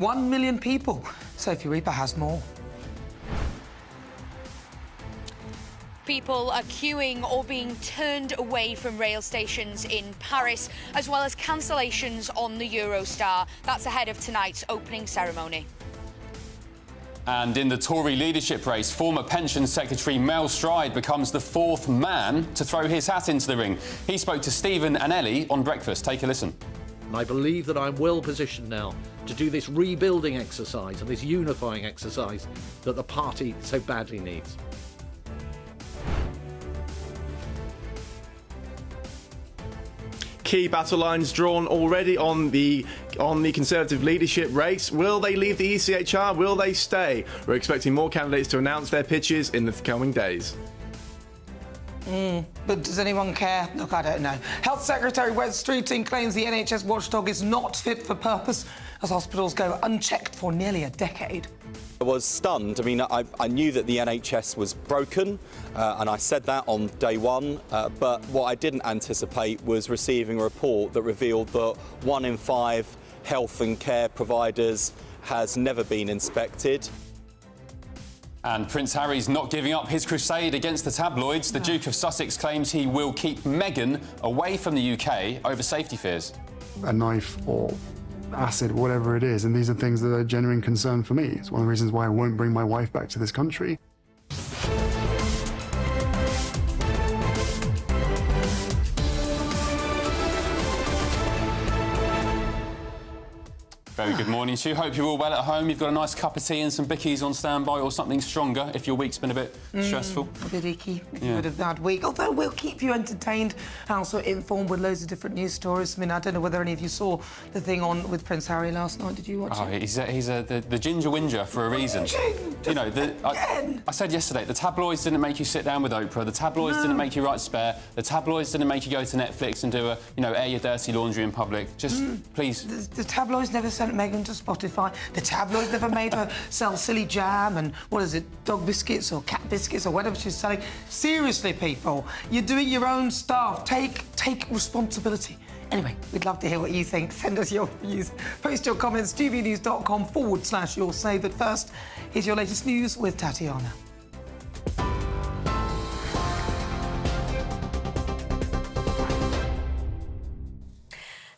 1 million people. Sophie Reaper has more. People are queuing or being turned away from rail stations in Paris, as well as cancellations on the Eurostar. That's ahead of tonight's opening ceremony. And in the Tory leadership race, former Pensions Secretary Mel Stride becomes the fourth man to throw his hat into the ring. He spoke to Stephen and Ellie on Breakfast. Take a listen. I believe that I'm well positioned now to do this rebuilding exercise and this unifying exercise that the party so badly needs. Key battle lines drawn already on the Conservative leadership race. Will they leave the ECHR? Will they stay? We're expecting more candidates to announce their pitches in the coming days. But does anyone care? Look, I don't know. Health Secretary Wes Streeting claims the NHS watchdog is not fit for purpose as hospitals go unchecked for nearly a decade. I was stunned. I mean, I knew that the NHS was broken, and I said that on day one, but what I didn't anticipate was receiving a report that revealed that 1 in 5 health and care providers has never been inspected. And Prince Harry's not giving up his crusade against the tabloids. The Duke of Sussex claims he will keep Meghan away from the UK over safety fears. A knife or acid, whatever it is, and these are things that are a genuine concern for me. It's one of the reasons why I won't bring my wife back to this country. Very good morning to you. Hope you're all well at home. You've got a nice cup of tea and some bickies on standby or something stronger if your week's been a bit stressful. A bit icky if you've had a bad week. Although we'll keep you entertained and also informed with loads of different news stories. I mean, I don't know whether any of you saw the thing on with Prince Harry last night. Did you watch it? He's the ginger whinger for a reason. You know, I said yesterday, the tabloids didn't make you sit down with Oprah. The tabloids didn't make you write Spare. The tabloids didn't make you go to Netflix and do air your dirty laundry in public. Just, please. The tabloids never sent Meghan to Spotify. The tabloids never made her sell silly jam and, what is it, dog biscuits or cat biscuits or whatever she's selling. Seriously, people, you're doing your own stuff. Take responsibility. Anyway, we'd love to hear what you think. Send us your views. Post your comments, gbnews.com/your say. But first, here's your latest news with Tatiana.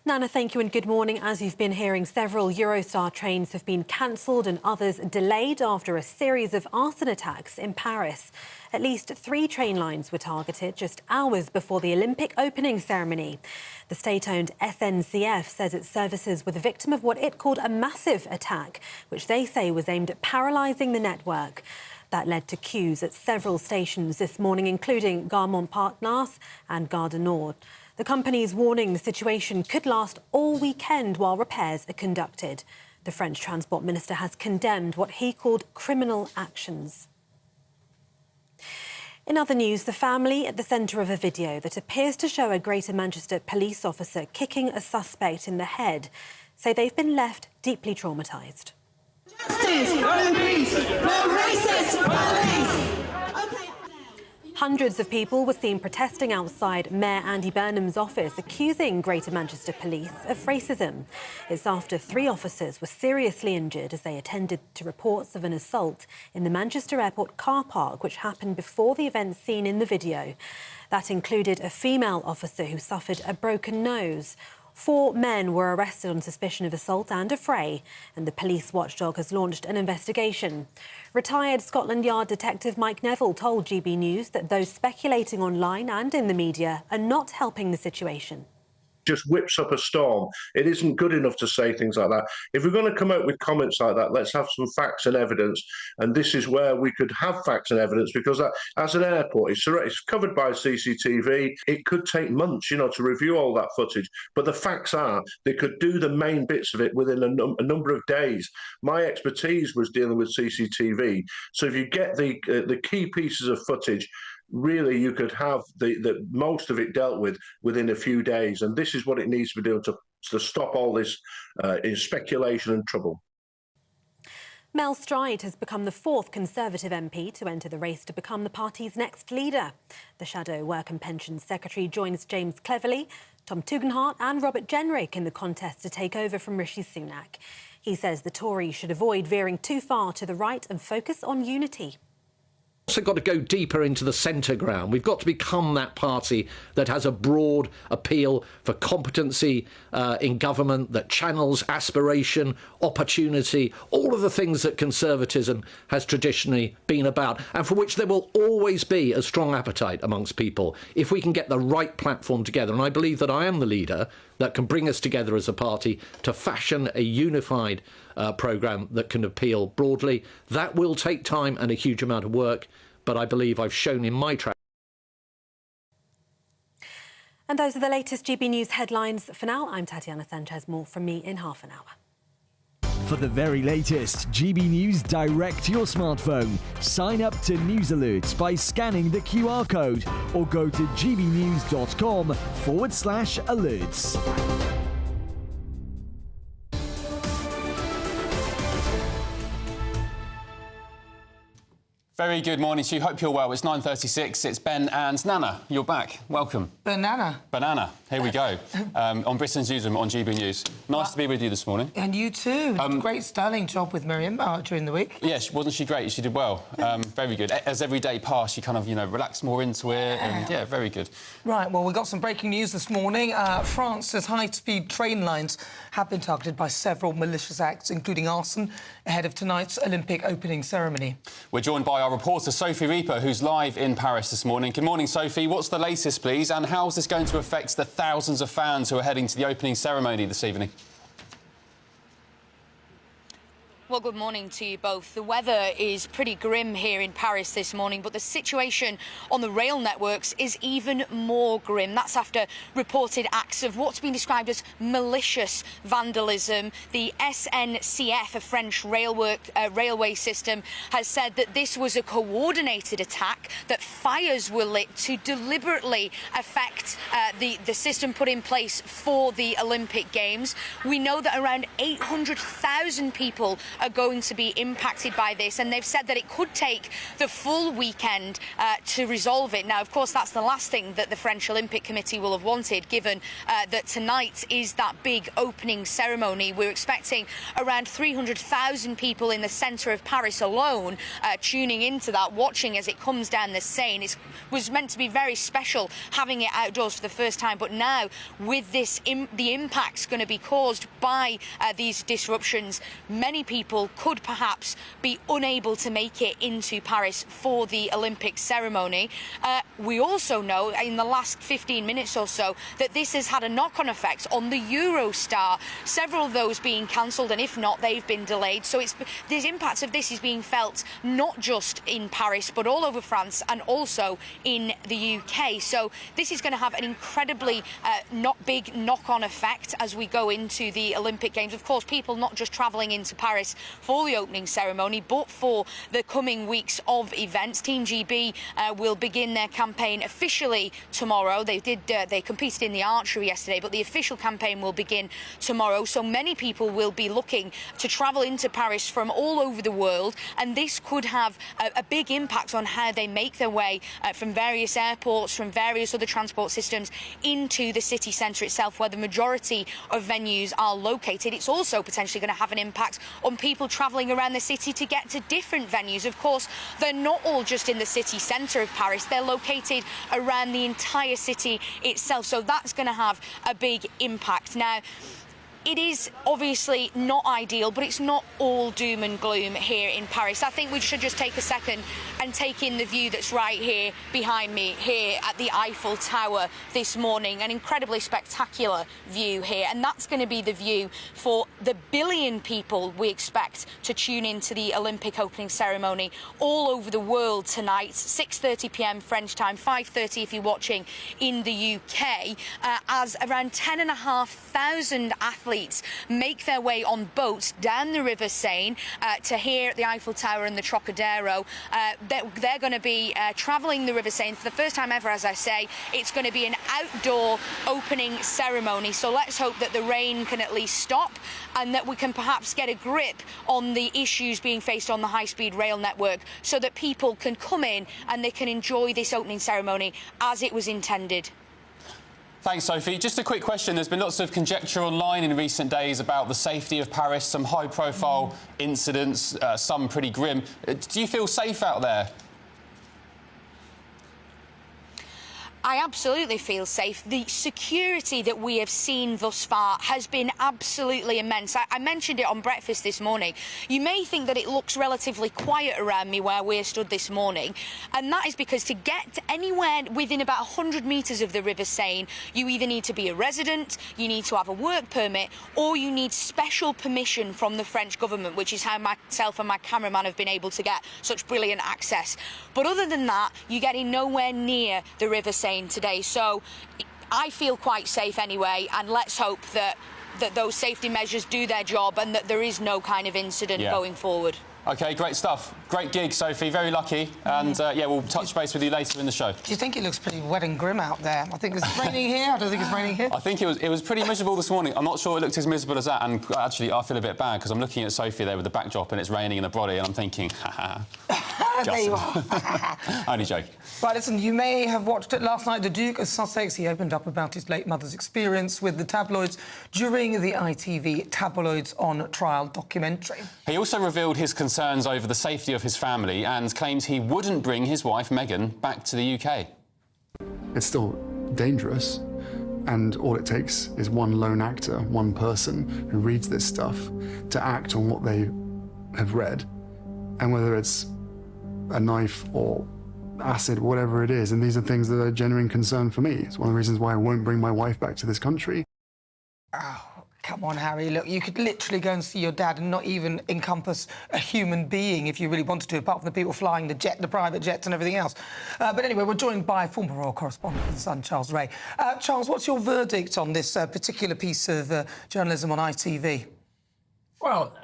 Nana, thank you and good morning. As you've been hearing, several Eurostar trains have been cancelled and others delayed after a series of arson attacks in Paris. At least 3 train lines were targeted just hours before the Olympic opening ceremony. The state-owned SNCF says its services were the victim of what it called a massive attack, which they say was aimed at paralysing the network. That led to queues at several stations this morning, including Gare Montparnasse and Gare du Nord. The company is warning the situation could last all weekend while repairs are conducted. The French Transport Minister has condemned what he called criminal actions. In other news, the family at the centre of a video that appears to show a Greater Manchester police officer kicking a suspect in the head say they've been left deeply traumatised. Justice for the police! No racist police! Hundreds of people were seen protesting outside Mayor Andy Burnham's office, accusing Greater Manchester Police of racism. It's after 3 officers were seriously injured as they attended to reports of an assault in the Manchester Airport car park, which happened before the event seen in the video. That included a female officer who suffered a broken nose. 4 men were arrested on suspicion of assault and affray, and the police watchdog has launched an investigation. Retired Scotland Yard detective Mike Neville told GB News that those speculating online and in the media are not helping the situation. Just whips up a storm. It isn't good enough to say things like that. If we're going to come out with comments like that, let's have some facts and evidence. And this is where we could have facts and evidence, because as an airport, it's covered by CCTV. It could take months, to review all that footage. But the facts are they could do the main bits of it within a number of days. My expertise was dealing with CCTV. So if you get the key pieces of footage, really, you could have the most of it dealt with within a few days. And this is what it needs to be doing to stop all this speculation and trouble. Mel Stride has become the 4th Conservative MP to enter the race to become the party's next leader. The Shadow Work and Pensions Secretary joins James Cleverly, Tom Tugendhat and Robert Jenrick in the contest to take over from Rishi Sunak. He says the Tories should avoid veering too far to the right and focus on unity. Also got to go deeper into the centre ground. We've got to become that party that has a broad appeal for competency in government, that channels aspiration, opportunity, all of the things that conservatism has traditionally been about, and for which there will always be a strong appetite amongst people if we can get the right platform together. And I believe that I am the leader that can bring us together as a party to fashion a unified programme that can appeal broadly. That will take time and a huge amount of work, but I believe I've shown in my track. And those are the latest GB News headlines. For now, I'm Tatiana Sanchez. More from me in half an hour. For the very latest GB News direct to your smartphone, sign up to News Alerts by scanning the QR code or go to gbnews.com/alerts. Very good morning to you. Hope you're well. It's 9:36. It's Ben and Nana. You're back. Welcome. Banana. Here we go. On Britain's Newsroom on GB News. Nice to be with you this morning. And you too. Great sterling job with Miriam during the week. Yes, wasn't she great? She did well. Very good. As every day passed, she kind of, relaxed more into it. And yeah, very good. Right, well, we got some breaking news this morning. France's high-speed train lines have been targeted by several malicious acts, including arson, ahead of tonight's Olympic opening ceremony. We're joined by our reporter, Sophie Reaper, who's live in Paris this morning. Good morning, Sophie. What's the latest, please? And how is this going to affect the thousands of fans who are heading to the opening ceremony this evening? Well, good morning to you both. The weather is pretty grim here in Paris this morning, but the situation on the rail networks is even more grim. That's after reported acts of what's been described as malicious vandalism. The SNCF, a French railway system, has said that this was a coordinated attack, that fires were lit to deliberately affect the system put in place for the Olympic Games. We know that around 800,000 people are going to be impacted by this, and they've said that it could take the full weekend to resolve it. Now, of course, that's the last thing that the French Olympic Committee will have wanted, given that tonight is that big opening ceremony. We're expecting around 300,000 people in the centre of Paris alone tuning into that, watching as it comes down the Seine. It was meant to be very special having it outdoors for the first time, but now with this, the impact's going to be caused by these disruptions. Many people could perhaps be unable to make it into Paris for the Olympic ceremony. We also know in the last 15 minutes or so that this has had a knock-on effect on the Eurostar, several of those being cancelled, and if not, they've been delayed. So the impact of this is being felt not just in Paris but all over France and also in the UK. So this is going to have an incredibly big knock-on effect as we go into the Olympic Games. Of course, people not just travelling into Paris for the opening ceremony, but for the coming weeks of events. Team GB will begin their campaign officially tomorrow. They competed in the archery yesterday, but the official campaign will begin tomorrow. So many people will be looking to travel into Paris from all over the world, and this could have a big impact on how they make their way from various airports, from various other transport systems into the city centre itself, where the majority of venues are located. It's also potentially going to have an impact on people travelling around the city to get to different venues. Of course, they're not all just in the city centre of Paris. They're located around the entire city itself. So that's going to have a big impact. Now, it is obviously not ideal, but it's not all doom and gloom here in Paris. I think we should just take a second and take in the view that's right here behind me, here at the Eiffel Tower this morning. An incredibly spectacular view here, and that's going to be the view for the billion people we expect to tune into the Olympic opening ceremony all over the world tonight. 6:30 p.m. French time, 5:30 if you're watching in the UK, as around 10,500 athletes make their way on boats down the River Seine to here at the Eiffel Tower and the Trocadero. They're going to be travelling the River Seine for the first time ever, as I say. It's going to be an outdoor opening ceremony, so let's hope that the rain can at least stop and that we can perhaps get a grip on the issues being faced on the high-speed rail network so that people can come in and they can enjoy this opening ceremony as it was intended. Thanks, Sophie. Just a quick question. There's been lots of conjecture online in recent days about the safety of Paris, some high-profile incidents, some pretty grim. Do you feel safe out there? I absolutely feel safe. The security that we have seen thus far has been absolutely immense. I mentioned it on breakfast this morning. You may think that it looks relatively quiet around me where we're stood this morning, and that is because to get anywhere within about 100 metres of the River Seine, you either need to be a resident, you need to have a work permit, or you need special permission from the French government, which is how myself and my cameraman have been able to get such brilliant access. But other than that, you're getting nowhere near the River Seine today, so I feel quite safe anyway, and let's hope that those safety measures do their job and that there is no kind of incident going forward. OK, great stuff. Great gig, Sophie. Very lucky. And, yeah, we'll touch base with you later in the show. Do you think it looks pretty wet and grim out there? I think it's raining here. I don't think it's raining here. I think it was pretty miserable this morning. I'm not sure it looked as miserable as that. And, actually, I feel a bit bad because I'm looking at Sophie there with the backdrop and it's raining in the brody and I'm thinking, ha-ha. There you are. Only joking. Right, listen, you may have watched it last night. The Duke of Sussex, he opened up about his late mother's experience with the tabloids during the ITV Tabloids on Trial documentary. He also revealed his concerns over the safety of his family and claims he wouldn't bring his wife, Meghan, back to the UK. It's still dangerous, and all it takes is one lone actor, one person who reads this stuff to act on what they have read, and whether it's a knife or acid, whatever it is, and these are things that are a genuine concern for me. It's one of the reasons why I won't bring my wife back to this country. Oh, come on, Harry. Look, you could literally go and see your dad and not even encompass a human being if you really wanted to, apart from the people flying the private jets and everything else. But anyway, we're joined by former royal correspondent for The Sun, Charles Ray. Charles, what's your verdict on this particular piece of journalism on ITV? Well,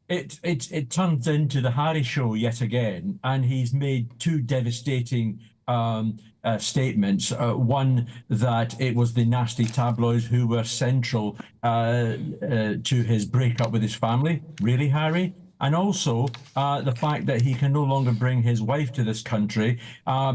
it turns into the Harry show yet again, and he's made two devastating statements. One, that it was the nasty tabloids who were central to his breakup with his family. Really, Harry? And also the fact that he can no longer bring his wife to this country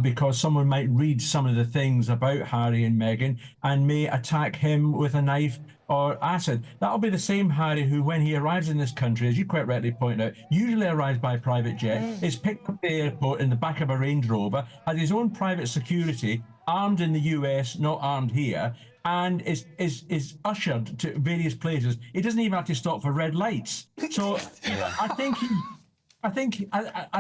because someone might read some of the things about Harry and Meghan and may attack him with a knife or acid. That'll be the same Harry who, when he arrives in this country, as you quite rightly point out, usually arrives by private jet, is picked up at the airport in the back of a Range Rover, has his own private security, armed in the US, not armed here, and is ushered to various places. He doesn't even have to stop for red lights. So I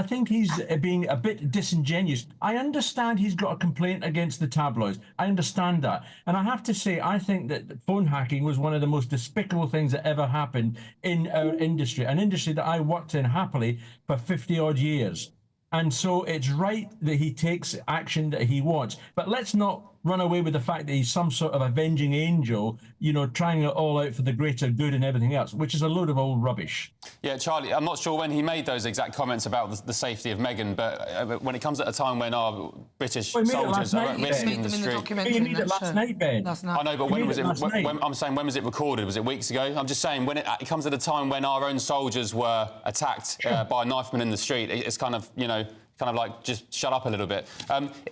think he's being a bit disingenuous. I understand he's got a complaint against the tabloids. I understand that. And I have to say, I think that phone hacking was one of the most despicable things that ever happened in our industry, an industry that I worked in happily for 50-odd years. And so it's right that he takes action that he wants. But let's not run away with the fact that he's some sort of avenging angel, you know, trying it all out for the greater good and everything else, which is a load of old rubbish. Yeah, Charlie, I'm not sure when he made those exact comments about the safety of Meghan, but when it comes at a time when our British soldiers are at risk in the street... You made it last night, Ben. I know, but when was it... I'm saying, when was it recorded? Was it weeks ago? I'm just saying, when it comes at a time when our own soldiers were attacked by knifemen in the street, it's kind of, you know... kind of like, just shut up a little bit.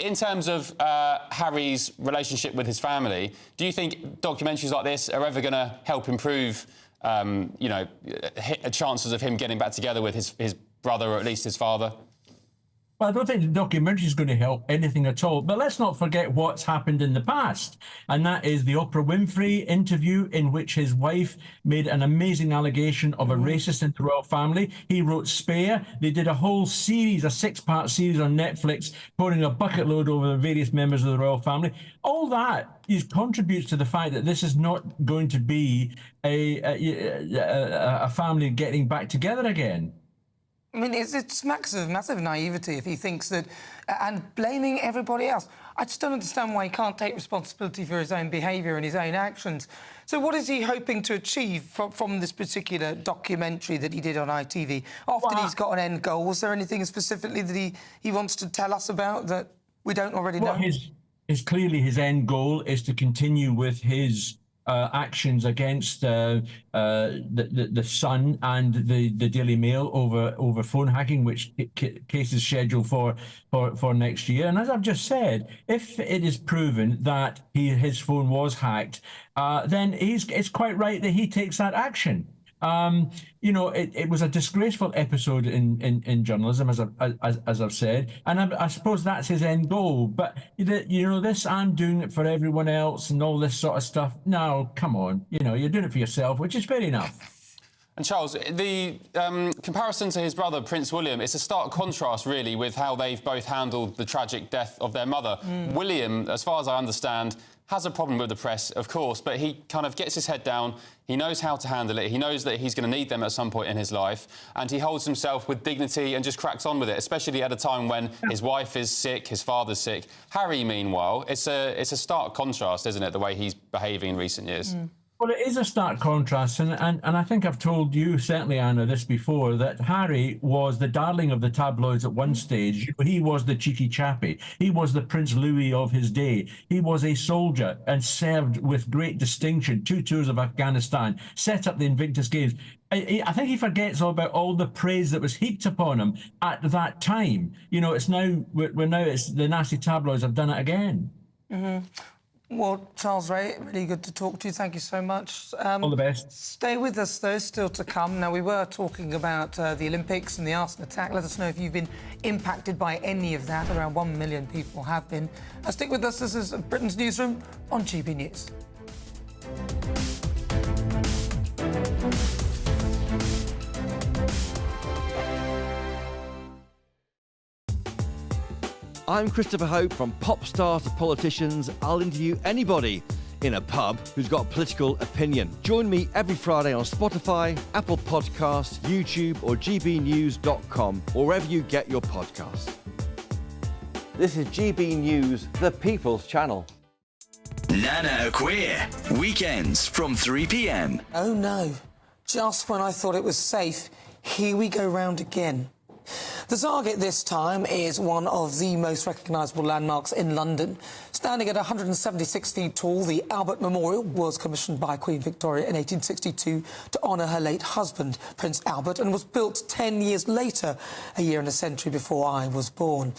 In terms of Harry's relationship with his family, do you think documentaries like this are ever going to help improve, you know, chances of him getting back together with his brother, or at least his father? Well, I don't think the documentary is going to help anything at all. But let's not forget what's happened in the past. And that is the Oprah Winfrey interview in which his wife made an amazing allegation of a racist in the royal family. He wrote Spare. They did a whole series, a 6-part series on Netflix, pouring a bucket load over the various members of the royal family. All that contributes to the fact that this is not going to be a family getting back together again. I mean, it smacks of massive naivety if he thinks that... and blaming everybody else. I just don't understand why he can't take responsibility for his own behaviour and his own actions. So what is he hoping to achieve from this particular documentary that he did on ITV? Often he's got an end goal. Was there anything specifically that he wants to tell us about that we don't already know? Clearly his end goal is to continue with his actions against the Sun and the Daily Mail over phone hacking, which case is scheduled for next year. And as I've just said, if it is proven that his phone was hacked, then it's quite right that he takes that action. You know, it was a disgraceful episode in journalism, as I've said, and I suppose that's his end goal. But you know, this "I'm doing it for everyone else" and all this sort of stuff. No, come on, you know, you're doing it for yourself, which is fair enough. And Charles, the comparison to his brother, Prince William, it's a stark contrast, really, with how they've both handled the tragic death of their mother. William, as far as I understand, has a problem with the press, of course, but he kind of gets his head down. He knows how to handle it. He knows that he's going to need them at some point in his life, and he holds himself with dignity and just cracks on with it, especially at a time when his wife is sick, his father's sick. Harry, meanwhile, it's a stark contrast, isn't it, the way he's behaving in recent years? Well, it is a stark contrast, and I think I've told you, certainly, Anna, this before, that Harry was the darling of the tabloids at one stage. He was the cheeky chappie. He was the Prince Louis of his day. He was a soldier and served with great distinction 2 tours of Afghanistan, set up the Invictus Games. I think he forgets all about all the praise that was heaped upon him at that time. You know, it's now, it's the nasty tabloids have done it again. Well, Charles Ray, really good to talk to you. Thank you so much. All the best. Stay with us, though, still to come. Now, we were talking about the Olympics and the arson attack. Let us know if you've been impacted by any of that. Around 1 million people have been. Stick with us. This is Britain's Newsroom on GB News. I'm Christopher Hope. From pop stars to politicians, I'll interview anybody in a pub who's got a political opinion. Join me every Friday on Spotify, Apple Podcasts, YouTube or gbnews.com, or wherever you get your podcasts. This is GB News, the People's Channel. Nana Queer, weekends from 3 p.m. Oh, no. Just when I thought it was safe, here we go round again. The target this time is one of the most recognisable landmarks in London. Standing at 176 feet tall, the Albert Memorial was commissioned by Queen Victoria in 1862 to honour her late husband, Prince Albert, and was built 10 years later, a year and a century before I was born.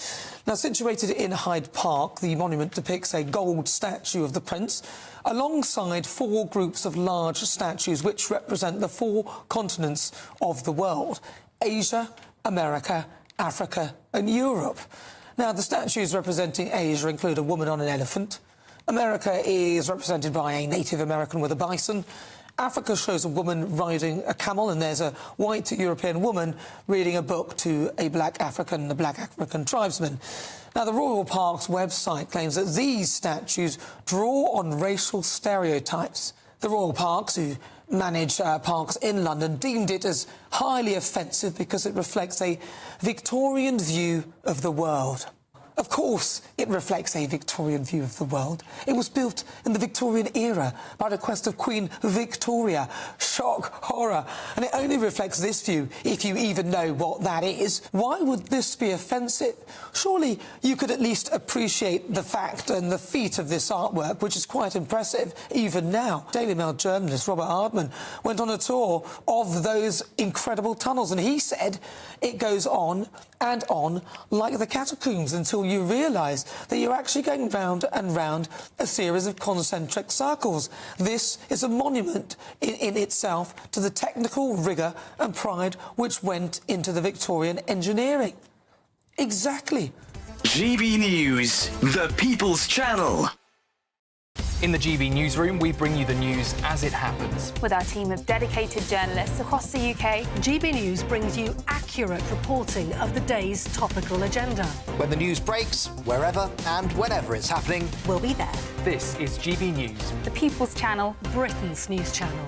Now, situated in Hyde Park, the monument depicts a gold statue of the Prince, alongside 4 groups of large statues which represent the 4 continents of the world: Asia, America, Africa and Europe. Now, the statues representing Asia include a woman on an elephant. America is represented by a Native American with a bison. Africa shows a woman riding a camel, and there's a white European woman reading a book to a black African tribesman. Now, the Royal Park's website claims that these statues draw on racial stereotypes. The Royal Parks, who manage parks in London, deemed it as highly offensive because it reflects a Victorian view of the world. Of course, it reflects a Victorian view of the world. It was built in the Victorian era by request of Queen Victoria. Shock, horror. And it only reflects this view, if you even know what that is. Why would this be offensive? Surely you could at least appreciate the fact and the feat of this artwork, which is quite impressive even now. Daily Mail journalist Robert Hardman went on a tour of those incredible tunnels, and he said it goes on and on like the catacombs until you realise that you're actually going round and round a series of concentric circles. This is a monument in itself to the technical rigour and pride which went into the Victorian engineering. Exactly. GB News, the People's Channel. In the GB Newsroom, we bring you the news as it happens. With our team of dedicated journalists across the UK, GB News brings you accurate reporting of the day's topical agenda. When the news breaks, wherever and whenever it's happening, we'll be there. This is GB News, the People's Channel, Britain's news channel.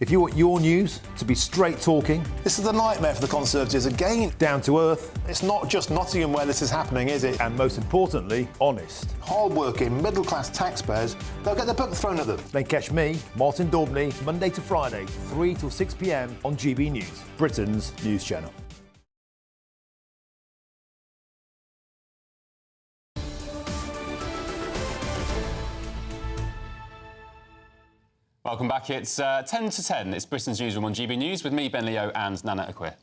If you want your news to be straight talking... This is a nightmare for the Conservatives again. Down to earth. It's not just Nottingham where this is happening, is it? And most importantly, honest. Hard-working, middle-class taxpayers, they'll get their book thrown at them. Then catch me, Martin Daubney, Monday to Friday, 3 till 6 p.m. on GB News, Britain's news channel. welcome back. It's 10 to 10. It's Britain's Newsroom on GB News with me, Ben Leo, and Nana Akwe.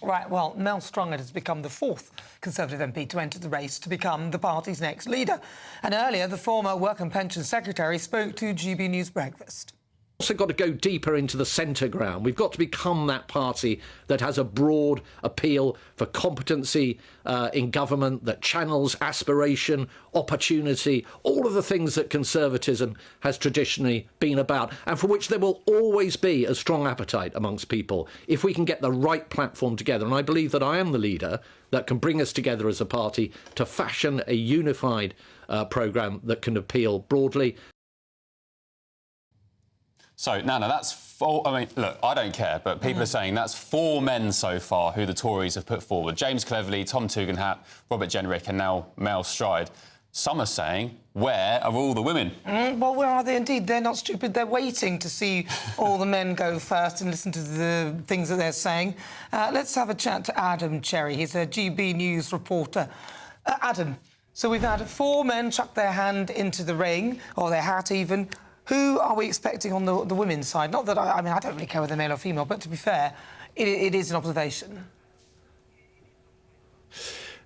Right, well, Mel Stride has become the fourth Conservative MP to enter the race to become the party's next leader. And earlier, the former Work and Pensions Secretary spoke to GB News Breakfast. Also got to go deeper into the centre ground. We've got to become that party that has a broad appeal for competency in government, that channels aspiration, opportunity, all of the things that conservatism has traditionally been about, and for which there will always be a strong appetite amongst people if we can get the right platform together. And I believe that I am the leader that can bring us together as a party to fashion a unified programme that can appeal broadly. So, Nana, that's four. I mean, look, I don't care, but people are saying that's 4 men so far who the Tories have put forward. James Cleverly, Tom Tugendhat, Robert Jenrick and now Mel Stride. Some are saying, where are all the women? Well, where are they indeed? They're not stupid. They're waiting to see all the men go first and listen to the things that they're saying. Let's have a chat to Adam Cherry. He's a GB News reporter. Adam, so we've had 4 men chuck their hand into the ring, or their hat even. Who are we expecting on the women's side? Not that I mean, I don't really care whether male or female, but to be fair, it is an observation.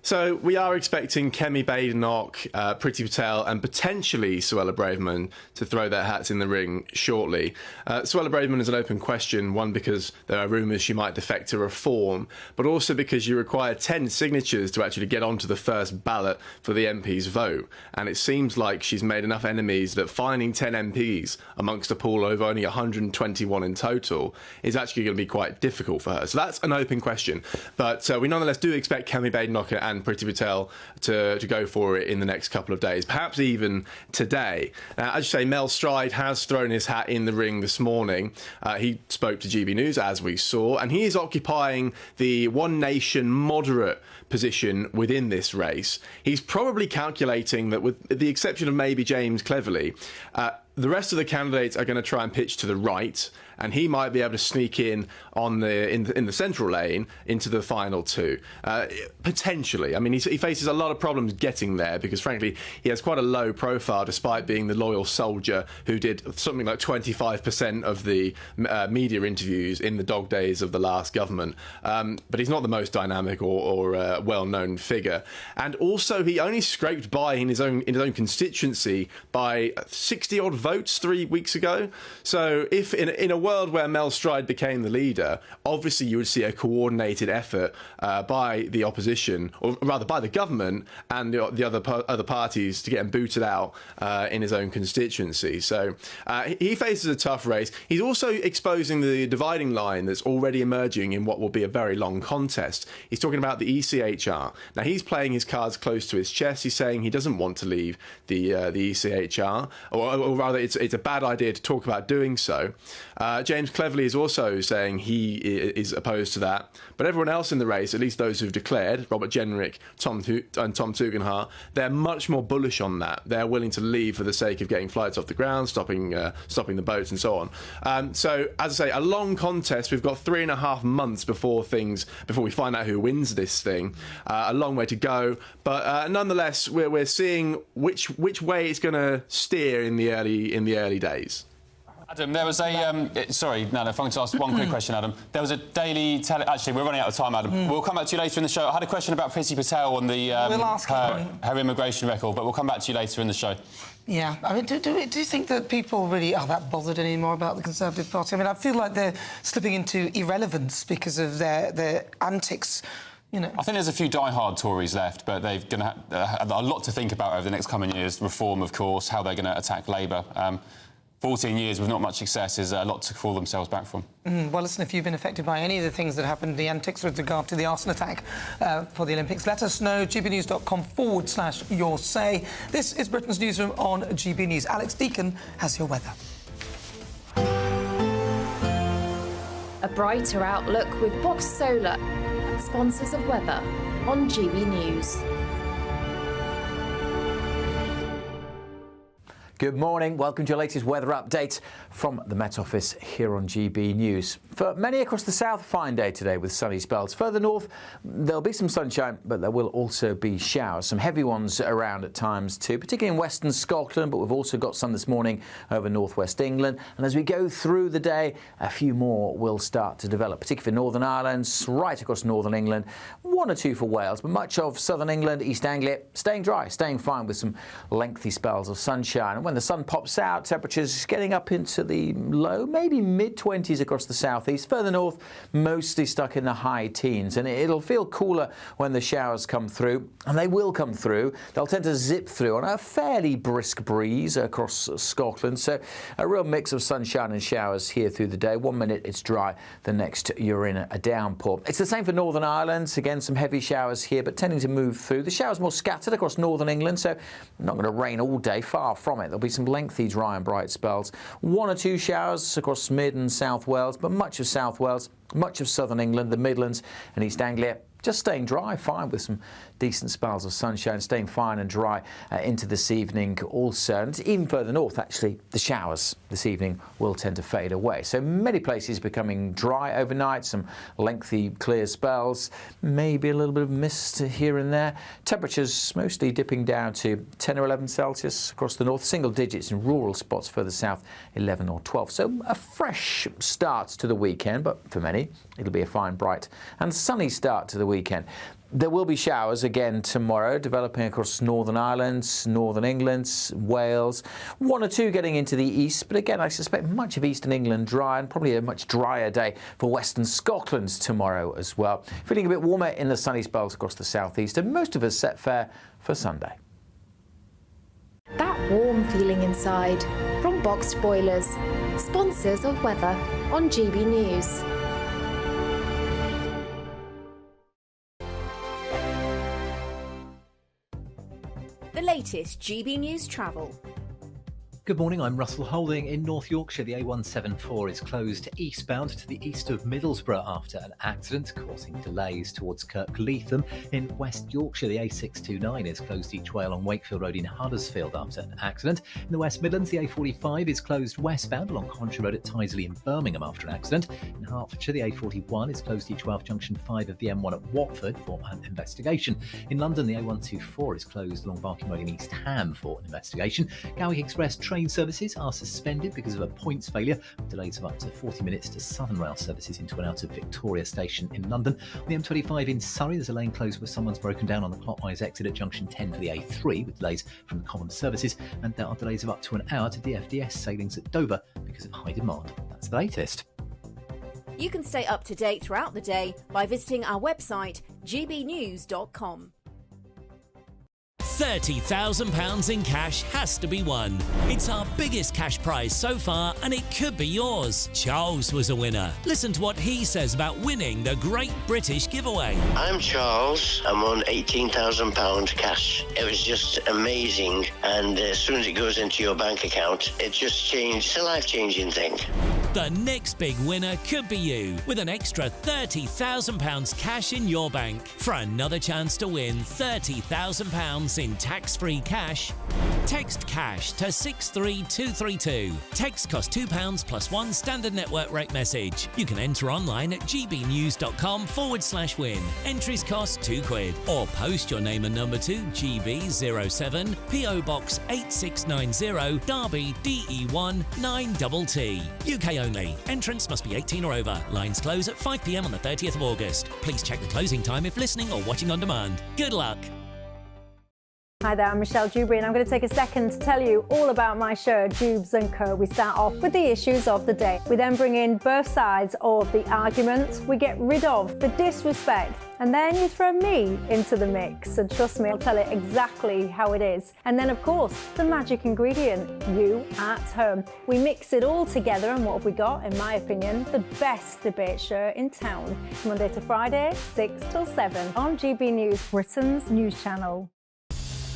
So we are expecting Kemi Badenoch, Priti Patel and potentially Suella Braverman to throw their hats in the ring shortly. Suella Braverman is an open question, one because there are rumours she might defect to Reform, but also because you require 10 signatures to actually get onto the first ballot for the MP's vote. And it seems like she's made enough enemies that finding 10 MPs amongst a pool of only 121 in total is actually going to be quite difficult for her. So that's an open question. But we nonetheless do expect Kemi Badenoch and Priti Patel to go for it in the next couple of days, perhaps even today. As you say, Mel Stride has thrown his hat in the ring this morning. He spoke to GB News, as we saw, and he is occupying the One Nation moderate position within this race. He's probably calculating that, with the exception of maybe James Cleverly, the rest of the candidates are going to try and pitch to the right, and he might be able to sneak in on in the central lane into the final 2. Potentially. I mean, he faces a lot of problems getting there because, frankly, he has quite a low profile despite being the loyal soldier who did something like 25% of the media interviews in the dog days of the last government. But he's not the most dynamic or well-known figure. And also, he only scraped by in his own constituency by 60-odd votes 3 weeks ago. So if in a world where Mel Stride became the leader, obviously you would see a coordinated effort by the opposition, or rather by the government and the other parties, to get him booted out in his own constituency. So he faces a tough race. He's also exposing the dividing line that's already emerging in what will be a very long contest. He's talking about the ECHR. Now, he's playing his cards close to his chest. He's saying he doesn't want to leave the ECHR, or rather it's a bad idea to talk about doing so. James Cleverly is also saying he is opposed to that. But everyone else in the race, at least those who've declared, Robert Jenrick and Tom Tugendhat, they're much more bullish on that. They're willing to leave for the sake of getting flights off the ground, stopping the boats and so on. So, as I say, a long contest. We've got 3.5 months before we find out who wins this thing. A long way to go. But nonetheless, we're seeing which way it's going to steer in the early days. Adam, there was a... sorry, Nana, if I can just ask one quick question, Adam. There was a daily... Actually, we're running out of time, Adam. We'll come back to you later in the show. I had a question about Priti Patel on the we'll ask her immigration record, but we'll come back to you later in the show. Yeah, I mean, do you think that people really are that bothered anymore about the Conservative Party? I mean, I feel like they're slipping into irrelevance because of their antics. You know. I think there's a few die-hard Tories left, but they're going to have a lot to think about over the next coming years. Reform, of course, how they're going to attack Labour. 14 years with not much success is a lot to fall themselves back from. Well, listen, if you've been affected by any of the things that happened, the antics with regard to the arson attack for the Olympics, let us know. gbnews.com/your say. This is Britain's Newsroom on GB News. Alex Deacon has your weather. A brighter outlook with Box Solar, sponsors of weather on GB News. Good morning. Welcome to your latest weather update from the Met Office here on GB News. For many across the south, fine day today with sunny spells. Further north, there'll be some sunshine, but there will also be showers. Some heavy ones around at times too, particularly in western Scotland, but we've also got some this morning over northwest England. And as we go through the day, a few more will start to develop, particularly for Northern Ireland, right across northern England. 1 or 2 for Wales, but much of southern England, East Anglia, staying dry, staying fine with some lengthy spells of sunshine. And when the sun pops out, temperatures getting up into the low, maybe mid-20s across the southeast. Further north, mostly stuck in the high teens. And it'll feel cooler when the showers come through, and they will come through. They'll tend to zip through on a fairly brisk breeze across Scotland. So a real mix of sunshine and showers here through the day. 1 minute it's dry, the next you're in a downpour. It's the same for Northern Ireland. Again, some heavy showers here, but tending to move through. The showers more scattered across northern England, so not going to rain all day, far from it. There'll be some lengthy dry and bright spells. 1 or 2 showers across mid and South Wales, but much of South Wales, much of southern England, the Midlands and East Anglia just staying dry, fine with some decent spells of sunshine, staying fine and dry into this evening also. And even further north, actually, the showers this evening will tend to fade away. So many places becoming dry overnight, some lengthy clear spells, maybe a little bit of mist here and there. Temperatures mostly dipping down to 10 or 11 Celsius across the north, single digits in rural spots further south, 11 or 12. So a fresh start to the weekend, but for many, it'll be a fine, bright and sunny start to the weekend. There will be showers again tomorrow, developing across Northern Ireland, Northern England, Wales. 1 or 2 getting into the east, but again, I suspect much of eastern England dry, and probably a much drier day for western Scotland tomorrow as well. Feeling a bit warmer in the sunny spells across the southeast, and most of us set fair for Sunday. That warm feeling inside from Boxed Boilers, sponsors of weather on GB News. The latest GB News travel. Good morning, I'm Russell Holding. In North Yorkshire, the A174 is closed eastbound to the east of Middlesbrough after an accident, causing delays towards Kirkleatham. In West Yorkshire, the A629 is closed each way along Wakefield Road in Huddersfield after an accident. In the West Midlands, the A45 is closed westbound along Contra Road at Tyseley in Birmingham after an accident. In Hertfordshire, the A41 is closed each way off junction 5 of the M1 at Watford for an investigation. In London, the A124 is closed along Barking Road in East Ham for an investigation. Gatwick Express train services are suspended because of a points failure, with delays of up to 40 minutes to Southern Rail services into and out of Victoria Station in London. On the M25 in Surrey, there's a lane closed where someone's broken down on the clockwise exit at junction 10 for the A3, with delays from the common services, and there are delays of up to an hour to DFDS sailings at Dover because of high demand. That's the latest. You can stay up to date throughout the day by visiting our website, gbnews.com. £30,000 in cash has to be won. It's our biggest cash prize so far, and it could be yours. Charles was a winner. Listen to what he says about winning the Great British Giveaway. I'm Charles. I'm on £18,000 cash. It was just amazing, and as soon as it goes into your bank account, it just changed. It's a life-changing thing. The next big winner could be you, with an extra £30,000 cash in your bank. For another chance to win £30,000 in tax-free cash, text cash to 63232. Text costs £2 plus 1 standard network rate message. You can enter online at gbnews.com/win. Entries cost £2, or post your name and number to GB07 PO Box 8690 Derby DE1 9TT. UK only. Entrance must be 18 or over. Lines close at 5 p.m. on the 30th of August. Please check the closing time if listening or watching on demand. Good luck. Hi there, I'm Michelle Dewberry, and I'm going to take a second to tell you all about my show, Dubes & Co. We start off with the issues of the day. We then bring in both sides of the arguments. We get rid of the disrespect, and then you throw me into the mix. And trust me, I'll tell it exactly how it is. And then, of course, the magic ingredient, you at home. We mix it all together, and what have we got? In my opinion, the best debate show in town. Monday to Friday, 6 till 7 on GB News, Britain's news channel.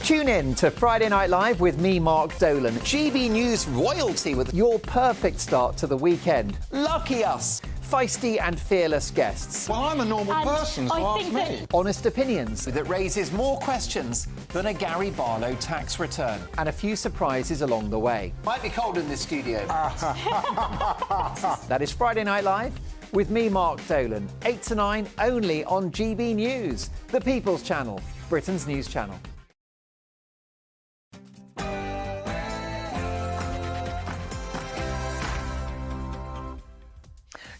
Tune in to Friday Night Live with me, Mark Dolan. GB News royalty with your perfect start to the weekend. Lucky us! feisty and fearless guests. Well, I'm a normal person, so ask me. Honest opinions. That raises more questions than a Gary Barlow tax return. And a few surprises along the way. Might be cold in this studio. That is Friday Night Live with me, Mark Dolan. 8 to 9, only on GB News, the People's Channel, Britain's news channel.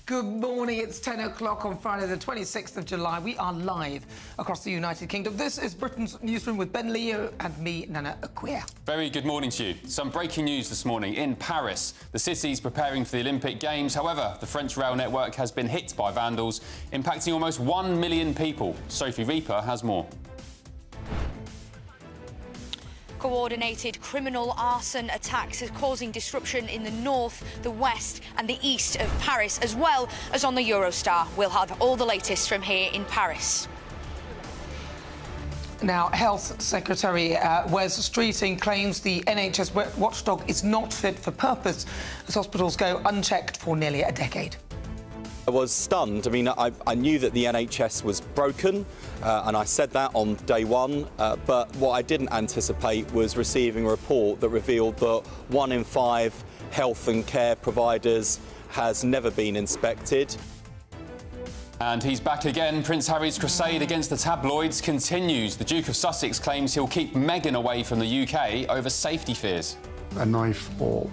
Good morning, it's 10 o'clock on Friday the 26th of July. We are live across the United Kingdom. This is Britain's Newsroom with Ben Leo and me, Nana Acquia. Very good morning to you. Some breaking news this morning in Paris. The city's preparing for the Olympic Games. However, the French rail network has been hit by vandals, impacting almost 1 million people. Sophie Reaper has more. Coordinated criminal arson attacks are causing disruption in the north, the west and the east of Paris, as well as on the Eurostar. We'll have all the latest from here in Paris. Now, Health Secretary Wes Streeting claims the NHS watchdog is not fit for purpose as hospitals go unchecked for nearly a decade. I was stunned. I mean, I knew that the NHS was broken, and I said that on day one, but what I didn't anticipate was receiving a report that revealed that 1 in 5 health and care providers has never been inspected. And he's back again. Prince Harry's crusade against the tabloids continues. The Duke of Sussex claims he'll keep Meghan away from the UK over safety fears. A knife or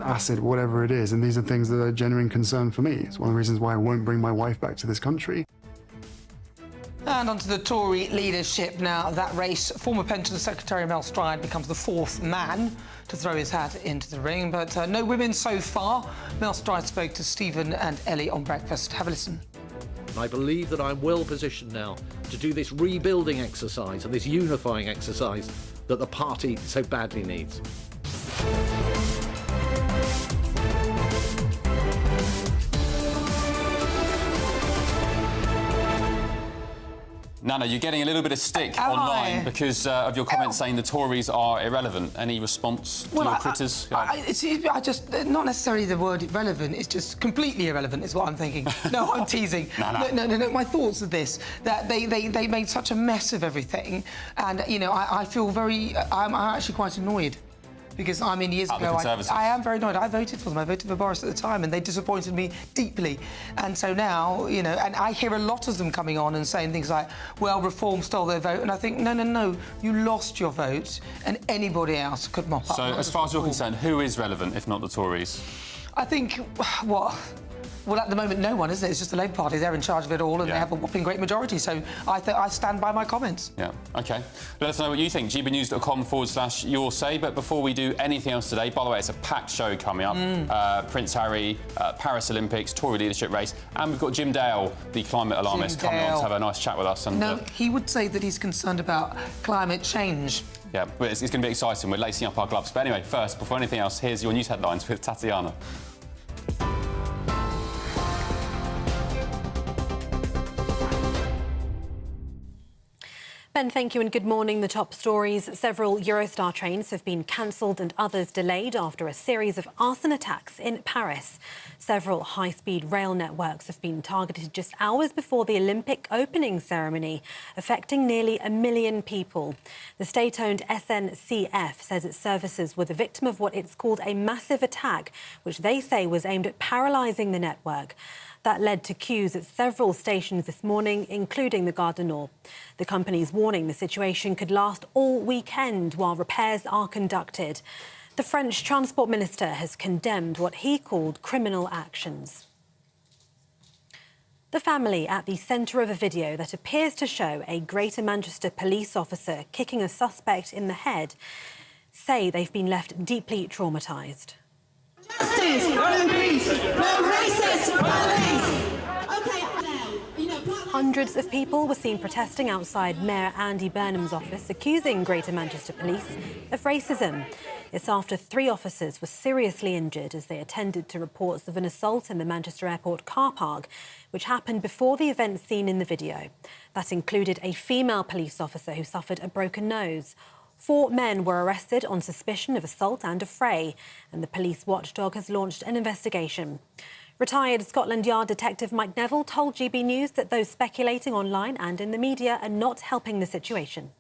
acid, whatever it is, and these are things that are a genuine concern for me. It's one of the reasons why I won't bring my wife back to this country. And onto the Tory leadership now. That race, former Pensions Secretary Mel Stride becomes the 4th man to throw his hat into the ring, but no women so far. Mel Stride spoke to Stephen and Ellie on breakfast. Have a listen. I believe that I'm well positioned now to do this rebuilding exercise and this unifying exercise that the party so badly needs. Nana, you're getting a little bit of stick online because of your comments saying the Tories are irrelevant. Any response to your critters? I just, not necessarily the word irrelevant, it's just completely irrelevant is what I'm thinking. No, I'm teasing. No, my thoughts are this, that they made such a mess of everything, and, you know, I feel very, I'm actually quite annoyed. Because, I mean, years ago, I am very annoyed. I voted for them. I voted for Boris at the time, and they disappointed me deeply. And so now, you know, and I hear a lot of them coming on and saying things like, well, Reform stole their vote. And I think, no, you lost your vote, and anybody else could mop up. So, as far as you're concerned, who is relevant, if not the Tories? I think, what? Well, at the moment, no one, is it? It's just the Labour Party. They're in charge of it all, and they have a whopping great majority. So I stand by my comments. Yeah, OK. Let us know what you think. gbnews.com/your say. But before we do anything else today, by the way, it's a packed show coming up. Prince Harry, Paris Olympics, Tory leadership race, and we've got Jim Dale, the climate alarmist, coming on to have a nice chat with us. And, no, he would say that he's concerned about climate change. Yeah, but it's going to be exciting. We're lacing up our gloves. But anyway, first, before anything else, here's your news headlines with Tatiana. Ben, thank you and good morning. The top stories. Several Eurostar trains have been cancelled and others delayed after a series of arson attacks in Paris. Several high-speed rail networks have been targeted just hours before the Olympic opening ceremony, affecting nearly 1 million people. The state-owned SNCF says its services were the victim of what it's called a massive attack, which they say was aimed at paralysing the network. That led to queues at several stations this morning, including the Gare du Nord. The company's warning the situation could last all weekend while repairs are conducted. The French Transport Minister has condemned what he called criminal actions. The family at the centre of a video that appears to show a Greater Manchester police officer kicking a suspect in the head say they've been left deeply traumatised. Justice, no peace, no racist police. Hundreds of people were seen protesting outside Mayor Andy Burnham's office, accusing Greater Manchester Police of racism. It's after 3 officers were seriously injured as they attended to reports of an assault in the Manchester Airport car park, which happened before the event seen in the video. That included a female police officer who suffered a broken nose. 4 men were arrested on suspicion of assault and a fray, and the police watchdog has launched an investigation. Retired Scotland Yard detective Mike Neville told GB News that those speculating online and in the media are not helping the situation.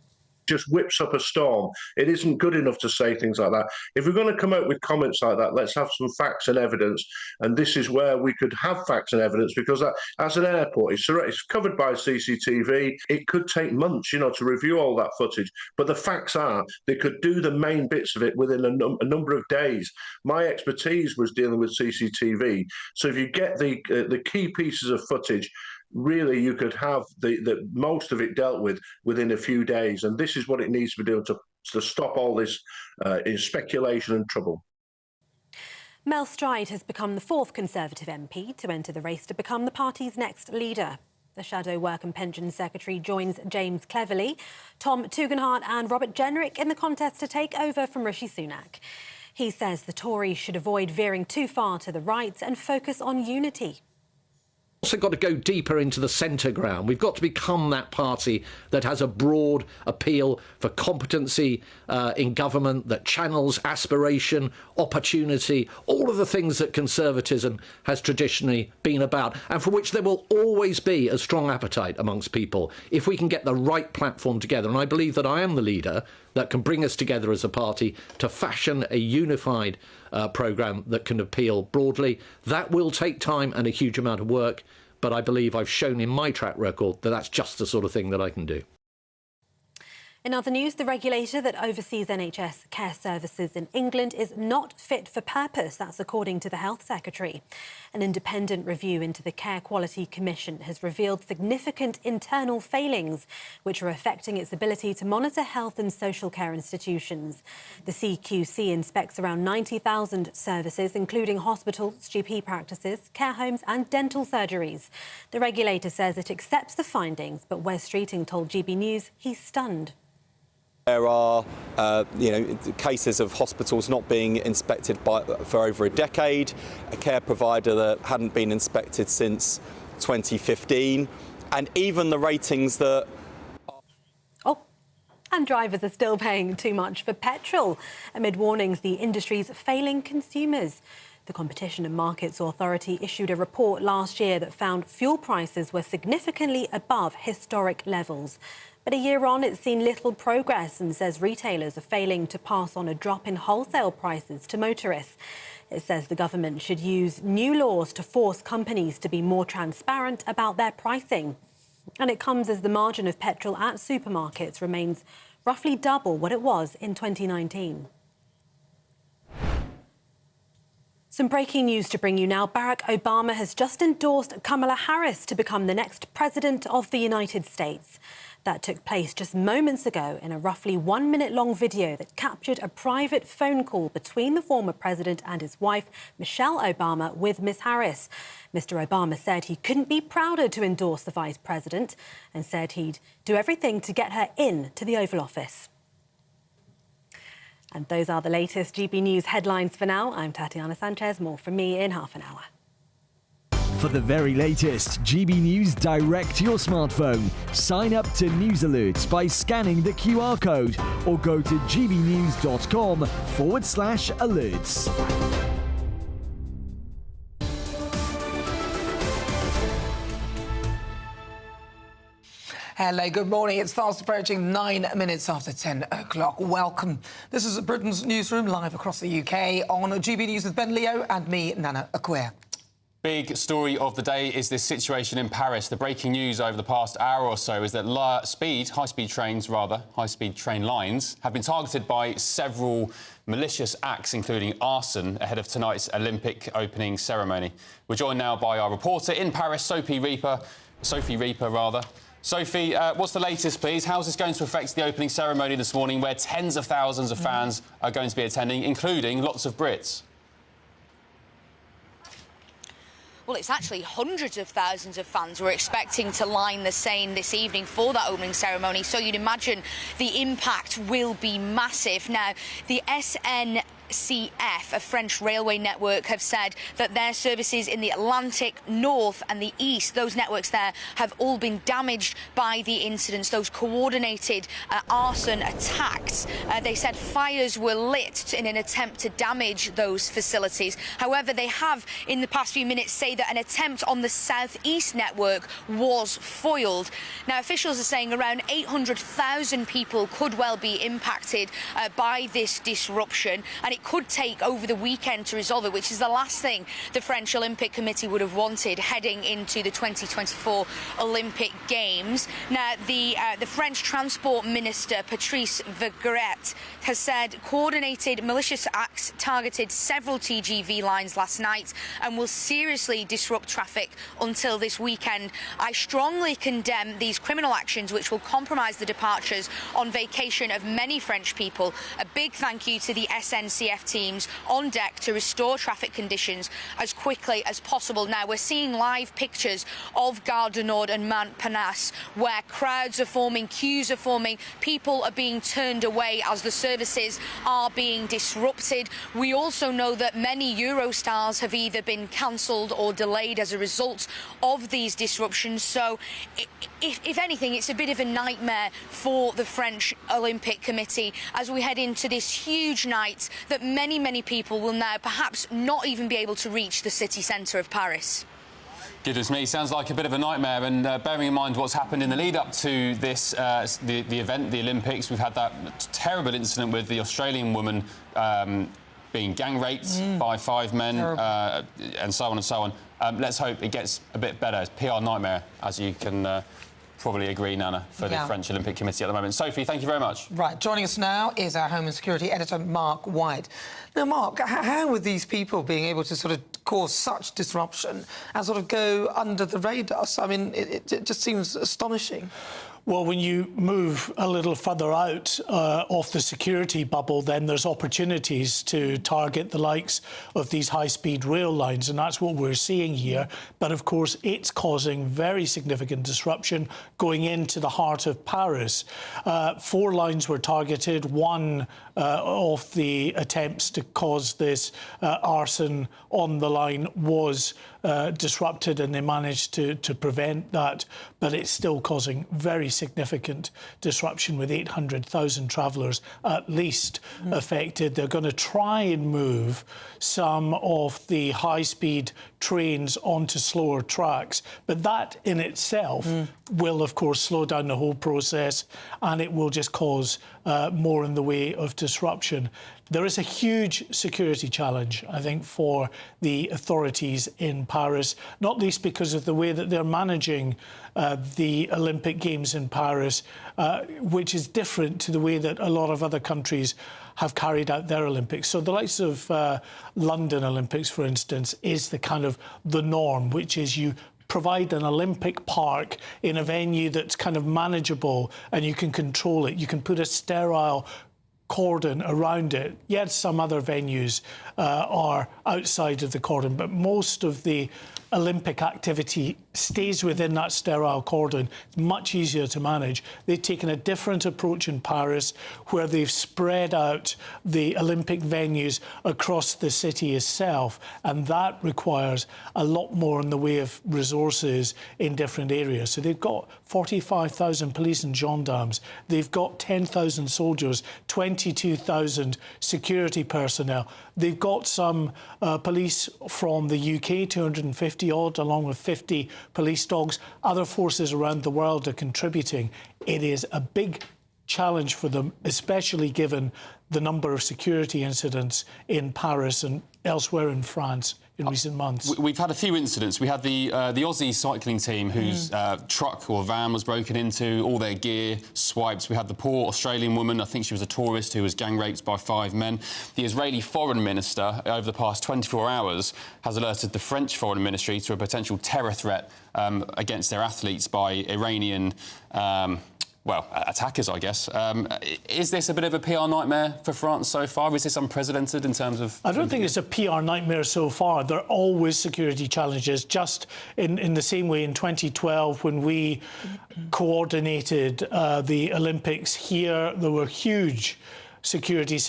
Just whips up a storm. It isn't good enough to say things like that. If we're going to come out with comments like that, let's have some facts and evidence. And this is where we could have facts and evidence, because that, as an airport, it's covered by CCTV. It could take months, to review all that footage. But the facts are they could do the main bits of it within a number of days. My expertise was dealing with CCTV. So if you get the key pieces of footage, really, you could have the most of it dealt with within a few days, and this is what it needs to be doing to stop all this speculation and trouble. Mel Stride has become the fourth Conservative MP to enter the race to become the party's next leader. The Shadow Work and Pensions Secretary joins James Cleverly, Tom Tugendhat and Robert Jenrick in the contest to take over from Rishi Sunak. He says the Tories should avoid veering too far to the right and focus on unity. Also got to go deeper into the centre ground. We've got to become that party that has a broad appeal for competency in government, that channels aspiration, opportunity, all of the things that conservatism has traditionally been about, and for which there will always be a strong appetite amongst people if we can get the right platform together. And I believe that I am the leader that can bring us together as a party to fashion a unified programme that can appeal broadly. That will take time and a huge amount of work, but I believe I've shown in my track record that that's just the sort of thing that I can do. In other news, the regulator that oversees NHS care services in England is not fit for purpose. That's according to the Health Secretary. An independent review into the Care Quality Commission has revealed significant internal failings, which are affecting its ability to monitor health and social care institutions. The CQC inspects around 90,000 services, including hospitals, GP practices, care homes and dental surgeries. The regulator says it accepts the findings, but Wes Streeting told GB News he's stunned. There are, cases of hospitals not being inspected for over a decade, a care provider that hadn't been inspected since 2015, and even the ratings that... And drivers are still paying too much for petrol, amid warnings the industry's failing consumers. The Competition and Markets Authority issued a report last year that found fuel prices were significantly above historic levels. But a year on, it's seen little progress and says retailers are failing to pass on a drop in wholesale prices to motorists. It says the government should use new laws to force companies to be more transparent about their pricing. And it comes as the margin of petrol at supermarkets remains roughly double what it was in 2019. Some breaking news to bring you now. Barack Obama has just endorsed Kamala Harris to become the next president of the United States. That took place just moments ago in a roughly 1 minute long video that captured a private phone call between the former president and his wife, Michelle Obama, with Ms. Harris. Mr. Obama said he couldn't be prouder to endorse the vice president and said he'd do everything to get her in to the Oval Office. And those are the latest GB News headlines for now. I'm Tatiana Sanchez. More from me in half an hour. For the very latest GB News direct to your smartphone, sign up to News Alerts by scanning the QR code or go to gbnews.com/alerts. Hello, good morning. It's fast approaching 9 minutes after 10 o'clock. Welcome. This is Britain's Newsroom, live across the UK on GB News with Ben Leo and me, Nana Acquia. Big story of the day is this situation in Paris. The breaking news over the past hour or so is that high-speed train lines have been targeted by several malicious acts, including arson, ahead of tonight's Olympic opening ceremony. We're joined now by our reporter in Paris, Sophie Reaper. Sophie, what's the latest, please? How's this going to affect the opening ceremony this morning, where tens of thousands of fans are going to be attending, including lots of Brits? Well, it's actually hundreds of thousands of fans we're expecting to line the Seine this evening for that opening ceremony, so you'd imagine the impact will be massive. Now, the SNP SNCF, a French railway network, have said that their services in the Atlantic, North and the East, those networks there, have all been damaged by the incidents, those coordinated arson attacks. They said fires were lit in an attempt to damage those facilities. However, they have, in the past few minutes, say that an attempt on the South-East network was foiled. Now, officials are saying around 800,000 people could well be impacted by this disruption, and it could take over the weekend to resolve it, which is the last thing the French Olympic Committee would have wanted heading into the 2024 Olympic Games. Now, the French Transport Minister, Patrice Vergret, has said coordinated malicious acts targeted several TGV lines last night and will seriously disrupt traffic until this weekend. I strongly condemn these criminal actions which will compromise the departures on vacation of many French people. A big thank you to the SNCF teams on deck to restore traffic conditions as quickly as possible. Now, we're seeing live pictures of Gare du Nord and Montparnasse where crowds are forming, queues are forming, people are being turned away as the services are being disrupted. We also know that many Eurostars have either been cancelled or delayed as a result of these disruptions. So, if anything, it's a bit of a nightmare for the French Olympic Committee as we head into this huge night that many people will now perhaps not even be able to reach the city centre of Paris. Goodness me, sounds like a bit of a nightmare. And bearing in mind what's happened in the lead-up to this, the event, the Olympics, we've had that terrible incident with the Australian woman being gang raped by 5 men, and so on and so on. Let's hope it gets a bit better. It's PR nightmare, as you can probably agree, Nana, for the French Olympic Committee at the moment. Sophie, thank you very much. Right, joining us now is our Home and Security editor, Mark White. Now, Mark, how were these people being able to sort of cause such disruption and sort of go under the radar? I mean, it just seems astonishing. Well, when you move a little further out off the security bubble, then there's opportunities to target the likes of these high-speed rail lines, and that's what we're seeing here. But, of course, it's causing very significant disruption going into the heart of Paris. 4 lines were targeted. One of the attempts to cause this arson on the line was disrupted, and they managed to prevent that, but it's still causing very significant disruption with 800,000 travellers at least affected. They're going to try and move some of the high-speed trains onto slower tracks, but that in itself will, of course, slow down the whole process, and it will just cause more in the way of disruption. There is a huge security challenge, I think, for the authorities in Paris, not least because of the way that they're managing the Olympic Games in Paris, which is different to the way that a lot of other countries have carried out their Olympics. So the likes of London Olympics, for instance, is the kind of the norm, which is you provide an Olympic park in a venue that's kind of manageable and you can control it. You can put a sterile cordon around it. Yet some other venues are outside of the cordon, but most of the Olympic activity stays within that sterile cordon. It's much easier to manage. They've taken a different approach in Paris, where they've spread out the Olympic venues across the city itself, and that requires a lot more in the way of resources in different areas. So they've got 45,000 police and gendarmes. They've got 10,000 soldiers, 22,000 security personnel. They've got some police from the UK, 250 odd, along with 50 police dogs. Other forces around the world are contributing. It is a big challenge for them, especially given the number of security incidents in Paris and elsewhere in France in recent months. We've had a few incidents. We had the Aussie cycling team whose truck or van was broken into, all their gear swiped. We had the poor Australian woman, I think she was a tourist, who was gang raped by 5 men. The Israeli foreign minister, over the past 24 hours, has alerted the French foreign ministry to a potential terror threat against their athletes by Iranian attackers, I guess. Is this a bit of a PR nightmare for France so far? Is this unprecedented in terms of... I don't think it's a PR nightmare so far. There are always security challenges, just in the same way in 2012 when we coordinated the Olympics here. There were huge security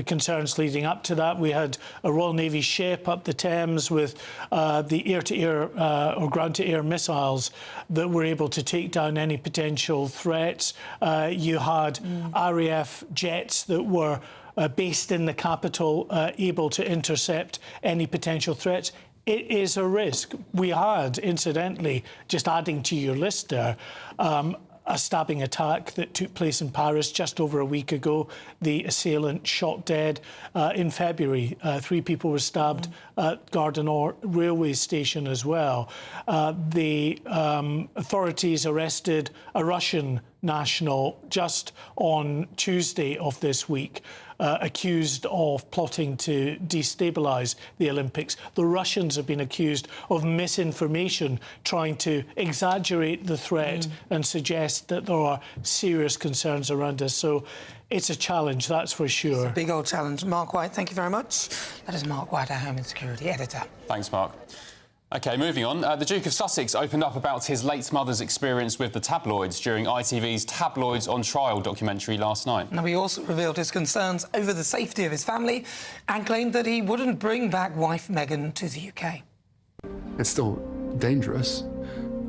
concerns leading up to that. We had a Royal Navy ship up the Thames with the air-to-air or ground-to-air missiles that were able to take down any potential threats. You had RAF jets that were based in the capital, able to intercept any potential threats. It is a risk. We had, incidentally, just adding to your list there, a stabbing attack that took place in Paris just over a week ago. The assailant shot dead in February. 3 people were stabbed at Gare du Nord railway station as well. The authorities arrested a Russian national just on Tuesday of this week, accused of plotting to destabilise the Olympics. The Russians have been accused of misinformation, trying to exaggerate the threat and suggest that there are serious concerns around us. So it's a challenge, that's for sure. It's a big old challenge. Mark White, thank you very much. That is Mark White, our Home and Security Editor. Thanks, Mark. OK, moving on. The Duke of Sussex opened up about his late mother's experience with the tabloids during ITV's Tabloids on Trial documentary last night. Now, he also revealed his concerns over the safety of his family and claimed that he wouldn't bring back wife Meghan to the UK. It's still dangerous,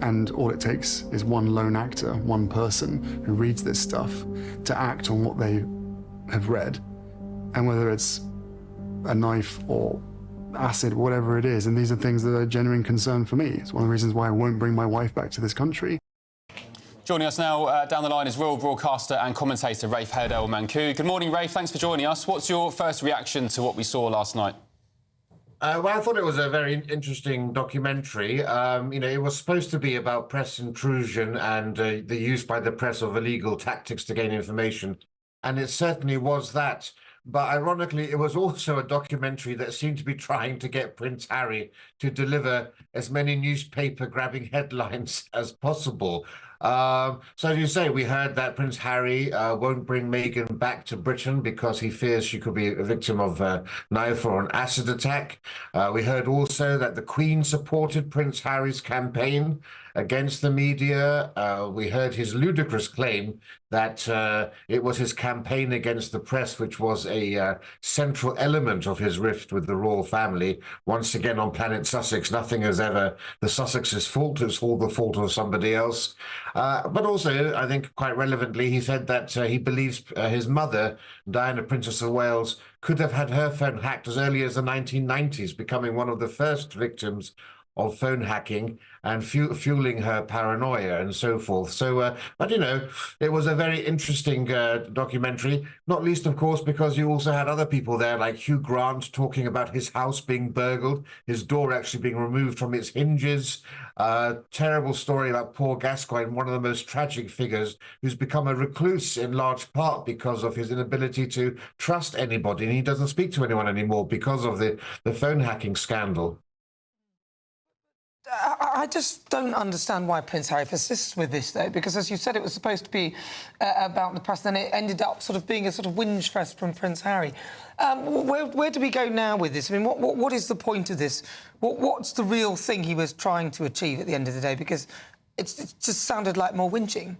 and all it takes is one lone actor, one person who reads this stuff to act on what they have read, and whether it's a knife or acid, whatever it is, and these are things that are a genuine concern for me. It's one of the reasons why I won't bring my wife back to this country. Joining us now down the line is royal broadcaster and commentator Rafe Herdell-Mancu. Good morning, Rafe. Thanks for joining us. What's your first reaction to what we saw last night? Well, I thought it was a very interesting documentary. You know, it was supposed to be about press intrusion and the use by the press of illegal tactics to gain information, and it certainly was that. But ironically, it was also a documentary that seemed to be trying to get Prince Harry to deliver as many newspaper-grabbing headlines as possible. So as you say, we heard that Prince Harry won't bring Meghan back to Britain because he fears she could be a victim of a knife or an acid attack. We heard also that the Queen supported Prince Harry's campaign against the media. We heard his ludicrous claim that it was his campaign against the press which was a central element of his rift with the royal family. Once again, on Planet Sussex, nothing is ever the Sussex's fault. It's all the fault of somebody else. But also, I think quite relevantly, he said that he believes his mother, Diana, Princess of Wales, could have had her phone hacked as early as the 1990s, becoming one of the first victims of phone hacking and fueling her paranoia and so forth. So, but you know, it was a very interesting documentary, not least, of course, because you also had other people there, like Hugh Grant talking about his house being burgled, his door actually being removed from its hinges. Terrible story about poor Gascoigne, one of the most tragic figures, who's become a recluse in large part because of his inability to trust anybody, and he doesn't speak to anyone anymore because of the phone hacking scandal. I just don't understand why Prince Harry persists with this, though, because, as you said, it was supposed to be about the press, and it ended up sort of being a sort of whinge fest from Prince Harry. Where do we go now with this? I mean, what is the point of this? What's the real thing he was trying to achieve at the end of the day? Because it just sounded like more whinging.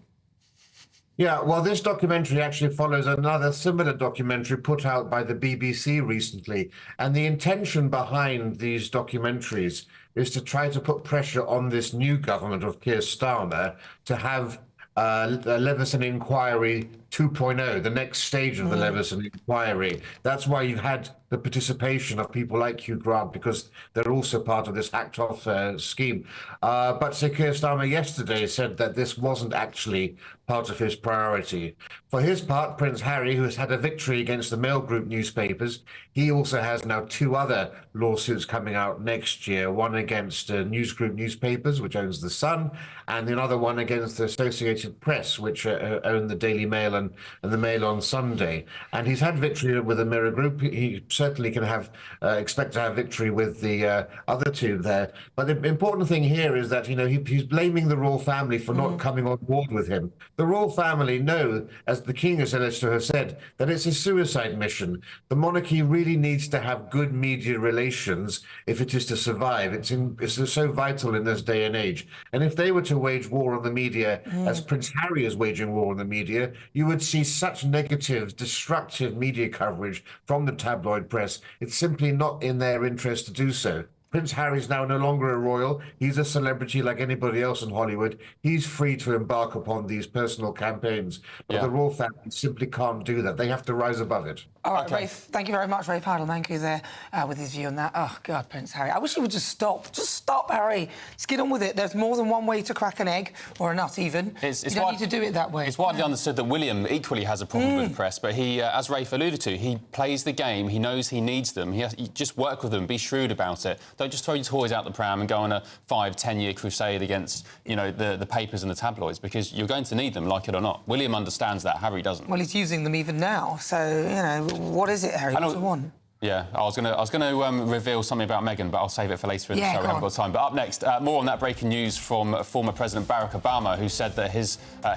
Yeah, well, this documentary actually follows another similar documentary put out by the BBC recently. And the intention behind these documentaries is to try to put pressure on this new government of Keir Starmer to have Leveson Inquiry 2.0, the next stage of the Leveson Inquiry. That's why you've had the participation of people like Hugh Grant, because they're also part of this hacked-off scheme. But Sir Keir Starmer yesterday said that this wasn't actually part of his priority. For his part, Prince Harry, who has had a victory against the Mail Group newspapers, he also has now 2 other lawsuits coming out next year, one against News Group newspapers, which owns The Sun, and another one against the Associated Press, which own the Daily Mail and the Mail on Sunday. And he's had victory with the Mirror Group. He certainly can have expect to have victory with the other 2 there. But the important thing here is that, you know, he's blaming the royal family for not coming on board with him. The royal family know, as the king is alleged to have said, that it's a suicide mission. The monarchy really needs to have good media relations if it is to survive. It's so vital in this day and age. And if they were to wage war on the media, as Prince Harry is waging war on the media, you would see such negative, destructive media coverage from the tabloid press. It's simply not in their interest to do so. Prince Harry's now no longer a royal. He's a celebrity like anybody else in Hollywood. He's free to embark upon these personal campaigns. But the royal family simply can't do that. They have to rise above it. All right, Rafe, thank you very much, Rafe Idle. Thank you there with his view on that. Oh, God, Prince Harry. I wish he would just stop. Just stop, Harry. Just get on with it. There's more than one way to crack an egg, or a nut even. You don't need to do it that way. It's widely understood that William equally has a problem with the press, but he, as Rafe alluded to, he plays the game. He knows he needs them. You just work with them. Be shrewd about it. Don't just throw your toys out the pram and go on a 5-10-year crusade against, you know, the papers and the tabloids, because you're going to need them, like it or not. William understands that. Harry doesn't. Well, he's using them even now. So, you know, what is it, Harry? What do you want? Yeah, I was gonna reveal something about Meghan, but I'll save it for later in the show. We haven't got time. But up next, more on that breaking news from former President Barack Obama, who said that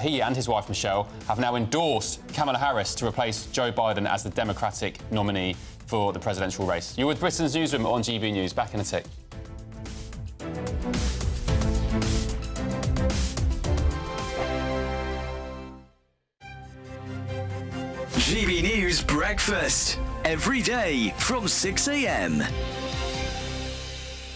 he and his wife Michelle have now endorsed Kamala Harris to replace Joe Biden as the Democratic nominee for the presidential race. You're with Britain's Newsroom on GB News. Back in a tick. GB News Breakfast, every day from 6 a.m.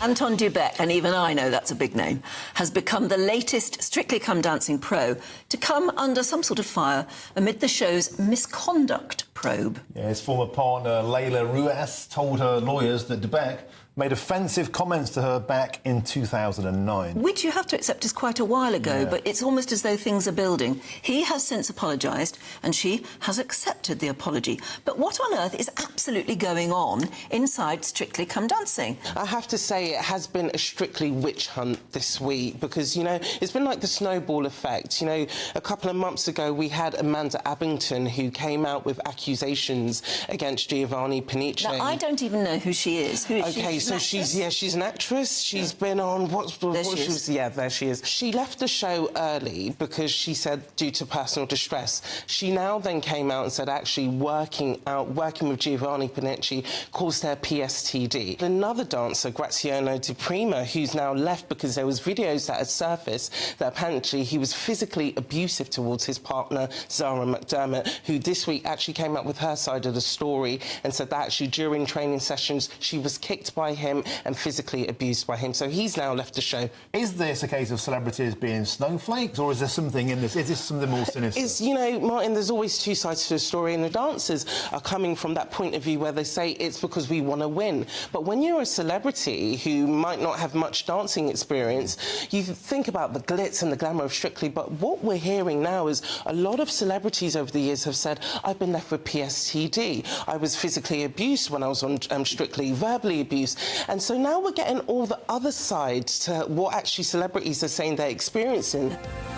Anton du Beke, and even I know that's a big name, has become the latest Strictly Come Dancing pro to come under some sort of fire amid the show's misconduct probe. Yeah, his former partner, Layla Ruiz, told her lawyers that du Beke made offensive comments to her back in 2009. Which you have to accept is quite a while ago, but it's almost as though things are building. He has since apologised, and she has accepted the apology. But what on earth is absolutely going on inside Strictly Come Dancing? I have to say it has been a strictly witch hunt this week because, you know, it's been like the snowball effect. You know, a couple of months ago we had Amanda Abbington who came out with accusations against Giovanni Panice. Now, I don't even know who she is. Who is she? So she's an actress. She's been on there she is. She left the show early because she said due to personal distress. She now then came out and said actually working with Giovanni Panice caused her PSTD. Another dancer, Graziano Di Prima, who's now left because there was videos that had surfaced that apparently he was physically abusive towards his partner Zara McDermott, who this week actually came up with her side of the story and said that actually during training sessions she was kicked by him and physically abused by him. So he's now left the show. Is this a case of celebrities being snowflakes, or is there something in this? Is this something more sinister? You know, Martin, there's always two sides to the story, and the dancers are coming from that point of view where they say it's because we want to win. But when you're a celebrity who might not have much dancing experience, you think about the glitz and the glamour of Strictly. But what we're hearing now is a lot of celebrities over the years have said, I've been left with PSTD. I was physically abused when I was on Strictly, verbally abused. And so now we're getting all the other sides to what actually celebrities are saying they're experiencing.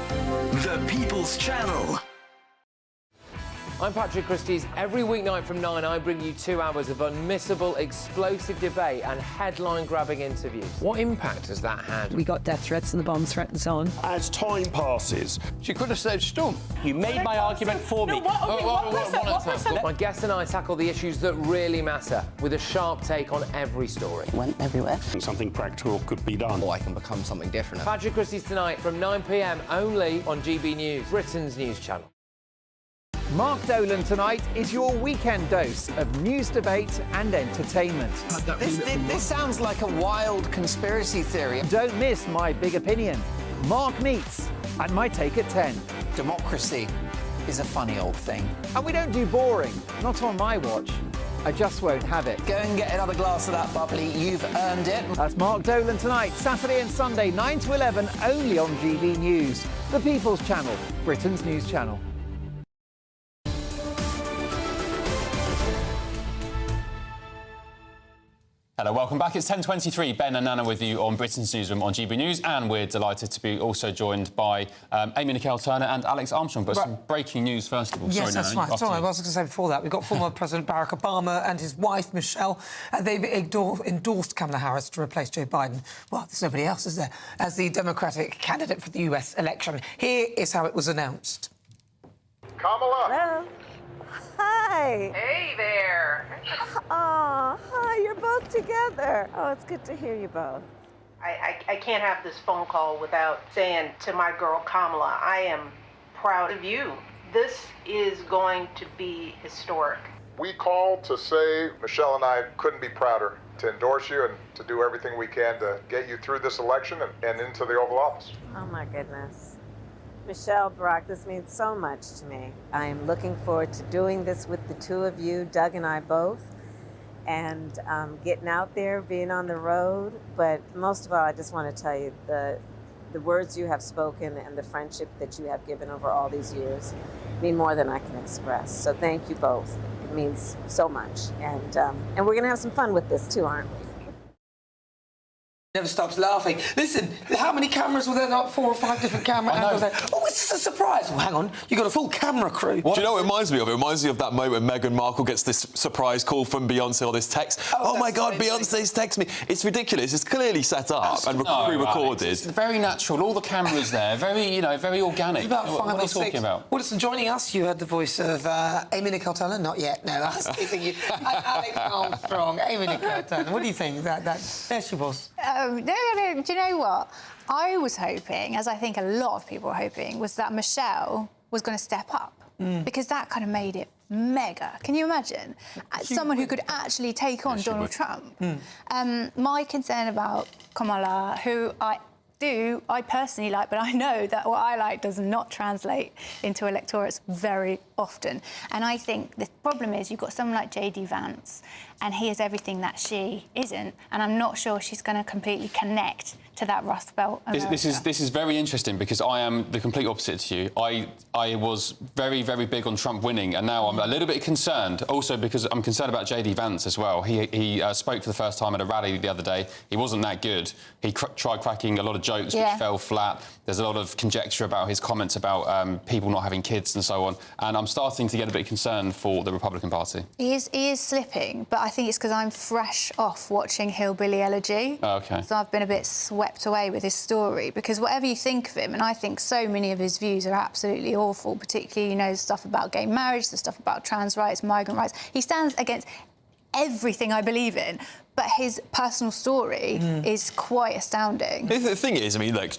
The People's Channel. I'm Patrick Christie's. Every weeknight from 9, I bring you 2 hours of unmissable, explosive debate and headline-grabbing interviews. What impact has that had? We got death threats and the bomb threats on. As time passes, she could have saved Storm. You made my argument for me. My guest and I tackle the issues that really matter with a sharp take on every story. Went everywhere. Something practical could be done. Or I can become something different. Patrick Christie's tonight from 9 p.m. only on GB News, Britain's news channel. Mark Dolan tonight is your weekend dose of news, debate and entertainment. This sounds like a wild conspiracy theory. Don't miss My Big Opinion, Mark Meets and My Take at 10. Democracy is a funny old thing. And we don't do boring, not on my watch. I just won't have it. Go and get another glass of that bubbly, you've earned it. That's Mark Dolan tonight, Saturday and Sunday, 9 to 11, only on GB News. The People's Channel, Britain's news channel. Hello, welcome back. It's 10:23. Ben and Nana with you on Britain's Newsroom on GB News, and we're delighted to be also joined by Amy Nicole-Turner and Alex Armstrong. But some breaking news first of all. Yes, sorry, that's Nana, right. Sorry, I was going to say before that, we've got former President Barack Obama and his wife, Michelle. They've endorsed Kamala Harris to replace Joe Biden. Well, there's nobody else, is there? As the Democratic candidate for the US election. Here is how it was announced. Kamala. Hello. Hi. Hey there. Oh, hi, you're both together. Oh, it's good to hear you both. I can't have this phone call without saying to my girl Kamala, I am proud of you. This is going to be historic. We called to say Michelle and I couldn't be prouder to endorse you and to do everything we can to get you through this election and into the Oval Office. Oh my goodness. Michelle, Barack, this means so much to me. I am looking forward to doing this with the two of you, Doug and I both, and getting out there, being on the road. But most of all, I just want to tell you the words you have spoken and the friendship that you have given over all these years mean more than I can express. So thank you both. It means so much. And we're going to have some fun with this too, aren't we? Never stops laughing. Listen, how many cameras were there? Like 4 or 5 different camera angles there. Oh, it's just a surprise. Well, hang on, you got a full camera crew. Do you know what it reminds me of? It reminds me of that moment when Meghan Markle gets this surprise call from Beyonce or this text. Oh my God, Beyonce's texted me. It's ridiculous. It's clearly set up and pre-recorded. It's very natural. All the cameras there, very, very organic. About 5 what are or you 6. talking about? Well, listen, joining us, you heard the voice of Amy Nicole Turner. Not yet. No, I was teasing you. Alex Armstrong, Amy Nicole Turner. What do you think? There she was. No, do you know what? I was hoping, as I think a lot of people were hoping, was that Michelle was going to step up. Because that kind of made it mega. Can you imagine? Someone who could actually take on Donald Trump. My concern about Kamala, who I personally like, but I know that what I like does not translate into electorates very often. And I think the problem is you've got someone like J.D. Vance, and he is everything that she isn't, and I'm not sure she's going to completely connect to that Rust Belt America. This is very interesting because I am the complete opposite to you. I was very, very big on Trump winning, and now I'm a little bit concerned, also because I'm concerned about J.D. Vance as well. He spoke for the first time at a rally the other day. He wasn't that good. He tried cracking a lot of jokes which fell flat. There's a lot of conjecture about his comments about people not having kids and so on, and I'm starting to get a bit concerned for the Republican Party. He is slipping, but I think it's because I'm fresh off watching Hillbilly Elegy. Oh, OK. So I've been a bit swept away with his story, because whatever you think of him, and I think so many of his views are absolutely awful, particularly, the stuff about gay marriage, the stuff about trans rights, migrant rights. He stands against everything I believe in, but his personal story is quite astounding. The thing is, I mean, look,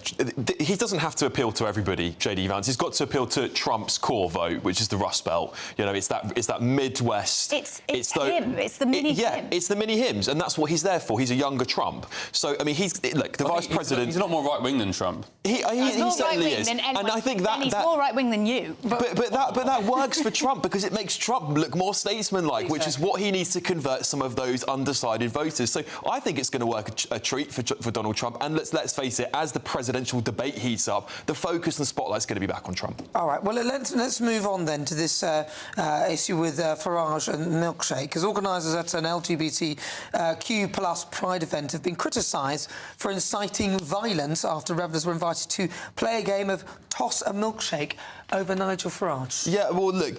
he doesn't have to appeal to everybody, J.D. Vance. He's got to appeal to Trump's core vote, which is the Rust Belt. It's that Midwest. It's him. It's the mini him. It's the mini hims, and that's what he's there for. He's a younger Trump. So, I mean, the vice president. He's not more right-wing than Trump. He certainly is. And I think that... he's more right-wing than you. But that works for Trump because it makes Trump look more statesman-like, which is what he needs to convert some of those undecided voters. So I think it's going to work a treat for Donald Trump. And let's face it, as the presidential debate heats up, the focus and spotlight's going to be back on Trump. All right, well, let's move on then to this issue with Farage and milkshake, because organisers at an LGBTQ plus Pride event have been criticised for inciting violence after revellers were invited to play a game of toss a milkshake over Nigel Farage. Yeah, well, look,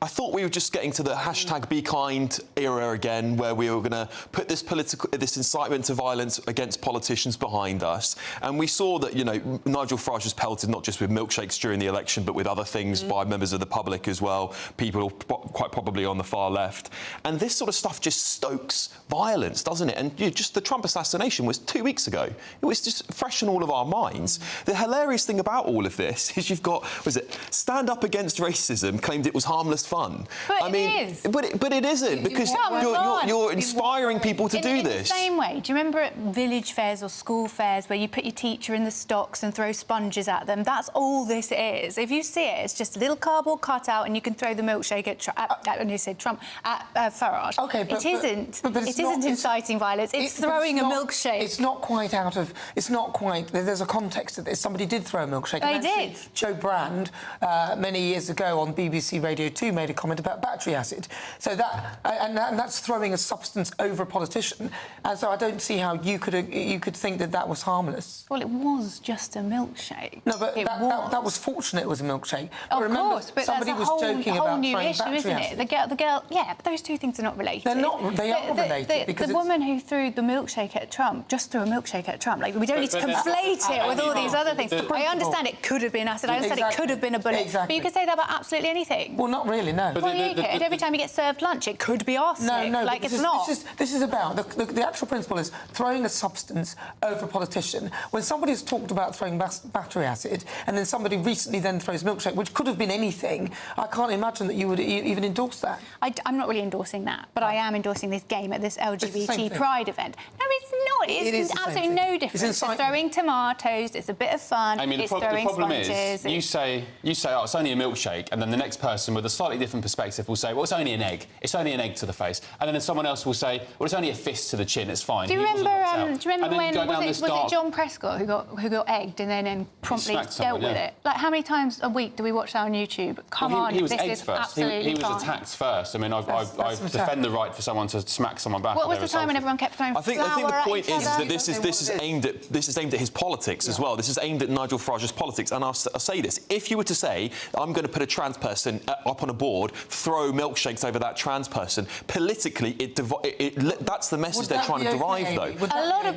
I thought we were just getting to the hashtag Be Kind era again, where we were going to put this incitement to violence against politicians behind us. And we saw that, Nigel Farage was pelted not just with milkshakes during the election, but with other things by members of the public as well, people quite probably on the far left. And this sort of stuff just stokes violence, doesn't it? And just the Trump assassination was 2 weeks ago. It was just fresh in all of our minds. The hilarious thing about all of this is you've got, Stand Up Against Racism claimed it was harmless fun. But it is. But it isn't, because you're inspiring people to do this. In the same way, do you remember at village fairs or school fairs where you put your teacher in the stocks and throw sponges at them? That's all this is. If you see it, it's just a little cardboard cutout and you can throw the milkshake at Farage. OK, but it isn't inciting violence, it's throwing a milkshake. It's not quite out of... It's not quite... There's a context to this. Somebody did throw a milkshake. They did. Joe Brand, many years ago on BBC Radio 2, made a comment about battery acid. So that's throwing a substance over a politician. And so I don't see how you could think that was harmless. Well, it was just a milkshake. No, but that was fortunate it was a milkshake. Of course, but somebody that's a was joking about new throwing issue, battery isn't acid. it? The girl, yeah, but those two things are not related. They're not. They are related because the woman who threw the milkshake at Trump just threw a milkshake at Trump. Like, we don't need to conflate it with all these other things. I understand it could have been acid. I understand it could have been a bullet. Exactly. But you could say that about absolutely anything. Well, not really. really, no. Well, you could. Every time you get served lunch, it could be arsenic. No, like, it's not. This is about... The actual principle is throwing a substance over a politician. When somebody's talked about throwing battery acid, and then somebody recently then throws milkshake, which could have been anything, I can't imagine that you would even endorse that. I'm not really endorsing that, but I am endorsing this game at this LGBT Pride event. No, it's not. It's absolutely no difference. It's throwing tomatoes, it's a bit of fun, I mean, it's the throwing problem sponges. is, you say, oh, it's only a milkshake, and then the next person with a slightly different perspective will say, well, it's only an egg. It's only an egg to the face. And then someone else will say, well, it's only a fist to the chin, it's fine. Do you remember when, was it John Prescott who got egged and then promptly dealt with it? Like, how many times a week do we watch that on YouTube? Come on, he was this egged is first. absolutely He was attacked first. I mean, I defend the right for someone to smack someone back. What was the time when everyone kept throwing flour at each other? I think the point is that this is aimed at his politics as well. This is aimed at Nigel Farage's politics. And I'll say this: if you were to say, I'm going to put a trans person up on a board, throw milkshakes over that trans person, politically, that's the message they're trying to derive, though.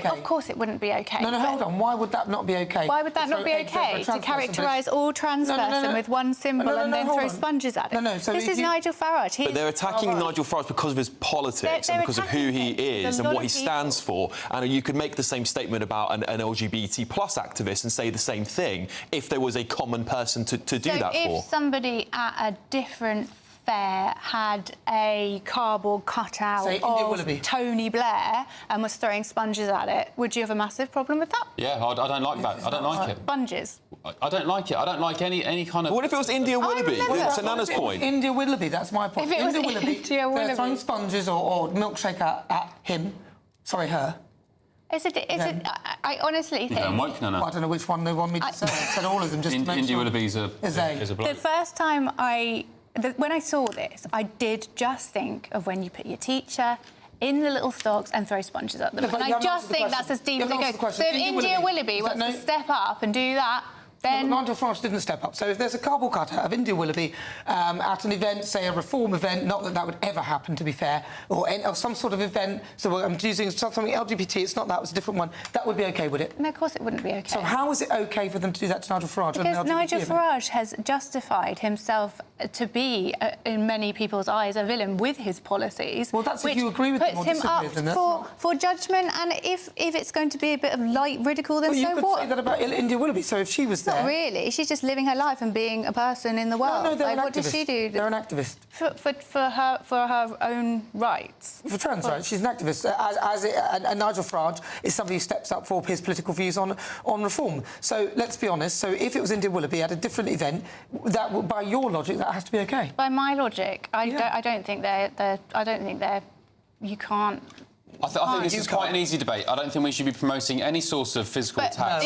Of course, it wouldn't be OK. No, hold on. Why would that not be OK? Why would that not be OK? To characterise all trans person with one symbol and then throw sponges at it? This is Nigel Farage. But they're attacking Nigel Farage because of his politics and because of who he is and what he stands for. And you could make the same statement about an LGBT plus activist and say the same thing if there was a common person to do that for. If somebody at a different fair had a cardboard cutout of Tony Blair and was throwing sponges at it, would you have a massive problem with that? Yeah, I don't like that. I don't like it. Sponges? I don't like it. I don't like any kind of... What if it was India Willoughby? To Nana's point. India Willoughby, that's my point. If it was India Willoughby, India Willoughby. they're throwing sponges or milkshake at him. Sorry, her. I honestly think... Well, I don't know which one they want me to say. I said all of them just to make India sure. Willoughby's a bloke. The first time when I saw this, I did just think of when you put your teacher in the little stocks and throw sponges at them. And I just think that's as deep as it goes. So if India Willoughby wants to step up and do that, then... Nigel Farage didn't step up. So if there's a cardboard cutout of India Willoughby at an event, say a reform event, not that that would ever happen, to be fair, or some sort of event, so I'm using something LGBT, it's not that, it's a different one, that would be OK, would it? No, of course it wouldn't be OK. So how is it OK for them to do that to Nigel Farage? Because Nigel Farage has justified himself to be, in many people's eyes, a villain with his policies. Well, that's if you agree with them or disagree with them. For judgment, and if it's going to be a bit of light ridicule, then so what? You could say that about India Willoughby, so if she was there... Not really. She's just living her life and being a person in the world. No, they're an activist. What does she do? They're an activist. For her own rights? For trans rights. She's an activist. And Nigel Farage is somebody who steps up for his political views on reform. So let's be honest. So if it was India Willoughby at a different event, that would, by your logic, that has to be OK. By my logic, I don't think they're... You can't... I think this is quite an easy debate. I don't think we should be promoting any source of physical attack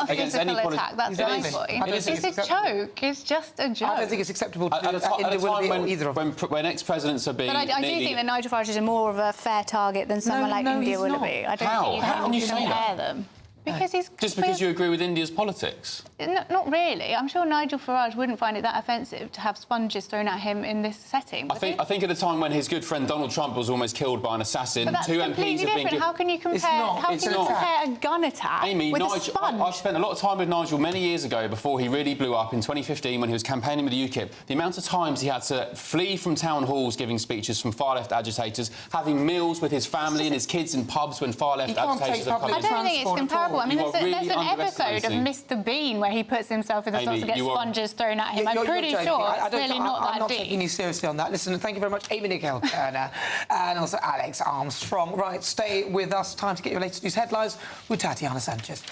against any attack. That's my point. It's a joke. It's just a joke. I don't think it's acceptable to do that at India Willoughby or either of them. When ex-presidents are being... But I do think that Nigel Farage is more of a fair target than someone like India Willoughby. I don't think How can you say compare that? them. Because he's... Just because you agree with India's politics? Not really. I'm sure Nigel Farage wouldn't find it that offensive to have sponges thrown at him in this setting. I think at the time when his good friend Donald Trump was almost killed by an assassin, but that's two completely MPs have different. How can you compare a gun attack with a sponge? I've spent a lot of time with Nigel many years ago before he really blew up in 2015 when he was campaigning with the UKIP. The amount of times he had to flee from town halls giving speeches from far-left agitators, having meals with his family and his kids in pubs when far-left agitators have come in. I don't think it's comparable. I mean, there's an episode of Mr Bean where he puts himself in the stocks to get sponges thrown at him. I'm pretty sure it's really not that deep. I'm not taking you seriously on that. Listen, thank you very much, Amy Nicole-Turner and also Alex Armstrong. Right, stay with us. Time to get your latest news headlines with Tatiana Sanchez.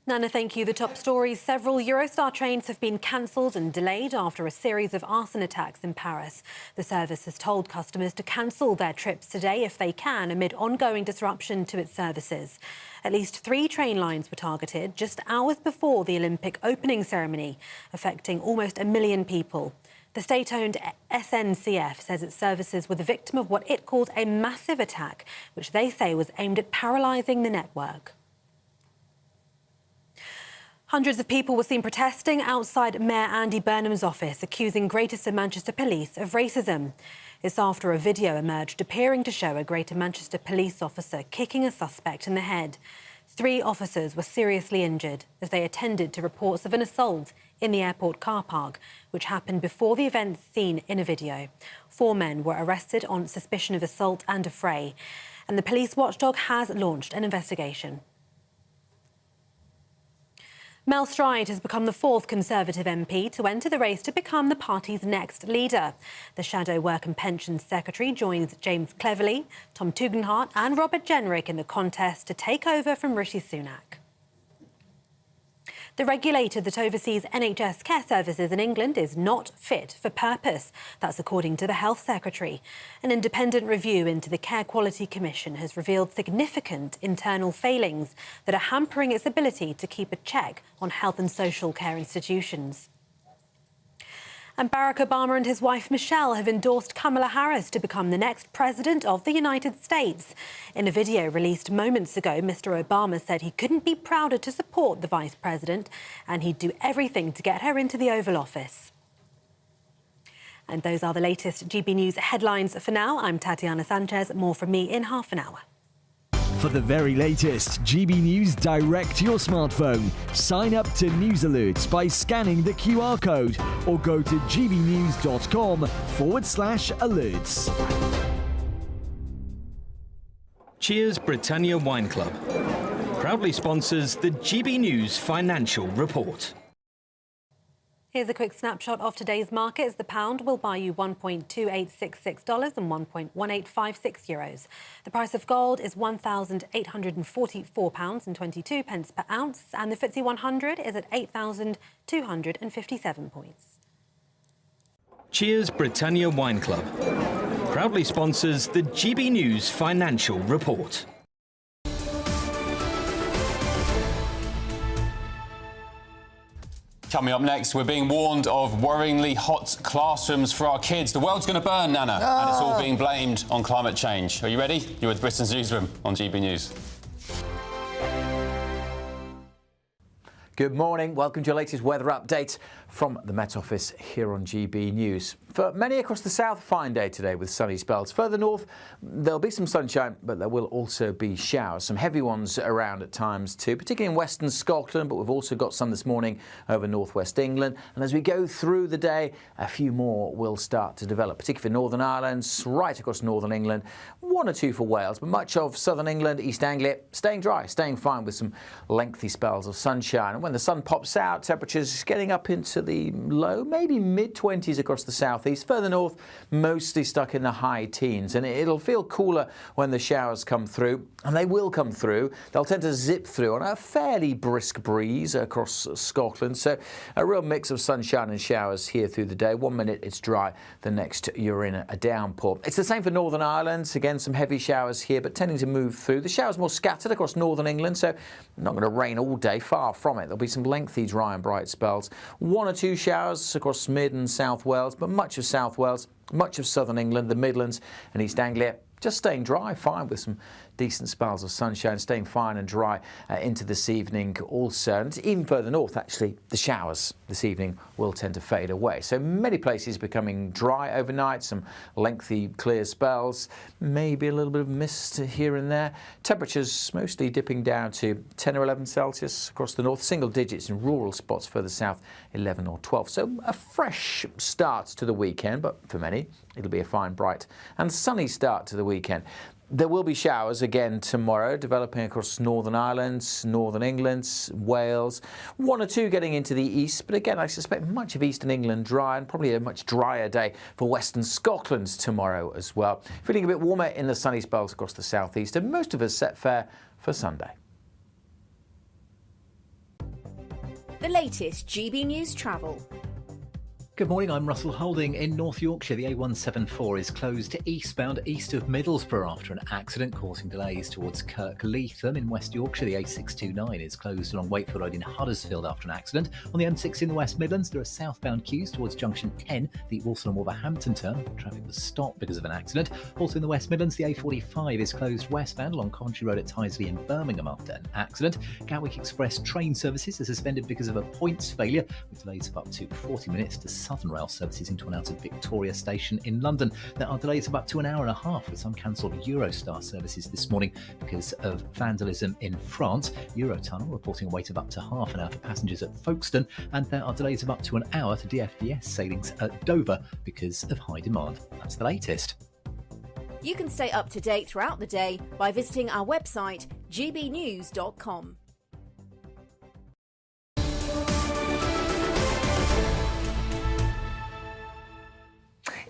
Nana, thank you. The top stories. Several Eurostar trains have been cancelled and delayed after a series of arson attacks in Paris. The service has told customers to cancel their trips today if they can, amid ongoing disruption to its services. At least 3 train lines were targeted just hours before the Olympic opening ceremony, affecting almost 1 million people. The state-owned SNCF says its services were the victim of what it called a massive attack, which they say was aimed at paralysing the network. Hundreds of people were seen protesting outside Mayor Andy Burnham's office, accusing Greater Manchester Police of racism. It's after a video emerged appearing to show a Greater Manchester police officer kicking a suspect in the head. 3 officers were seriously injured as they attended to reports of an assault in the airport car park, which happened before the events seen in a video. 4 men were arrested on suspicion of assault and affray, and the police watchdog has launched an investigation. Mel Stride has become the 4th Conservative MP to enter the race to become the party's next leader. The Shadow Work and Pensions Secretary joins James Cleverly, Tom Tugendhat and Robert Jenrick in the contest to take over from Rishi Sunak. The regulator that oversees NHS care services in England is not fit for purpose. That's according to the Health Secretary. An independent review into the Care Quality Commission has revealed significant internal failings that are hampering its ability to keep a check on health and social care institutions. And Barack Obama and his wife Michelle have endorsed Kamala Harris to become the next president of the United States. In a video released moments ago, Mr. Obama said he couldn't be prouder to support the vice president and he'd do everything to get her into the Oval Office. And those are the latest GB News headlines for now. I'm Tatiana Sanchez. More from me in half an hour. For the very latest GB News direct to your smartphone, sign up to News Alerts by scanning the QR code or go to gbnews.com/alerts. Cheers Britannia Wine Club proudly sponsors the GB News Financial Report. Here's a quick snapshot of today's markets. The pound will buy you $1.2866 and €1.1856. The price of gold is £1,844.22 per ounce, and the FTSE 100 is at 8,257 points. Cheers Britannia Wine Club proudly sponsors the GB News Financial Report. Coming up next, we're being warned of worryingly hot classrooms for our kids. The world's going to burn, Nana, and it's all being blamed on climate change. Are you ready? You're with Britain's Newsroom on GB News. Good morning. Welcome to your latest weather update from the Met Office here on GB News. For many across the south, fine day today with sunny spells. Further north, there'll be some sunshine, but there will also be showers. Some heavy ones around at times too, particularly in western Scotland, but we've also got some this morning over northwest England. And as we go through the day, a few more will start to develop, particularly for Northern Ireland, right across northern England. 1 or 2 for Wales, but much of southern England, East Anglia, staying dry, staying fine with some lengthy spells of sunshine. And when the sun pops out, temperatures getting up into the low, maybe mid-20s across the southeast. Further north, mostly stuck in the high teens. And it'll feel cooler when the showers come through. And they will come through. They'll tend to zip through on a fairly brisk breeze across Scotland. So a real mix of sunshine and showers here through the day. 1 minute it's dry, the next you're in a downpour. It's the same for Northern Ireland. Again, some heavy showers here, but tending to move through. The showers more scattered across northern England, so not going to rain all day, far from it. There'll be some lengthy dry and bright spells. 1 or 2 showers across mid and South Wales, but much of South Wales, much of southern England, the Midlands and East Anglia just staying dry, fine with some decent spells of sunshine, staying fine and dry into this evening also. And even further north, actually, the showers this evening will tend to fade away. So many places becoming dry overnight, some lengthy clear spells, maybe a little bit of mist here and there. Temperatures mostly dipping down to 10 or 11 Celsius across the north, single digits in rural spots further south, 11 or 12. So a fresh start to the weekend, but for many, it'll be a fine, bright and sunny start to the weekend. There will be showers again tomorrow, developing across Northern Ireland, Northern England, Wales. 1 or 2 getting into the east, but again, I suspect much of eastern England dry and probably a much drier day for western Scotland tomorrow as well. Feeling a bit warmer in the sunny spells across the southeast, and most of us set fair for Sunday. The latest GB News travel. Good morning, I'm Russell Holding. In North Yorkshire, the A174 is closed eastbound east of Middlesbrough after an accident causing delays towards Kirkleatham. In West Yorkshire, the A629 is closed along Wakefield Road in Huddersfield after an accident. On the M6 in the West Midlands, there are southbound queues towards junction 10, the Walsall and Wolverhampton turn. Traffic was stopped because of an accident. Also in the West Midlands, the A45 is closed westbound along Coventry Road at Tyseley in Birmingham after an accident. Gatwick Express train services are suspended because of a points failure, with delays of up to 40 minutes to Southern Rail services into and out of Victoria Station in London. There are delays of up to an hour and a half with some cancelled Eurostar services this morning because of vandalism in France. Eurotunnel reporting a wait of up to half an hour for passengers at Folkestone, and there are delays of up to an hour to DFDS sailings at Dover because of high demand. That's the latest. You can stay up to date throughout the day by visiting our website, gbnews.com.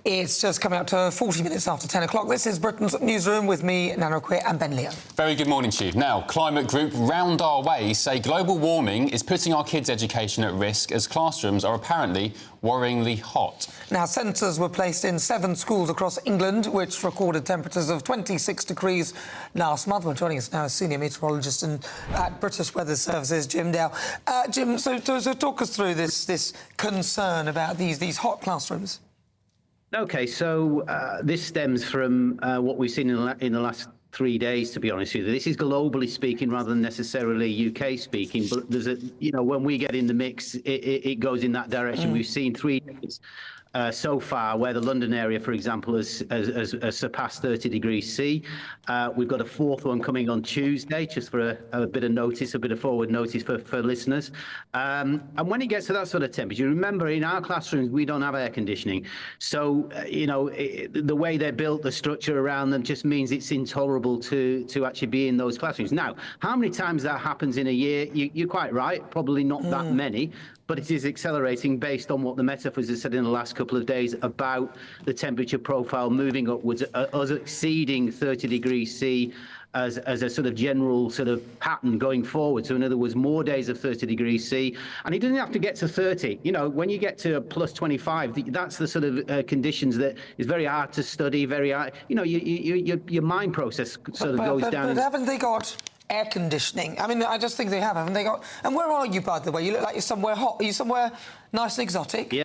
It's just coming up to 40 minutes after 10 o'clock. This is Britain's Newsroom with me, Nana Queer, and Ben Leo. Very good morning to you. Now, climate group Round Our Way say global warming is putting our kids' education at risk as classrooms are apparently worryingly hot. Now, sensors were placed in 7 schools across England, which recorded temperatures of 26 degrees last month. Well, joining us now is senior meteorologist at British Weather Services, Jim Dale. Jim, so talk us through this concern about these hot classrooms. OK, so this stems from what we've seen in the last 3 days, to be honest with you. This is globally speaking rather than necessarily UK speaking, but there's when we get in the mix, it goes in that direction. We've seen 3 days so far where the London area, for example, has surpassed 30 degrees C. We've got a 4th one coming on Tuesday, just for a bit of notice, a bit of forward notice for listeners. And when it gets to that sort of temperature, remember, in our classrooms, we don't have air conditioning. So, the way they're built, the structure around them just means it's intolerable to actually be in those classrooms. Now, how many times that happens in a year? You're quite right, probably not that many. But it is accelerating based on what the Met Office has said in the last couple of days about the temperature profile moving upwards, us exceeding 30 degrees C as a sort of general sort of pattern going forward. So in other words, more days of 30 degrees C. And it doesn't have to get to 30. When you get to plus 25, that's the sort of conditions that is very hard to study, very hard. Your mind process sort of goes down. But haven't they got air conditioning? I mean, I just think they have, haven't they got? And where are you, by the way? You look like you're somewhere hot. Are you somewhere nice and exotic? Yeah,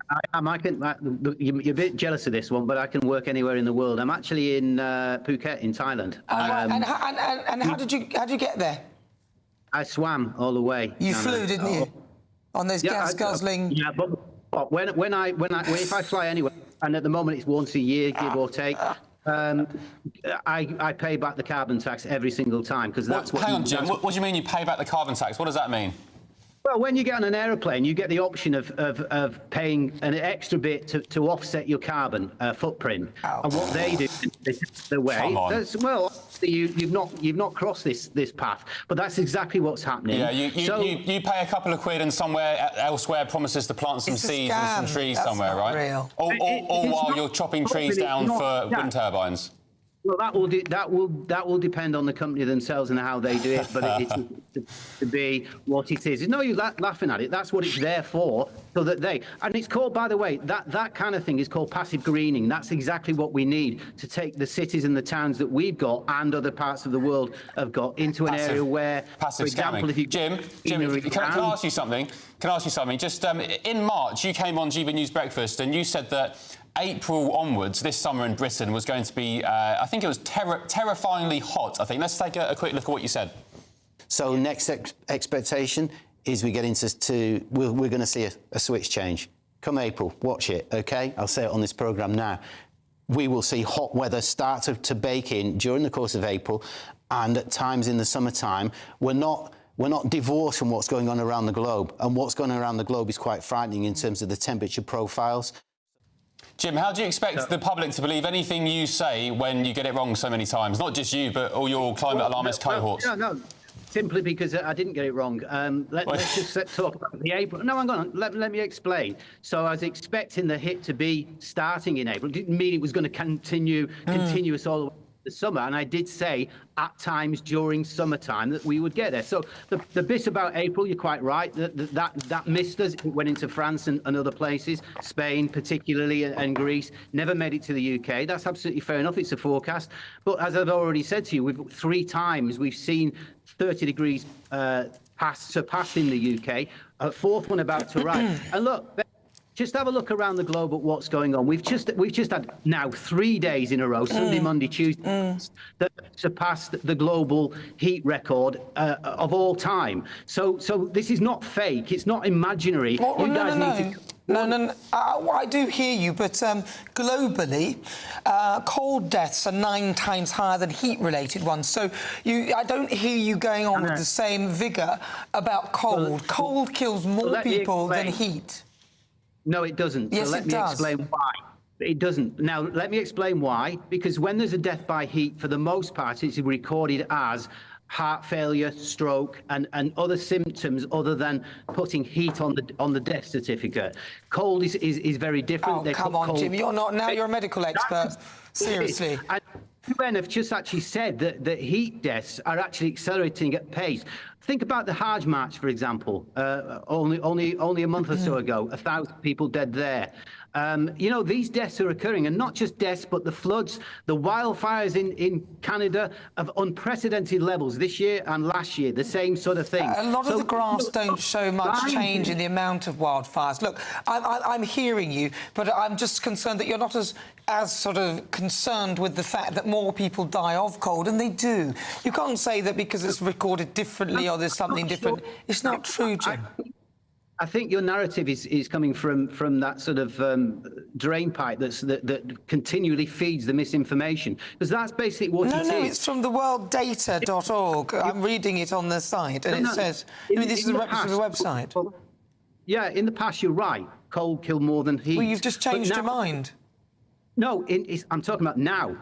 I am. You're a bit jealous of this one, but I can work anywhere in the world. I'm actually in Phuket, in Thailand. And how did you get there? I swam all the way. You flew, didn't you? On those gas guzzling. Yeah, but if I fly anywhere, and at the moment it's once a year, give or take. I pay back the carbon tax every single time because that's what. Hang on, Jim. What do you mean you pay back the carbon tax? What does that mean? Well, when you get on an aeroplane, you get the option of paying an extra bit to offset your carbon footprint. And what they do is the way. You've not crossed this path, but that's exactly what's happening. Yeah, you pay a couple of quid and somewhere elsewhere promises to plant some seeds and some trees somewhere, right? Real. Or while you're chopping trees down for wind turbines. Well, that will depend on the company themselves and how they do it, but it's to be what it is. No, you're laughing at it. That's what it's there for, so that and it's called, by the way, that kind of thing is called passive greening. That's exactly what we need to take the cities and the towns that we've got and other parts of the world have got into an area where, for example, if you Jim, can I ask you something? Just in March, you came on GB News Breakfast and you said that April onwards, this summer in Britain was going to be, I think it was terrifyingly hot, I think. Let's take a quick look at what you said. So next expectation is we get into we're going to see a switch change. Come April, watch it, OK? I'll say it on this programme now. We will see hot weather start to bake in during the course of April, and at times in the summertime. We're not divorced from what's going on around the globe, and what's going on around the globe is quite frightening in terms of the temperature profiles. Jim, how do you expect the public to believe anything you say when you get it wrong so many times? Not just you, but all your climate alarmist cohorts. No. Simply because I didn't get it wrong. Let's just talk about the April. No, hang on. Let me explain. So I was expecting the hit to be starting in April. It didn't mean it was going to continuous all the way the summer, and I did say at times during summertime that we would get there. So the bit about April, you're quite right, that missed us. It went into France and other places, Spain particularly, and Greece, never made it to the UK. That's absolutely fair enough. It's a forecast. But as I've already said to you, 3 times we've seen 30 degrees surpassed in the UK, a 4th one about to rise. And look, just have a look around the globe at what's going on. We've just had now 3 days in a row, Sunday, Monday, Tuesday, that surpassed the global heat record of all time. So this is not fake. It's not imaginary. No. I do hear you, but globally, cold deaths are 9 times higher than heat-related ones. So I don't hear you going on with the same vigour about cold. Cold kills more people than heat. No, it doesn't. Yes, so let me explain why. It doesn't. Now, let me explain why. Because when there's a death by heat, for the most part, it's recorded as heart failure, stroke, and other symptoms other than putting heat on the death certificate. Cold is very different. Oh, come on, Jim, you're not now. You're a medical expert. Seriously. And UN have just actually said that heat deaths are actually accelerating at pace. Think about the Farage march, for example. Only a month or so ago, 1,000 people dead there. You know, these deaths are occurring, and not just deaths, but the floods, the wildfires in Canada of unprecedented levels this year and last year, the same sort of thing. A lot of the graphs don't show much change in the amount of wildfires. Look, I'm hearing you, but I'm just concerned that you're not as sort of concerned with the fact that more people die of cold, and they do. You can't say that because it's recorded differently or there's something different. It's not true, Jim. I think your narrative is coming from that sort of drain pipe that continually feeds the misinformation, because that's basically what it is. No, it's from the worlddata.org. I'm reading it on the site, and it says, this is a reputable website. Well, yeah, in the past, you're right. Cold killed more than heat. Well, you've just changed your mind. No, I'm talking about now.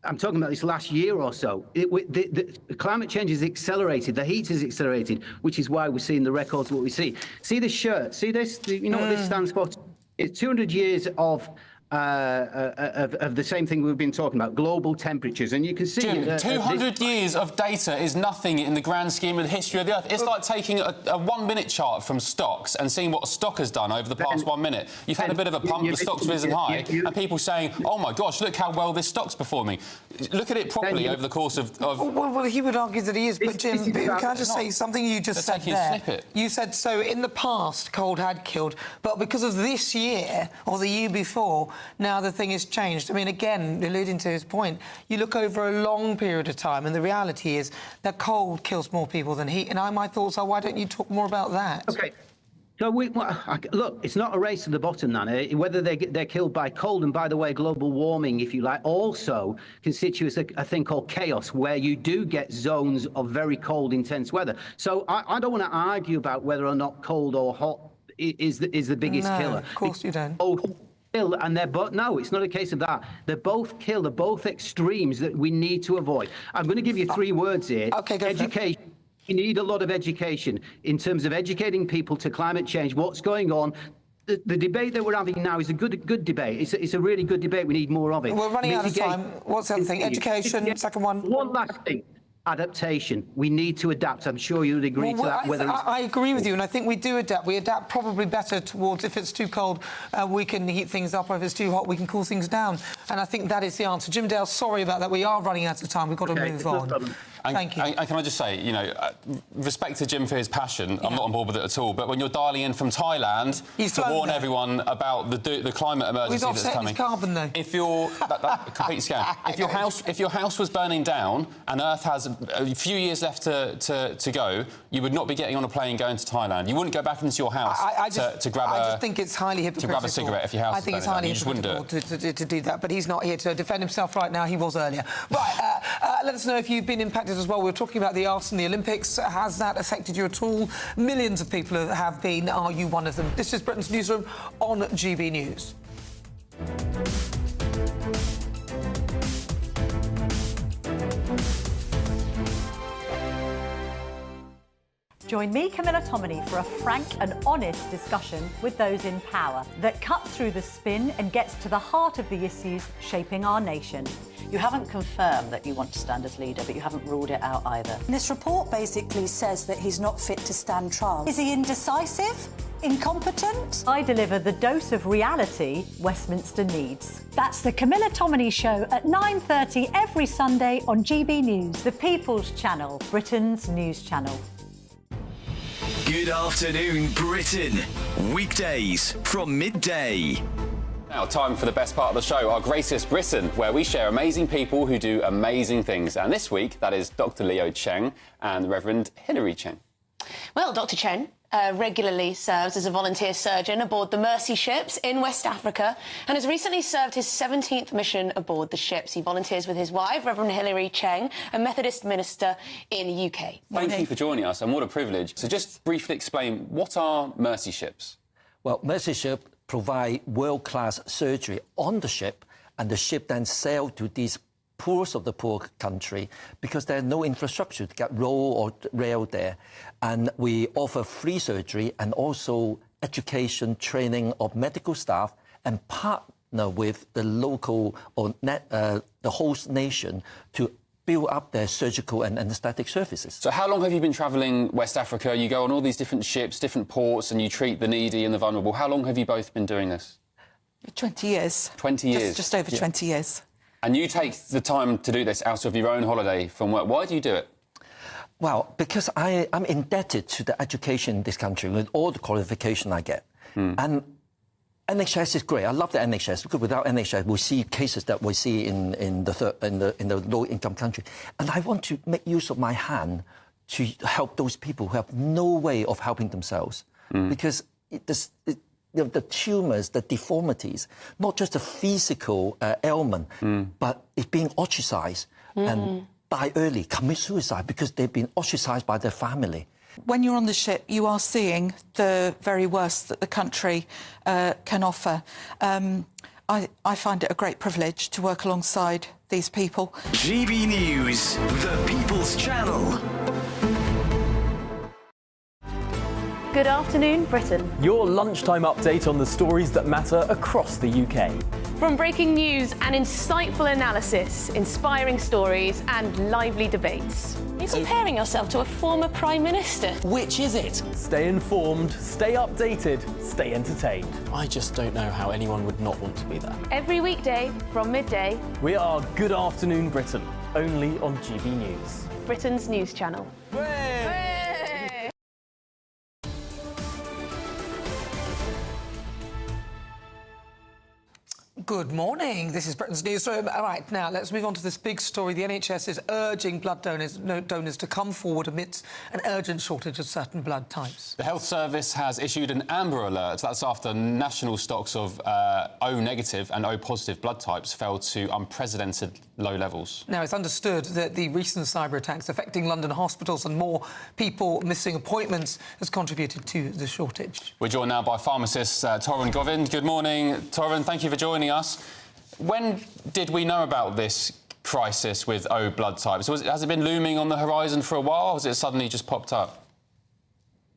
I'm talking about this last year or so. The climate change is accelerated. The heat is accelerated, which is why we're seeing the records what we see. See this shirt? See this? You know what this stands for? It's 200 years of the same thing we've been talking about, global temperatures. And you can see... Jim, 200 years of data is nothing in the grand scheme of the history of the Earth. It's like taking a 1-minute chart from stocks and seeing what a stock has done over the past 1 minute. You've had a bit of a pump, the stock's risen high, and people saying, oh, my gosh, look how well this stock's performing. Look at it properly over the course of... Well, he would argue that he is, but Jim, can I just say something you just said there? You said, so in the past, cold had killed, but because of this year, or the year before, now the thing has changed. I mean, again, alluding to his point, you look over a long period of time, and the reality is that cold kills more people than heat. And my thoughts are, why don't you talk more about that? OK. So, look, it's not a race to the bottom, Nana. Whether they're killed by cold, and by the way, global warming, if you like, also constitutes a thing called chaos, where you do get zones of very cold, intense weather. So I don't want to argue about whether or not cold or hot is the biggest killer. Of course you don't. And they're both, no, it's not a case of that. They're both kill. They're both extremes that we need to avoid. I'm going to give you 3 words here. OK, go for it. Education. You need a lot of education in terms of educating people to climate change, what's going on. The debate that we're having now is a good debate. It's a really good debate. We need more of it. We're running out of time. What's the other thing? Education, second one. One last thing. Adaptation. We need to adapt. I'm sure you'd agree to that. I agree with you, and I think we do adapt. We adapt probably better towards, if it's too cold, we can heat things up, or if it's too hot, we can cool things down. And I think that is the answer. Jim Dale, sorry about that. We are running out of time. We've got to move on. No Thank you. And can I just say, you know, respect to Jim for his passion. I'm not on board with it at all. But when you're dialing in from Thailand to warn everyone about the climate emergency that's coming, carbon, though. If you're complete scam. If your house was burning down and Earth has a few years left to go, you would not be getting on a plane going to Thailand. You wouldn't go back into your house to grab I just think it's highly hypocritical. To grab a cigarette if your house. I think it's highly hypocritical to do that. But he's not here to defend himself right now. He was earlier. Right. Let us know if you've been impacted as well. We were talking about the arson, the Olympics. Has that affected you at all? Millions of people have been. Are you one of them? This is Britain's Newsroom on GB News. Join me, Camilla Tominey, for a frank and honest discussion with those in power that cuts through the spin and gets to the heart of the issues shaping our nation. You haven't confirmed that you want to stand as leader, but you haven't ruled it out either. This report basically says that he's not fit to stand trial. Is he indecisive? Incompetent? I deliver the dose of reality Westminster needs. That's the Camilla Tominey Show at 9:30 every Sunday on GB News. The People's Channel, Britain's news channel. Good afternoon, Britain. Weekdays from midday. Now, time for the best part of the show, our Greatest Britain, where we share amazing people who do amazing things. And this week, that is Dr. Leo Cheng and Reverend Hilary Cheng. Well, Dr. Chen regularly serves as a volunteer surgeon aboard the Mercy ships in West Africa and has recently served his 17th mission aboard the ships. He volunteers with his wife, Reverend Hilary Cheng, a Methodist minister in the UK. Thank you for joining us, and what a privilege. So just briefly explain, what are Mercy ships? Well, Mercy ship provide world-class surgery on the ship, and the ship then sail to these poorest of the poor country because there's no infrastructure to get road or rail there. And we offer free surgery and also education, training of medical staff, and partner with the local or the host nation to build up their surgical and anaesthetic services. So how long have you been travelling West Africa? You go on all these different ships, different ports, and you treat the needy and the vulnerable. How long have you both been doing this? 20 years. 20 years? Just over 20 years. And you take the time to do this out of your own holiday from work. Why do you do it? Well, because I'm indebted to the education in this country with all the qualification I get. And NHS is great. I love the NHS because without NHS, we see cases that we see in the low-income country. And I want to make use of my hand to help those people who have no way of helping themselves. Because the tumours, the deformities, not just a physical ailment, but it's being ostracised and die early, commit suicide because they've been ostracised by their family. When you're on the ship, you are seeing the very worst that the country can offer. I find it a great privilege to work alongside these people. GB News, the People's Channel. Good afternoon, Britain. Your lunchtime update on the stories that matter across the UK. From breaking news and insightful analysis, inspiring stories and lively debates. You're comparing yourself to a former Prime Minister. Which is it? Stay informed, stay updated, stay entertained. I just don't know how anyone would not want to be there. Every weekday from midday. We are Good Afternoon Britain, only on GB News. Britain's news channel. Good morning. This is Britain's Newsroom. All right, now let's move on to this big story. The NHS is urging blood donors to come forward amidst an urgent shortage of certain blood types. The Health Service has issued an amber alert. That's after national stocks of O negative and O positive blood types fell to unprecedented low levels. Now, it's understood that the recent cyber attacks affecting London hospitals and more people missing appointments has contributed to the shortage. We're joined now by pharmacist Tory Govind. Good morning, Tory. Thank you for joining us. When did we know about this crisis with O blood types? Has it been looming on the horizon for a while, or has it suddenly just popped up?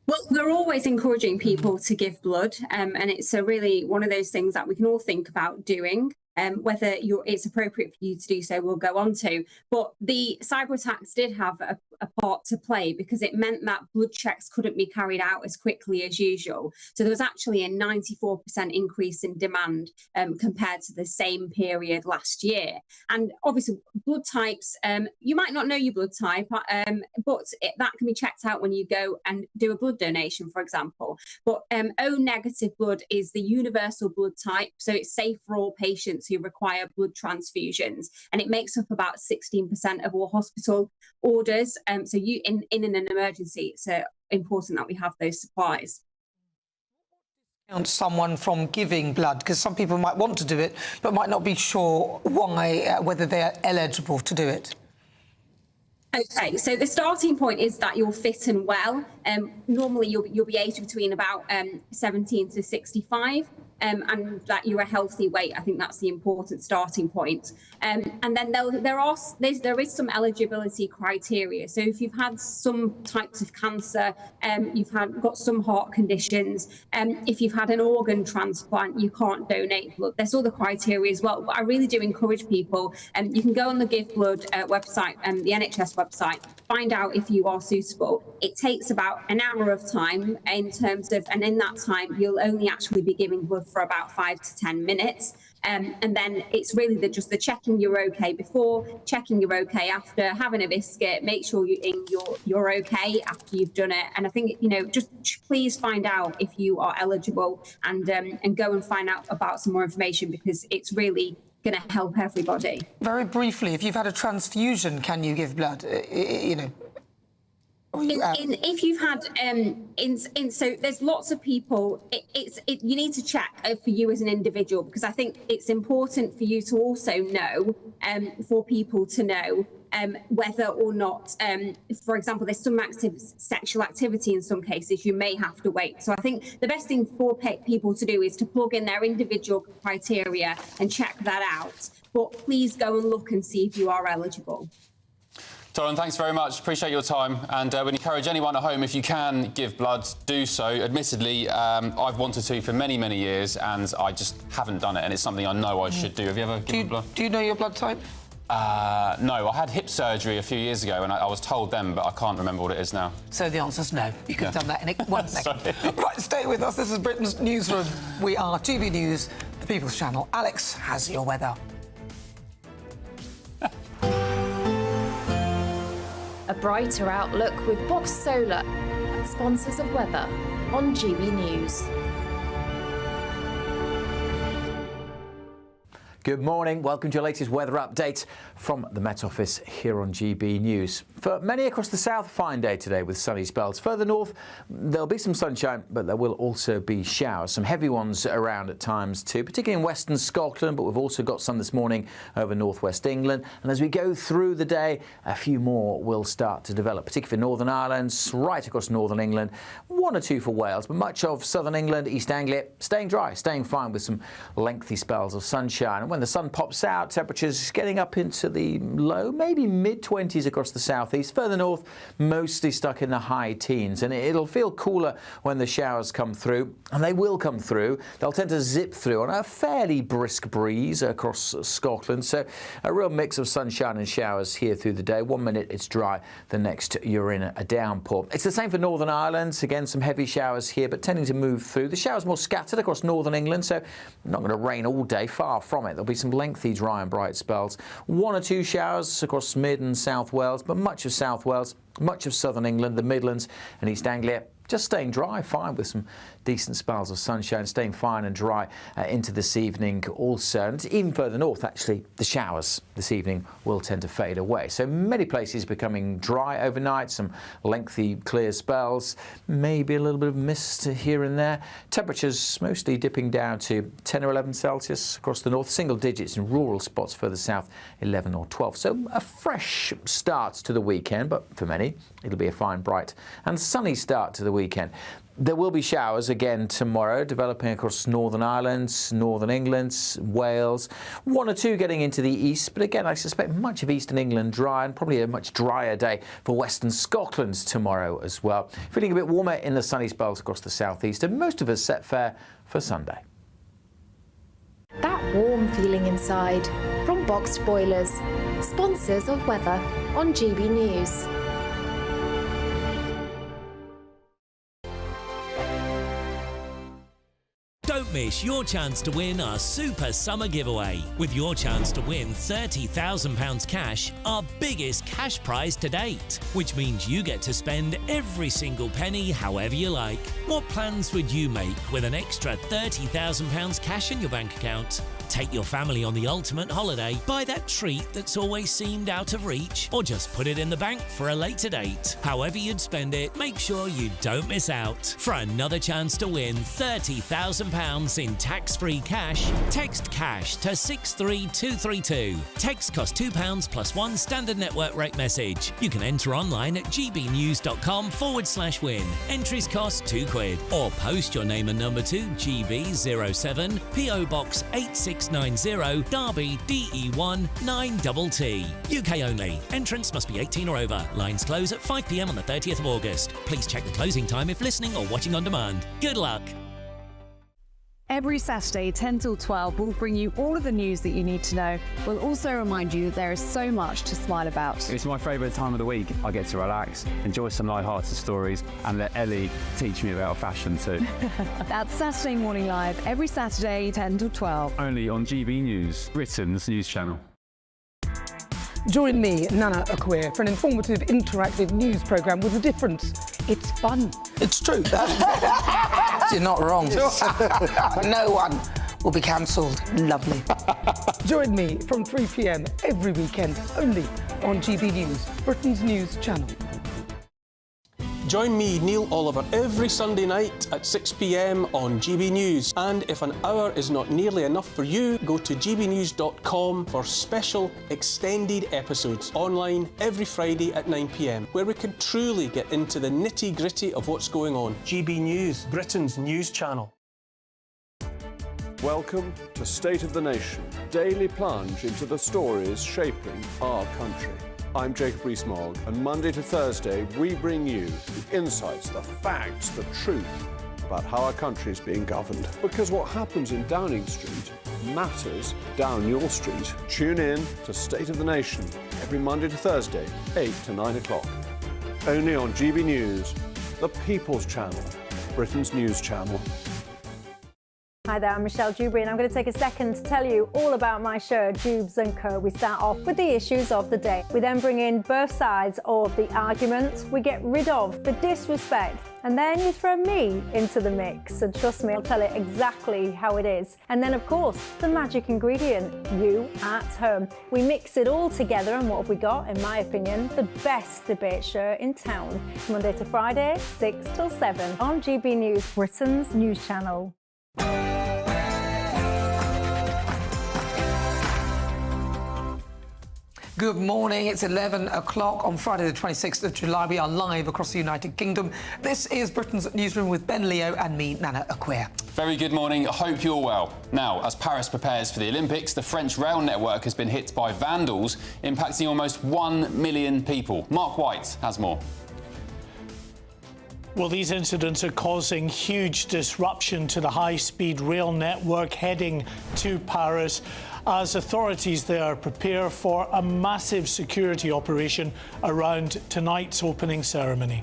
Well, they're always encouraging people to give blood, and it's really one of those things that we can all think about doing. Whether it's appropriate for you to do so, we'll go on to. But the cyber attacks did have a part to play because it meant that blood checks couldn't be carried out as quickly as usual. So there was actually a 94% increase in demand compared to the same period last year. And obviously, blood types, you might not know your blood type, but that can be checked out when you go and do a blood donation, for example. But O negative blood is the universal blood type, so it's safe for all patients who require blood transfusions, and it makes up about 16% of all hospital orders. So in an emergency, it's important that we have those supplies. Someone from giving blood, because some people might want to do it but might not be sure why, whether they're eligible to do it. Okay, so the starting point is that you're fit and well. Normally, you'll be aged between about 17 to 65, and that you're a healthy weight. I think that's the important starting point. And then there is some eligibility criteria. So if you've had some types of cancer, you've got some heart conditions, if you've had an organ transplant, you can't donate blood. There's all the criteria as well. But I really do encourage people. You can go on the Give Blood website, the NHS website, find out if you are suitable. It takes about an hour of time and in that time, you'll only actually be giving blood for about 5 to 10 minutes. And then it's really just the checking you're okay before, checking you're okay after, having a biscuit, make sure you're okay after you've done it. And I think, just please find out if you are eligible and go and find out about some more information, because it's really going to help everybody. Very briefly, if you've had a transfusion, can you give blood? If you've had so there's lots of people. You need to check for you as an individual, because I think it's important for you to also know, for people to know whether or not, for example, there's some sexual activity in some cases. You may have to wait. So I think the best thing for people to do is to plug in their individual criteria and check that out. But please go and look and see if you are eligible. Tory, thanks very much. Appreciate your time. And we encourage anyone at home, if you can give blood, do so. Admittedly, I've wanted to for many, many years, and I just haven't done it. And it's something I know I should do. Have you ever given blood? Do you know your blood type? No, I had hip surgery a few years ago, and I was told then, but I can't remember what it is now. So the answer's no. You could have done that in 1 second. Right, stay with us. This is Britain's Newsroom. We are GB News, the People's Channel. Alex has your weather. A brighter outlook with Box Solar, sponsors of weather on GB News. Good morning. Welcome to your latest weather update from the Met Office here on GB News. For many across the south, fine day today with sunny spells. Further north, there'll be some sunshine, but there will also be showers. Some heavy ones around at times too, particularly in western Scotland, but we've also got some this morning over northwest England. And as we go through the day, a few more will start to develop, particularly for Northern Ireland, right across northern England. 1 or 2 for Wales, but much of southern England, East Anglia, staying dry, staying fine with some lengthy spells of sunshine. And when the sun pops out, temperatures getting up into the low, maybe mid-20s across the southeast. Further north, mostly stuck in the high teens. And it'll feel cooler when the showers come through, and they will come through. They'll tend to zip through on a fairly brisk breeze across Scotland. So a real mix of sunshine and showers here through the day. 1 minute it's dry, the next you're in a downpour. It's the same for Northern Ireland. Again, some heavy showers here, but tending to move through. The showers more scattered across northern England, so not going to rain all day, far from it. There'll be some lengthy dry and bright spells. 1 or 2 showers across mid and South Wales, but much of South Wales, much of southern England, the Midlands and East Anglia just staying dry, fine with some decent spells of sunshine, staying fine and dry into this evening also. And even further north, actually, the showers this evening will tend to fade away. So many places becoming dry overnight, some lengthy clear spells, maybe a little bit of mist here and there. Temperatures mostly dipping down to 10 or 11 Celsius across the north, single digits in rural spots further south, 11 or 12. So a fresh start to the weekend, but for many, it'll be a fine, bright and sunny start to the weekend. There will be showers again tomorrow, developing across Northern Ireland, Northern England, Wales. 1 or 2 getting into the east, but again, I suspect much of eastern England dry, and probably a much drier day for western Scotland tomorrow as well. Feeling a bit warmer in the sunny spells across the southeast, and most of us set fair for Sunday. That warm feeling inside from Boxed Boilers, sponsors of weather on GB News. Don't miss your chance to win our Super Summer Giveaway. With your chance to win £30,000 cash, our biggest cash prize to date. Which means you get to spend every single penny however you like. What plans would you make with an extra £30,000 cash in your bank account? Take your family on the ultimate holiday, buy that treat that's always seemed out of reach, or just put it in the bank for a later date. However you'd spend it, make sure you don't miss out. For another chance to win £30,000 in tax-free cash, text CASH to 63232. Text costs £2 plus 1 standard network rate message. You can enter online at gbnews.com/win. Entries cost £2. Or post your name and number to GB07 PO Box 8690 Derby DE1 9TT. UK only. Entrance must be 18 or over. Lines close at 5 p.m. on the 30th of August. Please check the closing time if listening or watching on demand. Good luck. Every Saturday, 10 till 12, we'll bring you all of the news that you need to know. We'll also remind you that there is so much to smile about. It's my favourite time of the week. I get to relax, enjoy some light-hearted stories, and let Ellie teach me about fashion too. That's Saturday Morning Live, every Saturday, 10 till 12. Only on GB News, Britain's news channel. Join me, Nana Akweer, for an informative, interactive news programme with a difference. It's fun. It's true. You're not wrong. No one will be cancelled. Lovely. Join me from 3 p.m. every weekend, only on GB News, Britain's news channel. Join me, Neil Oliver, every Sunday night at 6 p.m. on GB News. And if an hour is not nearly enough for you, go to gbnews.com for special extended episodes online every Friday at 9 p.m, where we can truly get into the nitty-gritty of what's going on. GB News, Britain's news channel. Welcome to State of the Nation, daily plunge into the stories shaping our country. I'm Jacob Rees-Mogg, and Monday to Thursday we bring you the insights, the facts, the truth about how our country is being governed. Because what happens in Downing Street matters down your street. Tune in to State of the Nation every Monday to Thursday, 8 to 9 o'clock. Only on GB News, the People's Channel, Britain's news channel. Hi there, I'm Michelle Dewberry, and I'm going to take a second to tell you all about my show, Dubes & Co. We start off with the issues of the day. We then bring in both sides of the argument. We get rid of the disrespect. And then you throw me into the mix. And trust me, I'll tell it exactly how it is. And then, of course, the magic ingredient, you at home. We mix it all together, and what have we got? In my opinion, the best debate show in town. Monday to Friday, 6 till 7 on GB News, Britain's news channel. Good morning. It's 11 o'clock on Friday the 26th of July. We are live across the United Kingdom. This is Britain's Newsroom with Ben Leo and me, Nana Acquia. Very good morning. I hope you're well. Now, as Paris prepares for the Olympics, the French rail network has been hit by vandals, impacting almost 1 million people. Mark White has more. Well, these incidents are causing huge disruption to the high-speed rail network heading to Paris as authorities there prepare for a massive security operation around tonight's opening ceremony.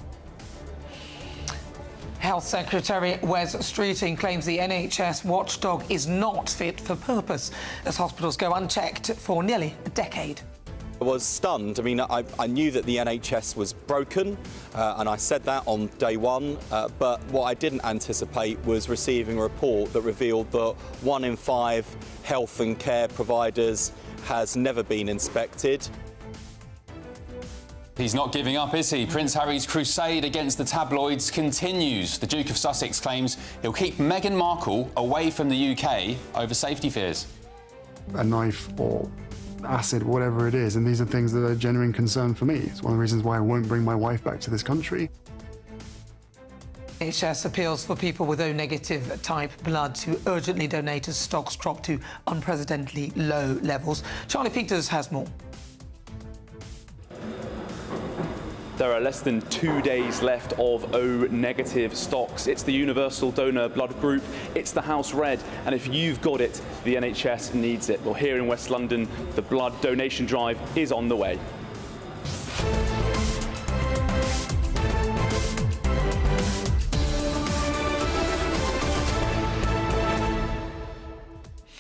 Health Secretary Wes Streeting claims the NHS watchdog is not fit for purpose as hospitals go unchecked for nearly a decade. I was stunned. I mean, I knew that the NHS was broken, and I said that on day one, but what I didn't anticipate was receiving a report that revealed that 1 in 5 health and care providers has never been inspected. He's not giving up, is he? Prince Harry's crusade against the tabloids continues. The Duke of Sussex claims he'll keep Meghan Markle away from the UK over safety fears. A knife or acid, whatever it is, and these are things that are genuine concern for me. It's one of the reasons why I won't bring my wife back to this country. NHS appeals for people with O-negative type blood to urgently donate as stocks drop to unprecedentedly low levels. Charlie Peters has more. There are less than 2 days left of O-negative stocks. It's the universal donor blood group, it's the house red, and if you've got it, the NHS needs it. Well, here in West London, the blood donation drive is on the way.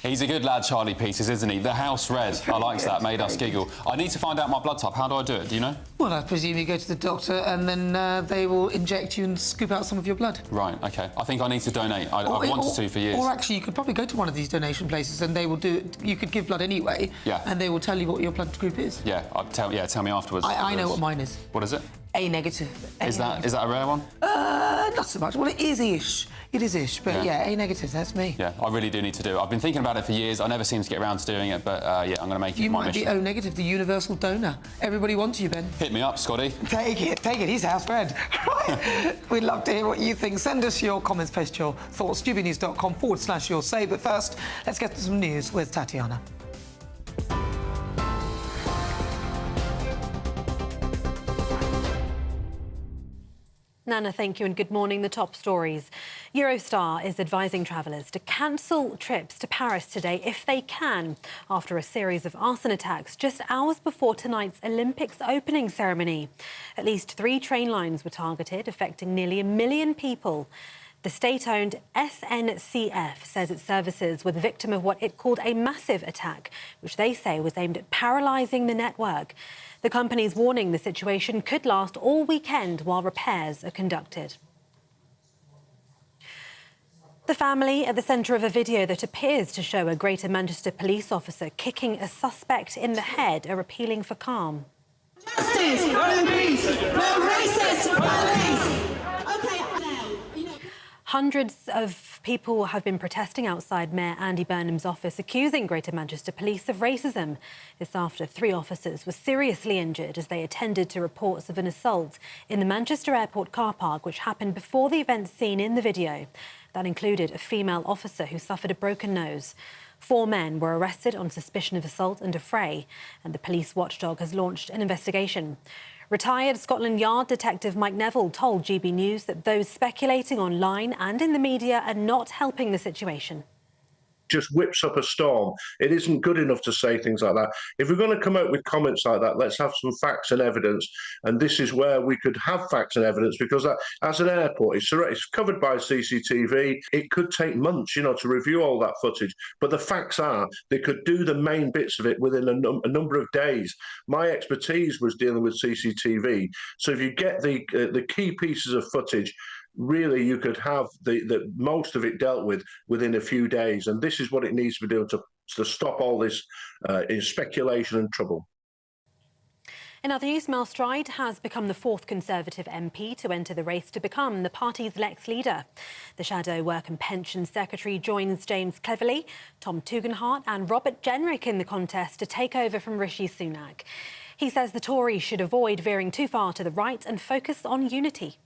He's a good lad, Charlie Peters, isn't he? The house red. I liked that, made us giggle. I need to find out my blood type. How do I do it? Do you know? Well, I presume you go to the doctor and then they will inject you and scoop out some of your blood. Right, OK. I think I need to donate. I've wanted to for years. Or actually, you could probably go to one of these donation places and they will do it. You could give blood anyway. Yeah. And they will tell you what your blood group is. Yeah, tell me afterwards. I know what mine is. What is it? A-negative. Is that a rare one? Not so much. Well, it is ish. It is ish, but yeah, A-negative, that's me. Yeah, I really do need to do it. I've been thinking about it for years. I never seem to get around to doing it, but yeah, I'm going to make it my mission. You might be O-negative, the universal donor. Everybody wants you, Ben. Hit me up, Scotty. Take it. He's house red. Right. We'd love to hear what you think. Send us your comments, post your thoughts, gbnews.com/your say. But first, let's get to some news with Tatiana. Nana, thank you and good morning. The top stories. Eurostar is advising travellers to cancel trips to Paris today if they can, after a series of arson attacks just hours before tonight's Olympics opening ceremony. At least 3 train lines were targeted, affecting nearly 1 million people. The state-owned SNCF says its services were the victim of what it called a massive attack, which they say was aimed at paralysing the network. The company is warning the situation could last all weekend while repairs are conducted. The family at the centre of a video that appears to show a Greater Manchester police officer kicking a suspect in the head are appealing for calm. Justice for the peace, no racist police! Hundreds of people have been protesting outside Mayor Andy Burnham's office, accusing Greater Manchester Police of racism. This after 3 officers were seriously injured as they attended to reports of an assault in the Manchester Airport car park, which happened before the event seen in the video. That included a female officer who suffered a broken nose. 4 men were arrested on suspicion of assault and affray, and the police watchdog has launched an investigation. Retired Scotland Yard detective Mike Neville told GB News that those speculating online and in the media are not helping the situation. Just whips up a storm. It isn't good enough to say things like that. If we're going to come out with comments like that, let's have some facts and evidence. And this is where we could have facts and evidence, because as an airport, it's covered by CCTV. It could take months, to review all that footage. But the facts are they could do the main bits of it within a number of days. My expertise was dealing with CCTV. So if you get the key pieces of footage, really you could have the most of it dealt with within a few days, and this is what it needs to be doing to stop all this speculation and trouble. In other news, Mel Stride has become the 4th Conservative MP to enter the race to become the party's next leader. The Shadow Work and Pensions Secretary joins James Cleverly, Tom Tugendhat and Robert Jenrick in the contest to take over from Rishi Sunak. He says the Tories should avoid veering too far to the right and focus on unity.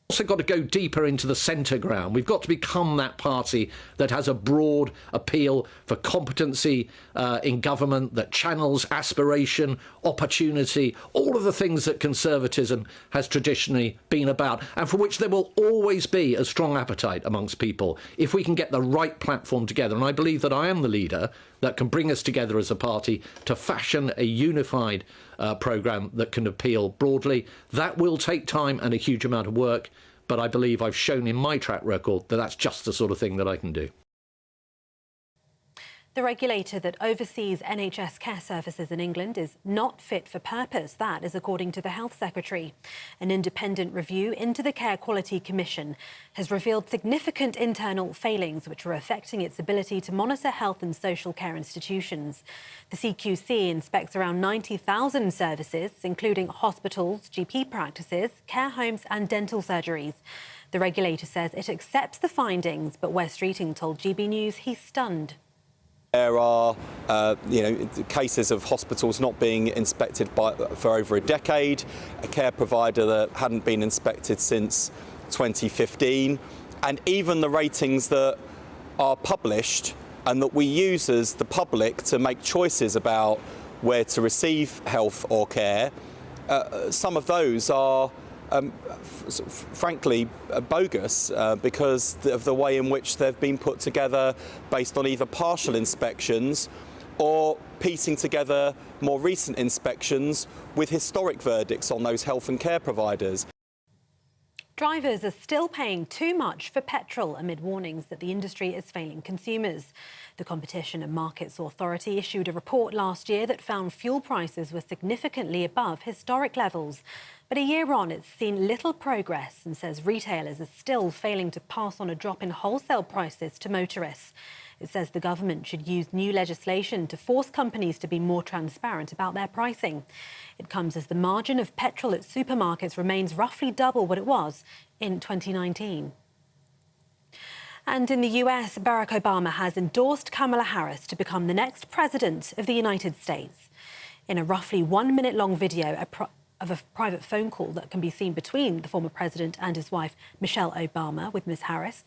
Also got to go deeper into the centre ground. We've got to become that party that has a broad appeal for competency in government, that channels aspiration, opportunity, all of the things that conservatism has traditionally been about, and for which there will always be a strong appetite amongst people if we can get the right platform together. And I believe that I am the leader that can bring us together as a party to fashion a unified programme that can appeal broadly. That will take time and a huge amount of work, but I believe I've shown in my track record that that's just the sort of thing that I can do. The regulator that oversees NHS care services in England is not fit for purpose. That is according to the Health Secretary. An independent review into the Care Quality Commission has revealed significant internal failings which are affecting its ability to monitor health and social care institutions. The CQC inspects around 90,000 services, including hospitals, GP practices, care homes and dental surgeries. The regulator says it accepts the findings, but Wes Streeting told GB News he's stunned. There are, cases of hospitals not being inspected for over a decade, a care provider that hadn't been inspected since 2015, and even the ratings that are published and that we use as the public to make choices about where to receive health or care, some of those are frankly bogus because of the way in which they've been put together based on either partial inspections or piecing together more recent inspections with historic verdicts on those health and care providers. Drivers are still paying too much for petrol amid warnings that the industry is failing consumers. The Competition and Markets Authority issued a report last year that found fuel prices were significantly above historic levels. But a year on, it's seen little progress and says retailers are still failing to pass on a drop in wholesale prices to motorists. It says the government should use new legislation to force companies to be more transparent about their pricing. It comes as the margin of petrol at supermarkets remains roughly double what it was in 2019. And in the US, Barack Obama has endorsed Kamala Harris to become the next president of the United States. In a roughly 1-minute-long video of a private phone call that can be seen between the former president and his wife, Michelle Obama, with Ms. Harris,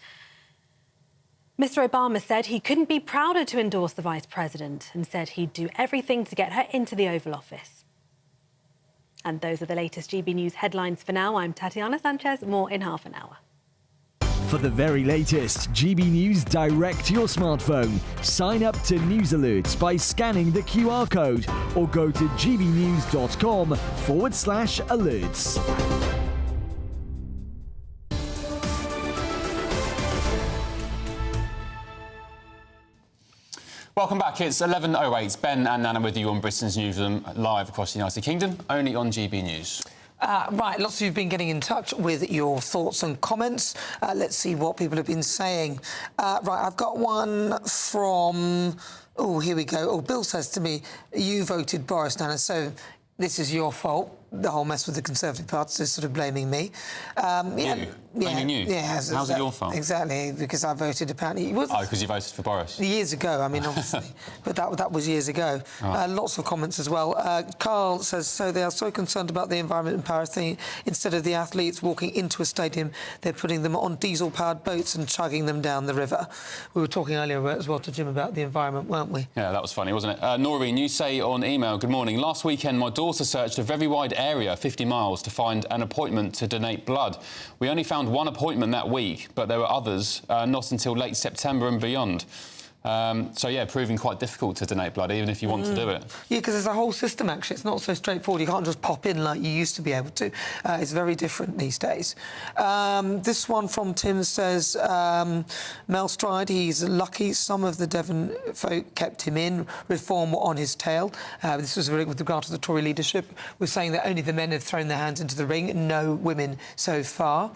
Mr. Obama said he couldn't be prouder to endorse the vice president and said he'd do everything to get her into the Oval Office. And those are the latest GB News headlines for now. I'm Tatiana Sanchez. More in half an hour. For the very latest GB News direct to your smartphone, sign up to News Alerts by scanning the QR code or go to gbnews.com/alerts. Welcome back. It's 11:08. Ben and Nana with you on Britain's Newsroom, live across the United Kingdom, only on GB News. Right, lots of you have been getting in touch with your thoughts and comments. Let's see what people have been saying. Right, I've got one from... Oh, here we go. Oh, Bill says to me, you voted Boris, Nana, so this is your fault. the whole mess with the Conservative Party, so sort of blaming me. Blaming you? Yeah. How's it your fault? Exactly, because I voted apparently. Because you voted for Boris? Years ago, I mean, obviously. But that was years ago. Lots of comments as well. Carl says, so they are so concerned about the environment in Paris, instead of the athletes walking into a stadium, they're putting them on diesel-powered boats and chugging them down the river. We were talking earlier as well to Jim about the environment, weren't we? Yeah, that was funny, wasn't it? Noreen, you say on email, good morning. Last weekend, my daughter searched a very wide area, 50 miles, to find an appointment to donate blood. We only found one appointment that week, but there were others not until late September and beyond. So, yeah, proving quite difficult to donate blood, even if you want to do it. Yeah, because there's a whole system, actually. It's not so straightforward. You can't just pop in like you used to be able to. It's very different these days. This one from Tim says, Mel Stride, he's lucky. Some of the Devon folk kept him in. Reform were on his tail. This was with regard to the Tory leadership. We're saying that only the men have thrown their hands into the ring, no women so far.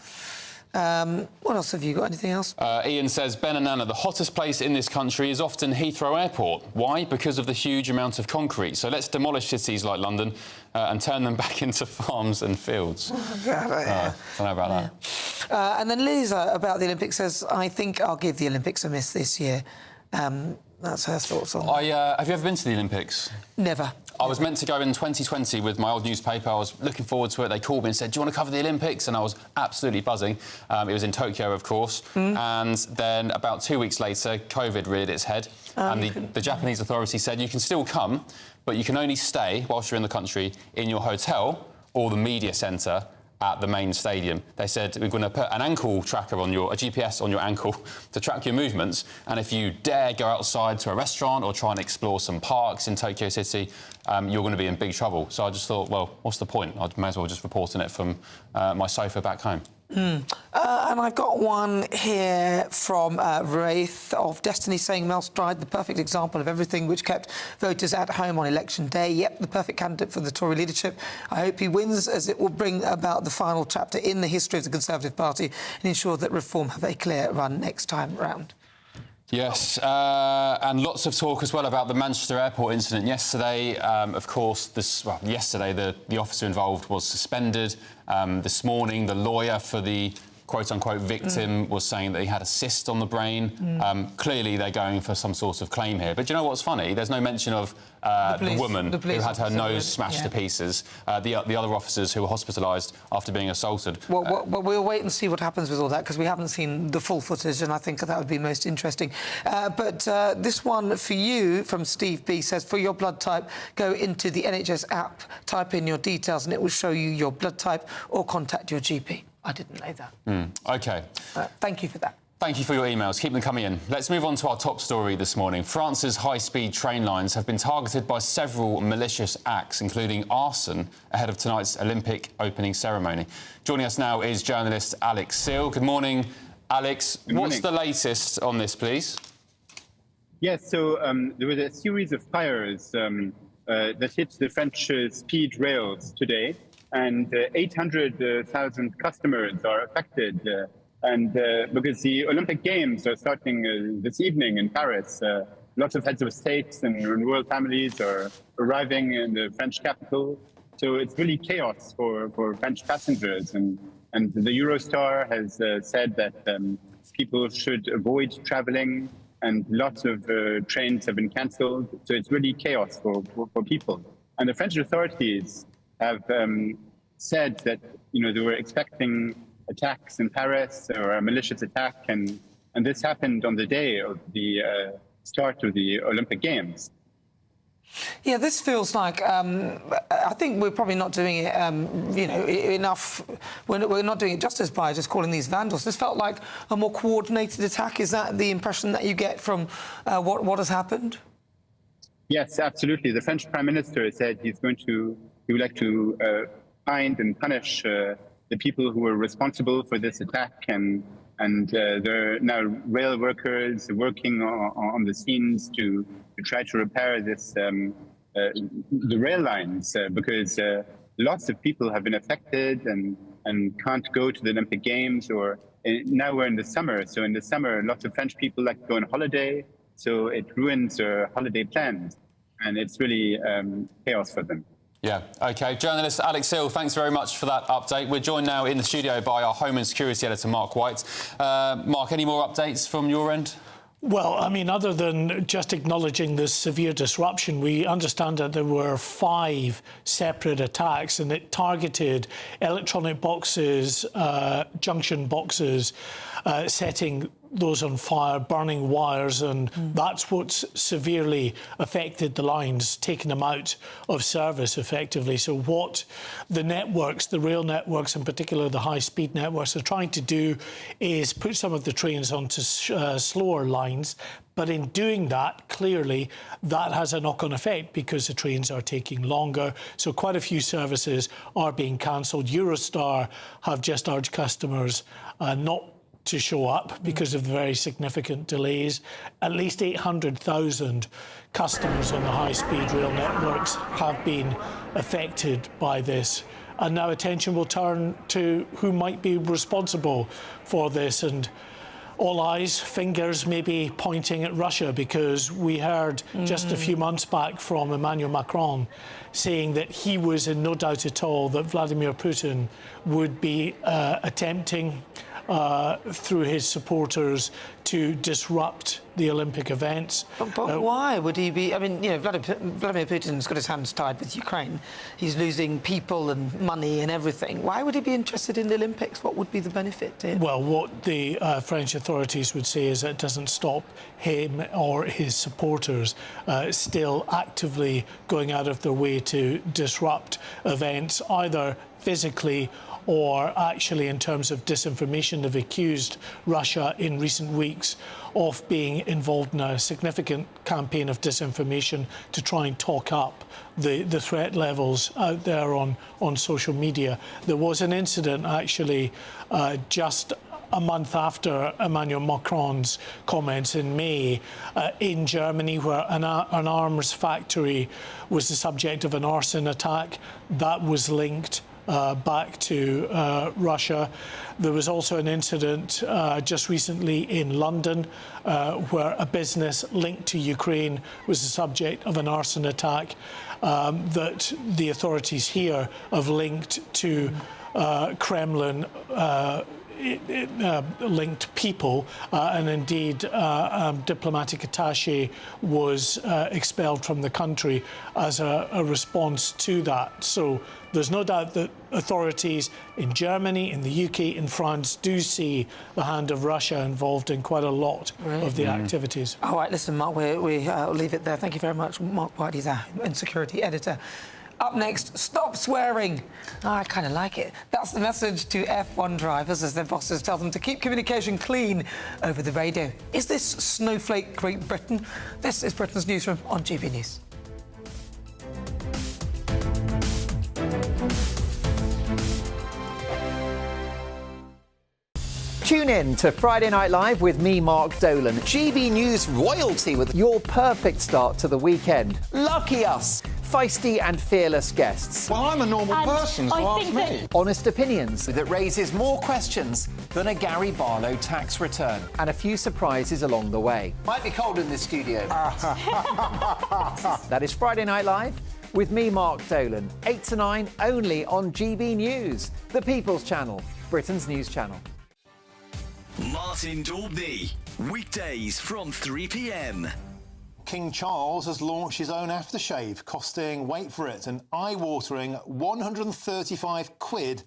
What else have you got? Anything else? Ian says, Ben and Nana, the hottest place in this country is often Heathrow Airport. Why? Because of the huge amount of concrete. So let's demolish cities like London and turn them back into farms and fields. Yeah. Don't know about that. And then Lisa, about the Olympics, says, I think I'll give the Olympics a miss this year. That's her thoughts on it. Have you ever been to the Olympics? Never. I was meant to go in 2020 with my old newspaper. I was looking forward to it. They called me and said, do you want to cover the Olympics? And I was absolutely buzzing. It was in Tokyo, of course. And then about 2 weeks later, COVID reared its head. And the Japanese authority said, you can still come, but you can only stay, whilst you're in the country, in your hotel or the media centre at the main stadium. They said, we're going to put an ankle tracker on a GPS on your ankle to track your movements, and if you dare go outside to a restaurant or try and explore some parks in Tokyo City, you're going to be in big trouble. So I just thought, well, what's the point? I may as well just report on it from my sofa back home. And I've got one here from Wraith of Destiny saying Mel Stride, the perfect example of everything which kept voters at home on election day. Yep, the perfect candidate for the Tory leadership. I hope he wins, as it will bring about the final chapter in the history of the Conservative Party and ensure that reform have a clear run next time round. Yes, and lots of talk as well about the Manchester Airport incident yesterday. Of course, yesterday the officer involved was suspended. This morning, the lawyer for the quote-unquote victim was saying that he had a cyst on the brain. Clearly, they're going for some sort of claim here. But do you know what's funny? There's no mention of the woman who had her nose smashed to pieces, the other officers who were hospitalised after being assaulted. Well, we'll wait and see what happens with all that, because we haven't seen the full footage, and I think that would be most interesting. But this one for you, from Steve B, says, for your blood type, go into the NHS app, type in your details, and it will show you your blood type, or contact your GP. I didn't know that. OK. Thank you for that. Thank you for your emails. Keep them coming in. Let's move on to our top story this morning. France's high-speed train lines have been targeted by several malicious acts, including arson, ahead of tonight's Olympic opening ceremony. Joining us now is journalist Alex Seal. Good morning, Alex. What's the latest on this, please? Yes, so there was a series of fires that hit the French speed rails today, and 800,000 customers are affected. And because the Olympic Games are starting this evening in Paris, lots of heads of states and royal families are arriving in the French capital. So it's really chaos for French passengers. And the Eurostar has said that people should avoid traveling, and lots of trains have been cancelled. So it's really chaos for people. And the French authorities have said that, they were expecting attacks in Paris, or a malicious attack, and this happened on the day of the start of the Olympic Games. Yeah, this feels like, I think we're probably not doing it, enough. We're not doing it justice by just calling these vandals. This felt like a more coordinated attack. Is that the impression that you get from what has happened? Yes, absolutely. The French Prime Minister said he would like to find and punish the people who were responsible for this attack, and there are now rail workers working on the scenes to try to repair this the rail lines, because lots of people have been affected and can't go to the Olympic Games. Or now we're in the summer, so in the summer lots of French people like to go on holiday, so it ruins their holiday plans, and it's really chaos for them. Yeah, OK. Journalist Alex Hill, thanks very much for that update. We're joined now in the studio by our Home and Security Editor, Mark White. Mark, any more updates from your end? Well, I mean, other than just acknowledging the severe disruption, we understand that there were 5 separate attacks and it targeted electronic boxes, junction boxes, setting those on fire, burning wires, and that's what's severely affected the lines, taking them out of service effectively. So what the networks, the rail networks in particular, the high-speed networks, are trying to do is put some of the trains onto slower lines. But in doing that, clearly, that has a knock-on effect because the trains are taking longer. So quite a few services are being cancelled. Eurostar have just urged customers not to show up because of the very significant delays. At least 800,000 customers on the high-speed rail networks have been affected by this. And now attention will turn to who might be responsible for this, and all eyes, fingers maybe pointing at Russia, because we heard just a few months back from Emmanuel Macron saying that he was in no doubt at all that Vladimir Putin would be attempting through his supporters to disrupt the Olympic events. But why would he be? I mean, you know, Vladimir Putin's got his hands tied with Ukraine. He's losing people and money and everything. Why would he be interested in the Olympics? What would be the benefit to him? Well, what the French authorities would say is that it doesn't stop him or his supporters still actively going out of their way to disrupt events, either physically or actually in terms of disinformation. They've accused Russia in recent weeks of being involved in a significant campaign of disinformation to try and talk up the threat levels out there on social media. There was an incident actually just a month after Emmanuel Macron's comments in May in Germany, where an arms factory was the subject of an arson attack that was linked back to Russia. There was also an incident just recently in London where a business linked to Ukraine was the subject of an arson attack that the authorities here have linked to Kremlin linked people, and indeed diplomatic attaché was expelled from the country as a response to that. So there's no doubt that authorities in Germany, in the UK, in France do see the hand of Russia involved in quite a lot of the activities. All right, listen, Mark, we'll leave it there. Thank you very much. Mark White, he's our Home and Security Editor. Up next, stop swearing. Oh, I kind of like it. That's the message to F1 drivers as their bosses tell them to keep communication clean over the radio. Is this snowflake Great Britain? This is Britain's Newsroom on GB News. Tune in to Friday Night Live with me, Mark Dolan. GB News royalty with your perfect start to the weekend. Lucky us. Feisty and fearless guests. Well, I'm a normal person, so ask me. Honest opinions that raises more questions than a Gary Barlow tax return. And a few surprises along the way. Might be cold in this studio. That is Friday Night Live with me, Mark Dolan. 8 to 9 only on GB News, the People's Channel, Britain's news channel. Martin Daubney, weekdays from 3 p.m. King Charles has launched his own aftershave, costing, wait for it, an eye-watering 135 quid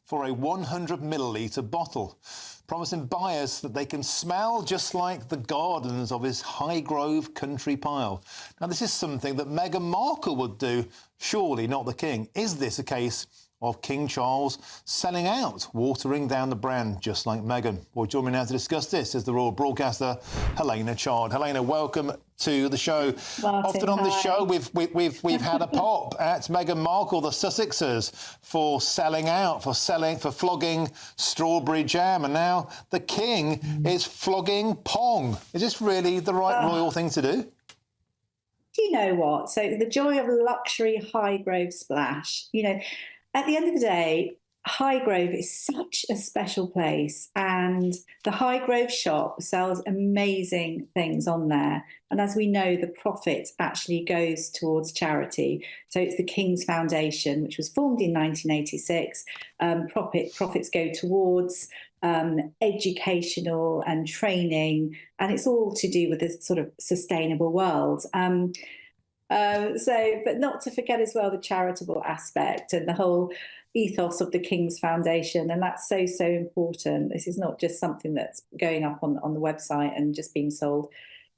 for a 100 millilitre bottle, promising buyers that they can smell just like the gardens of his Highgrove country pile. Now, this is something that Meghan Markle would do, surely not the King. Is this a case of King Charles selling out, watering down the brand, just like Meghan? Well, join me now to discuss this is the royal broadcaster, Helena Chard. Helena, welcome to the show. Martin, often on this show, we've had a pop at Meghan Markle, the Sussexes, for selling out, for flogging strawberry jam, and now the King is flogging Pong. Is this really the right royal thing to do? Do you know what? So the joy of luxury Highgrove splash, you know, at the end of the day, Highgrove is such a special place, and the Highgrove shop sells amazing things on there. And as we know, the profit actually goes towards charity. So it's the King's Foundation, which was formed in 1986. Profits go towards educational and training, and it's all to do with this sort of sustainable world. But not to forget as well the charitable aspect and the whole ethos of the King's Foundation, and that's so important. This is not just something that's going up on the website and just being sold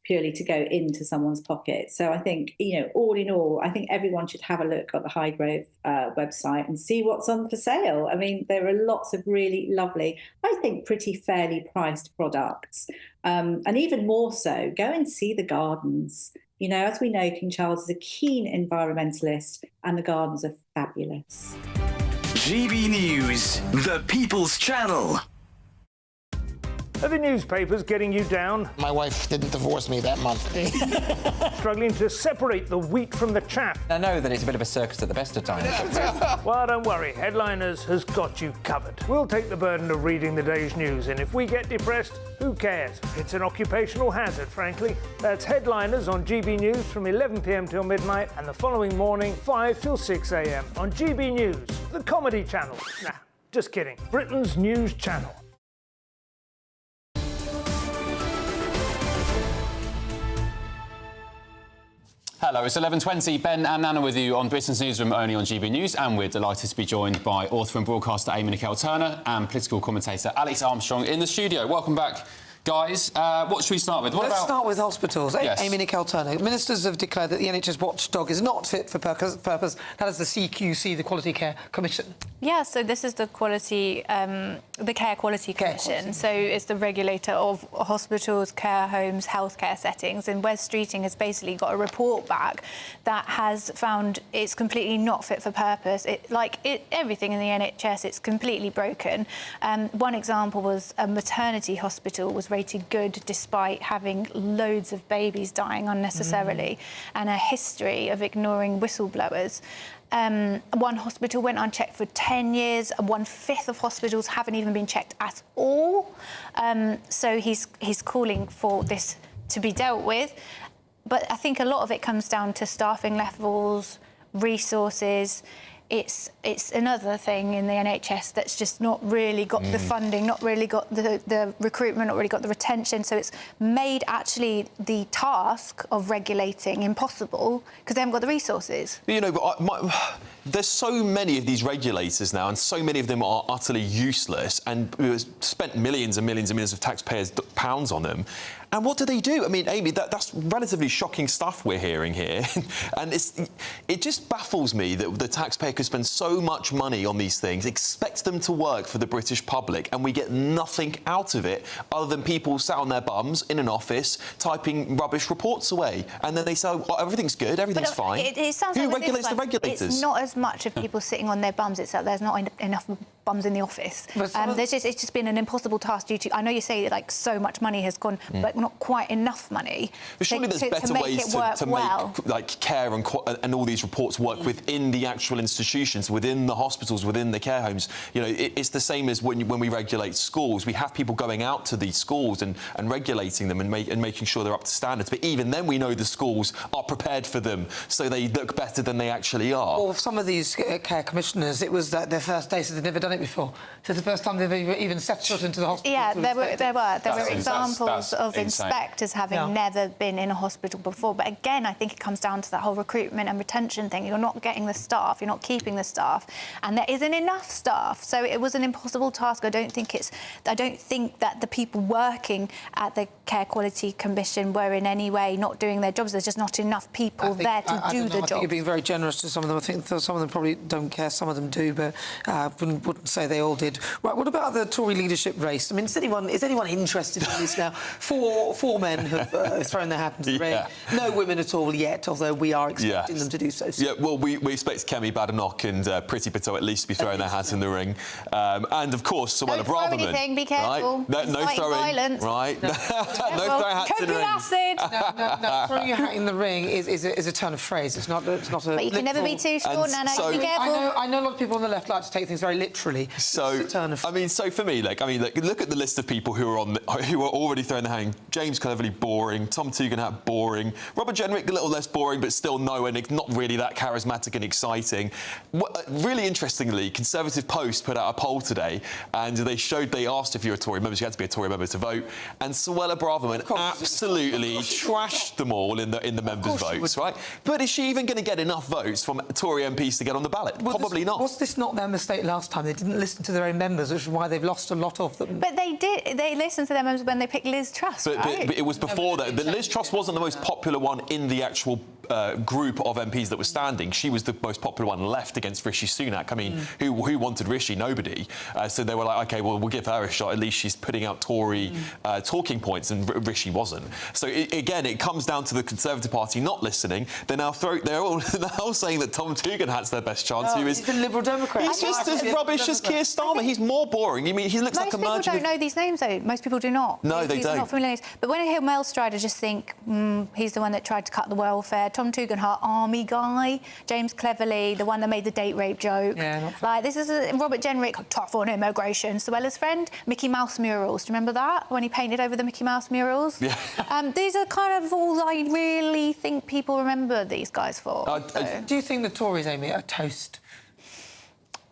purely to go into someone's pocket. So I think, all in all, I think everyone should have a look at the Highgrove website and see what's on for sale. I mean, there are lots of really lovely, I think pretty fairly priced products. And even more so, go and see the gardens. As we know, King Charles is a keen environmentalist, and the gardens are fabulous. GB News, the People's Channel. Are the newspapers getting you down? My wife didn't divorce me that month. Struggling to separate the wheat from the chaff? I know that it's a bit of a circus at the best of times. Well, don't worry, Headliners has got you covered. We'll take the burden of reading the day's news, and if we get depressed, who cares? It's an occupational hazard, frankly. That's Headliners on GB News from 11 p.m. till midnight, and the following morning, 5 till 6 a.m. on GB News, the comedy channel. Nah, just kidding. Britain's news channel. Hello, it's 11:20. Ben and Nana with you on Britain's Newsroom, only on GB News, and we're delighted to be joined by author and broadcaster Amy Nicole-Turner and political commentator Alex Armstrong in the studio. Welcome back, guys. What should we start with? Let's start with hospitals. Yes. Amy Nicole-Turner. Ministers have declared that the NHS watchdog is not fit for purpose. That is the CQC, the Quality Care Commission. Yeah, so this is the Care Quality Commission. So it's the regulator of hospitals, care homes, healthcare settings. And Wes Streeting has basically got a report back that has found it's completely not fit for purpose. Everything in the NHS, it's completely broken. One example was a maternity hospital was rated good despite having loads of babies dying unnecessarily and a history of ignoring whistleblowers. One hospital went unchecked for 10 years. 1/5 of hospitals haven't even been checked at all. So he's calling for this to be dealt with. But I think a lot of it comes down to staffing levels, resources. It's another thing in the NHS that's just not really got the funding, not really got the recruitment, not really got the retention. So it's made actually the task of regulating impossible because they haven't got the resources. There's so many of these regulators now, and so many of them are utterly useless, and we've spent millions and millions and millions of taxpayers' pounds on them. And what do they do? I mean, Amy, that's relatively shocking stuff we're hearing here. And it just baffles me that the taxpayer could spend so much money on these things, expect them to work for the British public, and we get nothing out of it other than people sat on their bums in an office typing rubbish reports away. And then they say, well, everything's good, everything's fine. It sounds Who like regulates the regulators? It's not as much of people sitting on their bums, it's that there's not enough bums in the office. It's just been an impossible task due to, I know you say so much money has gone, but not quite enough money. But surely there's better ways to make care and all these reports work within the actual institutions, within the hospitals, within the care homes. It's the same as when we regulate schools. We have people going out to these schools and regulating them and making sure they're up to standards. But even then, we know the schools are prepared for them, so they look better than they actually are. Or some of these care commissioners, it was their first day, so they've never done it before. So it's the first time they've even set foot into the hospital. Yeah, there were examples of insane. inspectors having never been in a hospital before. But again, I think it comes down to that whole recruitment and retention thing. You're not getting the staff, you're not keeping the staff, and there isn't enough staff. So it was an impossible task. I don't think that the people working at the Care Quality Commission were in any way not doing their jobs. There's just not enough people there to do the job. I think you're being very generous to some of them. I think some of them probably don't care, some of them do, but wouldn't say they all did. Right, what about the Tory leadership race? I mean, is anyone interested in this now? Four men have thrown their hat into the ring. No women at all yet, although we are expecting them to do so soon. Yeah, well, we expect Kemi Badenoch and Priti Patel at least to be throwing their hats in the ring. And, of course, Suella Braverman. Don't throw anything, be careful. Right? No throwing. Violence. Right? No throwing hats in the ring. Acid. No, throwing your hat in the ring is a turn of phrase. It's not a... But you can never be too sure, Nana. Be careful. I know a lot of people on the left like to take things very literally. literally. So for me, look at the list of people who are already throwing the hand. James Cleverly, boring. Tom Tugendhat, boring. Robert Jenrick, a little less boring, but still not really that charismatic and exciting. Really interestingly, Conservative Post put out a poll today, and they asked if you're a Tory member, you had to be a Tory member to vote, and Suella Braverman absolutely trashed them all in the members' votes, right? But is she even going to get enough votes from Tory MPs to get on the ballot? Probably not. Was this not their mistake last time? They didn't listen to their own members, which is why they've lost a lot of them. But they did. They listened to their members when they picked Liz Truss, right? But it was before that. But Liz Truss wasn't the most popular one in the actual group of MPs that were standing. She was the most popular one left against Rishi Sunak. I mean, who wanted Rishi? Nobody. So they were like, OK, well, we'll give her a shot. At least she's putting out Tory talking points, and Rishi wasn't. So again, it comes down to the Conservative Party not listening. They're all now saying that Tom Tugendhat's their best chance. He's the Liberal Democrat. He's just as rubbish as Keir Starmer. He's more boring. I mean, he looks like a merger. Most people don't know these names, though. Most people do not. No, they don't. Not familiar names. But when I hear Mel Strider, just think, he's the one that tried to cut the welfare. Tom Tugendhat, army guy. James Cleverly, the one that made the date rape joke. Yeah, this is Robert Jenrick, tough on immigration. Suella's friend, Mickey Mouse murals. Do you remember that? When he painted over the Mickey Mouse murals? Yeah. These are kind of all I really think people remember these guys for. Do you think the Tories, Amy, are toast?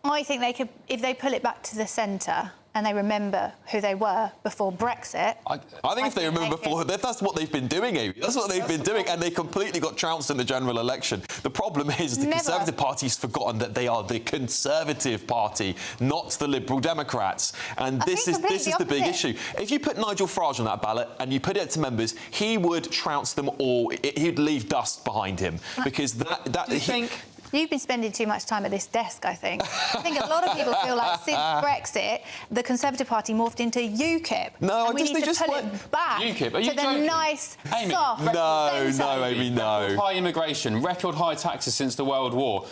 I think they could, if they pull it back to the centre and they remember who they were before Brexit. I think if they remember before, that's what they've been doing, Amy. That's what they've been doing, and they completely got trounced in the general election. The problem is the Conservative Party's forgotten that they are the Conservative Party, not the Liberal Democrats. And this is the big issue. If you put Nigel Farage on that ballot and you put it to members, he would trounce them all. He'd leave dust behind him, because that. Do you think? You've been spending too much time at this desk, I think. I think a lot of people feel like since Brexit, the Conservative Party morphed into UKIP. No, and we need to pull it back UKIP? to the nice, soft... No, Amy, no. Record high immigration, record high taxes since the World War,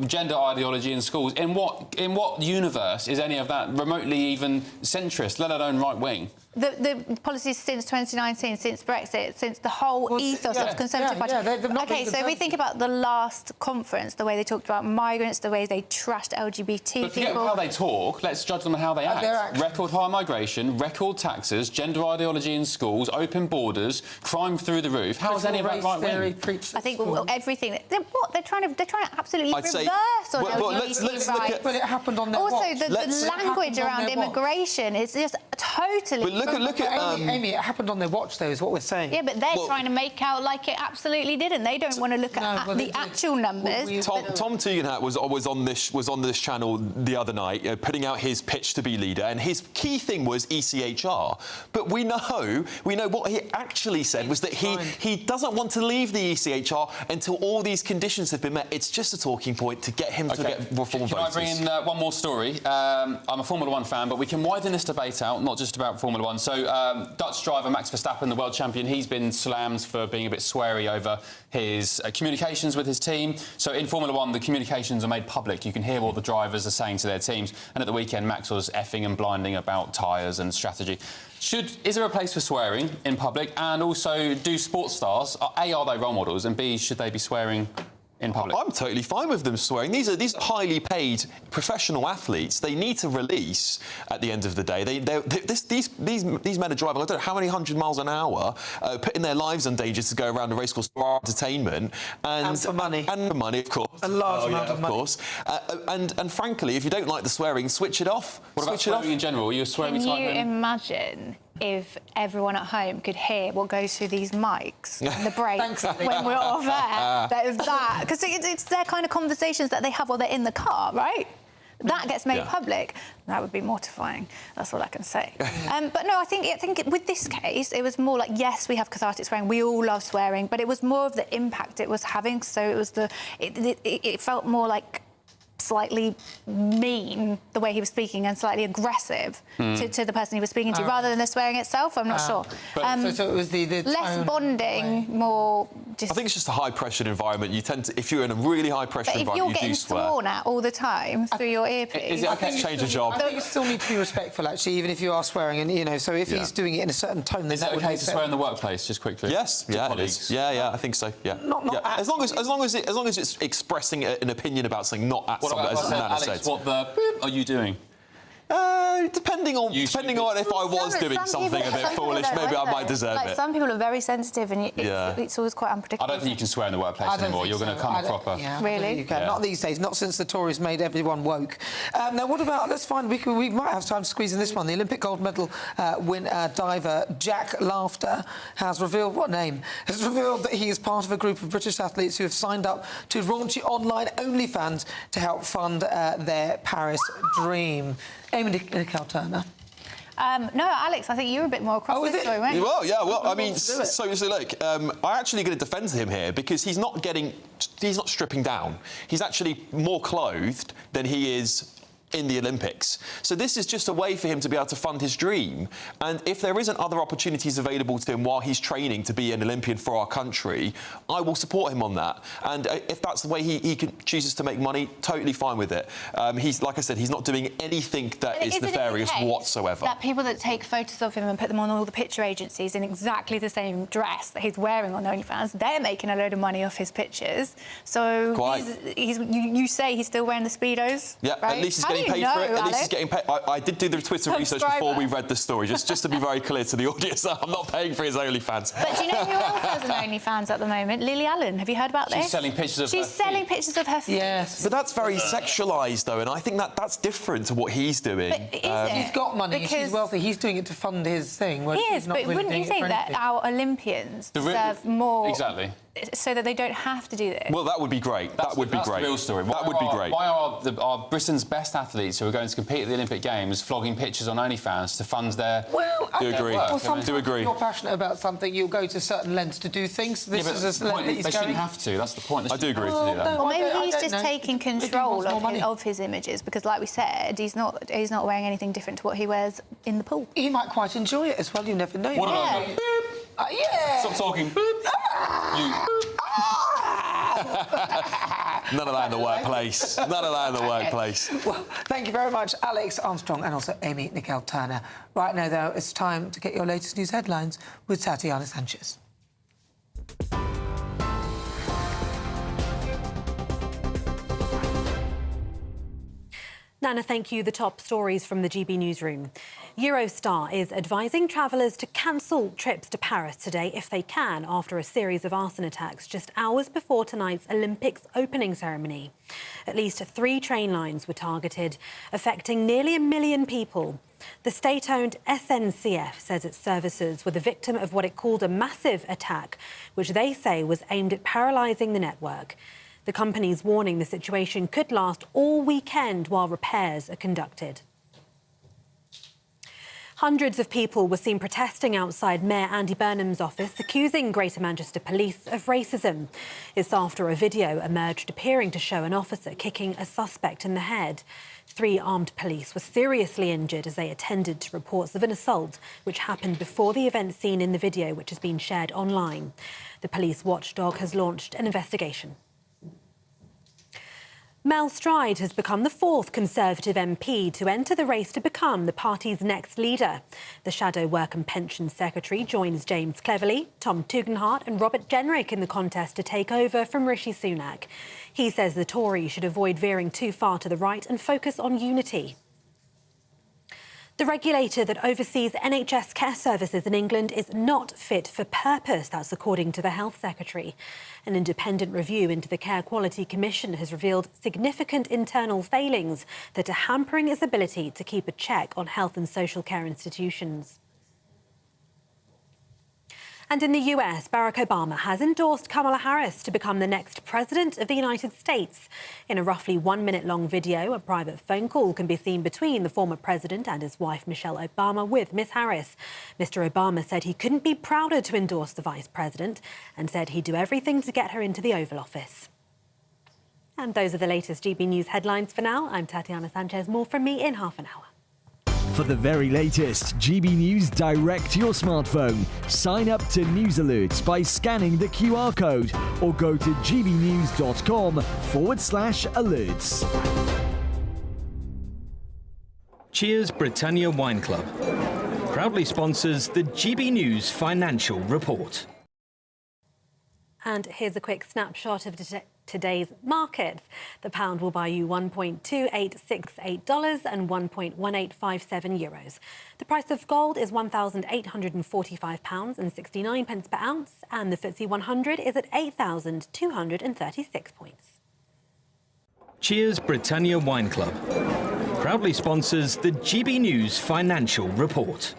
gender ideology in schools. In what universe is any of that remotely even centrist, let alone right-wing? The policies since 2019, since Brexit, since the whole ethos of the Conservative Party. OK, so if we think about the last conference, the way they talked about migrants, the way they trashed LGBT but forget people... how they talk, let's judge them on how they act. Record high migration, record taxes, gender ideology in schools, open borders, crime through the roof. How is any of that right-wing? I think everything... They're trying to absolutely reverse on LGBT rights. But it happened on their watch. Also, the language around immigration is just totally... Look at Amy, it happened on their watch, though, is what we're saying. Yeah, but they're trying to make out like it absolutely didn't. They don't want to look at the actual numbers. Tom Tugendhat was on this channel the other night, putting out his pitch to be leader, and his key thing was ECHR. But we know what he actually said was that he doesn't want to leave the ECHR until all these conditions have been met. It's just a talking point to get him to get reform voters. Can I bring in one more story? I'm a Formula One fan, but we can widen this debate out, not just about Formula One. So Dutch driver Max Verstappen, the world champion, he's been slammed for being a bit sweary over his communications with his team. So in Formula One, the communications are made public. You can hear what the drivers are saying to their teams. And at the weekend, Max was effing and blinding about tyres and strategy. Is there a place for swearing in public? And also, do sports stars, A, are they role models? And B, should they be swearing in public? I'm totally fine with them swearing. These are highly paid professional athletes. They need to release at the end of the day. These men are driving, I don't know how many 100 miles an hour, putting their lives in danger to go around a race course for entertainment. And for money. And for money, of course. A large amount of money. Of course. And frankly, if you don't like the swearing, switch it off. What about swearing in general? Are you a swearing type? Can you imagine if everyone at home could hear what goes through these mics in the breaks when we're off air? Because it's their kind of conversations that they have while they're in the car, right? That gets made public. That would be mortifying. That's all I can say. But no, I think with this case, it was more like, yes, we have cathartic swearing. We all love swearing, but it was more of the impact it was having. So it was it felt more like slightly mean, the way he was speaking, and slightly aggressive to the person he was speaking to, rather than the swearing itself. I'm not sure. So it was the less bonding, more just... I think it's just a high-pressured environment. You tend to, if you're in a really high-pressured environment, you do swear. If you're getting sworn at all the time through your earpiece... Is it okay to change a job? I think you still need to be respectful, actually, even if you are swearing. And, so if he's doing it in a certain tone... Is it okay to swear in the workplace, just quickly? Yes, it is. Yeah, I think so, yeah. As long as it's expressing an opinion about something, not at something. Alex, what the are you doing? Depending on if I was doing something a bit foolish, maybe I might deserve it. Some people are very sensitive, and it's always quite unpredictable. I don't think you can swear in the workplace anymore. You're going to come proper. Yeah, really? You can. Not these days. Not since the Tories made everyone woke. Now, what about? Let's find. We might have time to squeeze in this one. The Olympic gold medal diver Jack Laughter has revealed has revealed that he is part of a group of British athletes who have signed up to raunchy online OnlyFans to help fund their Paris dream. Amy Nicole-Turner. No, Alex, I think you were a bit more across this story, weren't you? Well, yeah, well, I mean, so look, I'm actually going to defend him here because he's not stripping down. He's actually more clothed than he is in the Olympics. So this is just a way for him to be able to fund his dream. And if there isn't other opportunities available to him while he's training to be an Olympian for our country, I will support him on that. And if that's the way he chooses to make money, totally fine with it. He's, like I said, he's not doing anything that is nefarious whatsoever. That people that take photos of him and put them on all the picture agencies in exactly the same dress that he's wearing on OnlyFans, they're making a load of money off his pictures. So you say he's still wearing the Speedos? Yeah, right? at least he's getting paid for it. At least he's getting paid. I did do the Twitter research before we read the story, just to be very clear to the audience. I'm not paying for his OnlyFans. But do you know who else has an OnlyFans at the moment? Lily Allen. Have you heard about this? She's selling pictures of her feet. She's selling pictures of her feet. Yes. But that's very sexualised, though, and I think that's different to what he's doing. But is it? He's got money, she's wealthy. He's doing it to fund his thing. He is, but wouldn't you think that our Olympians deserve more... Exactly. So that they don't have to do this? Well, that would be great. That would be great. That's the real story. That would be great. Why are our Britain's best athletes who are going to compete at the Olympic Games flogging pictures on OnlyFans to fund their... Well, do agree. Well, sometimes do agree. if you're passionate about something, you'll go to certain lengths to do things. This is a length that he's they going... shouldn't have to. That's the point. I do agree. To do that. Well, maybe he's just taking control of his images because, like we said, he's not wearing anything different to what he wears in the pool. He might quite enjoy it as well. You never know. What about yeah. Stop talking. None of that in the workplace. None of that in the workplace. Well, thank you very much, Alex Armstrong and also Amy Nicole-Turner. Right now, though, it's time to get your latest news headlines with Tatiana Sanchez. Nana, thank you. The top stories from the GB Newsroom. Eurostar is advising travellers to cancel trips to Paris today if they can after a series of arson attacks just hours before tonight's Olympics opening ceremony. At least 3 train lines were targeted, affecting nearly 1 million people. The state-owned SNCF says its services were the victim of what it called a massive attack, which they say was aimed at paralysing the network. The company's warning the situation could last all weekend while repairs are conducted. Hundreds of people were seen protesting outside Mayor Andy Burnham's office, accusing Greater Manchester Police of racism. It's after a video emerged appearing to show an officer kicking a suspect in the head. 3 armed police were seriously injured as they attended to reports of an assault which happened before the event seen in the video, which has been shared online. The police watchdog has launched an investigation. Mel Stride has become the 4th Conservative MP to enter the race to become the party's next leader. The Shadow Work and Pensions Secretary joins James Cleverly, Tom Tugendhat and Robert Jenrick in the contest to take over from Rishi Sunak. He says the Tories should avoid veering too far to the right and focus on unity. The regulator that oversees NHS care services in England is not fit for purpose, that's according to the Health Secretary. An independent review into the Care Quality Commission has revealed significant internal failings that are hampering its ability to keep a check on health and social care institutions. And in the US, Barack Obama has endorsed Kamala Harris to become the next president of the United States. In a roughly 1-minute-long video, a private phone call can be seen between the former president and his wife, Michelle Obama, with Miss Harris. Mr. Obama said he couldn't be prouder to endorse the vice president and said he'd do everything to get her into the Oval Office. And those are the latest GB News headlines for now. I'm Tatiana Sanchez. More from me in half an hour. For the very latest GB News direct to your smartphone, sign up to News Alerts by scanning the QR code or go to gbnews.com/alerts. Cheers Britannia Wine Club proudly sponsors the GB News Financial Report. And here's a quick snapshot of today's markets. The pound will buy you $1.2868 and €1.1857. The price of gold is £1,845.69 per ounce, and the FTSE 100 is at 8,236 points. Cheers Britannia Wine Club proudly sponsors the GB News Financial Report.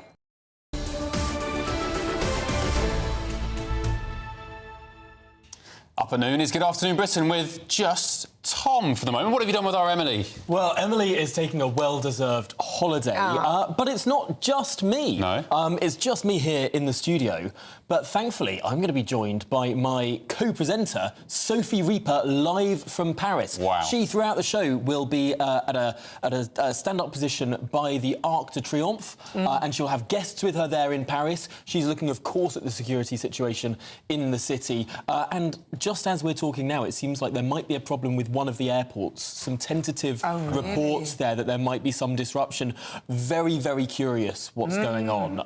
Up at noon is Good Afternoon Britain with just Tom for the moment. What have you done with our Emily? Well, Emily is taking a well-deserved holiday, but it's not just me. No. It's just me here in the studio. But thankfully, I'm going to be joined by my co-presenter, Sophie Reaper, live from Paris. Wow. She, throughout the show, will be at a stand-up position by the Arc de Triomphe, and she'll have guests with her there in Paris. She's looking, of course, at the security situation in the city. And just as we're talking now, it seems like there might be a problem with one of the airports. Some tentative reports there that there might be some disruption. Very, very curious what's going on.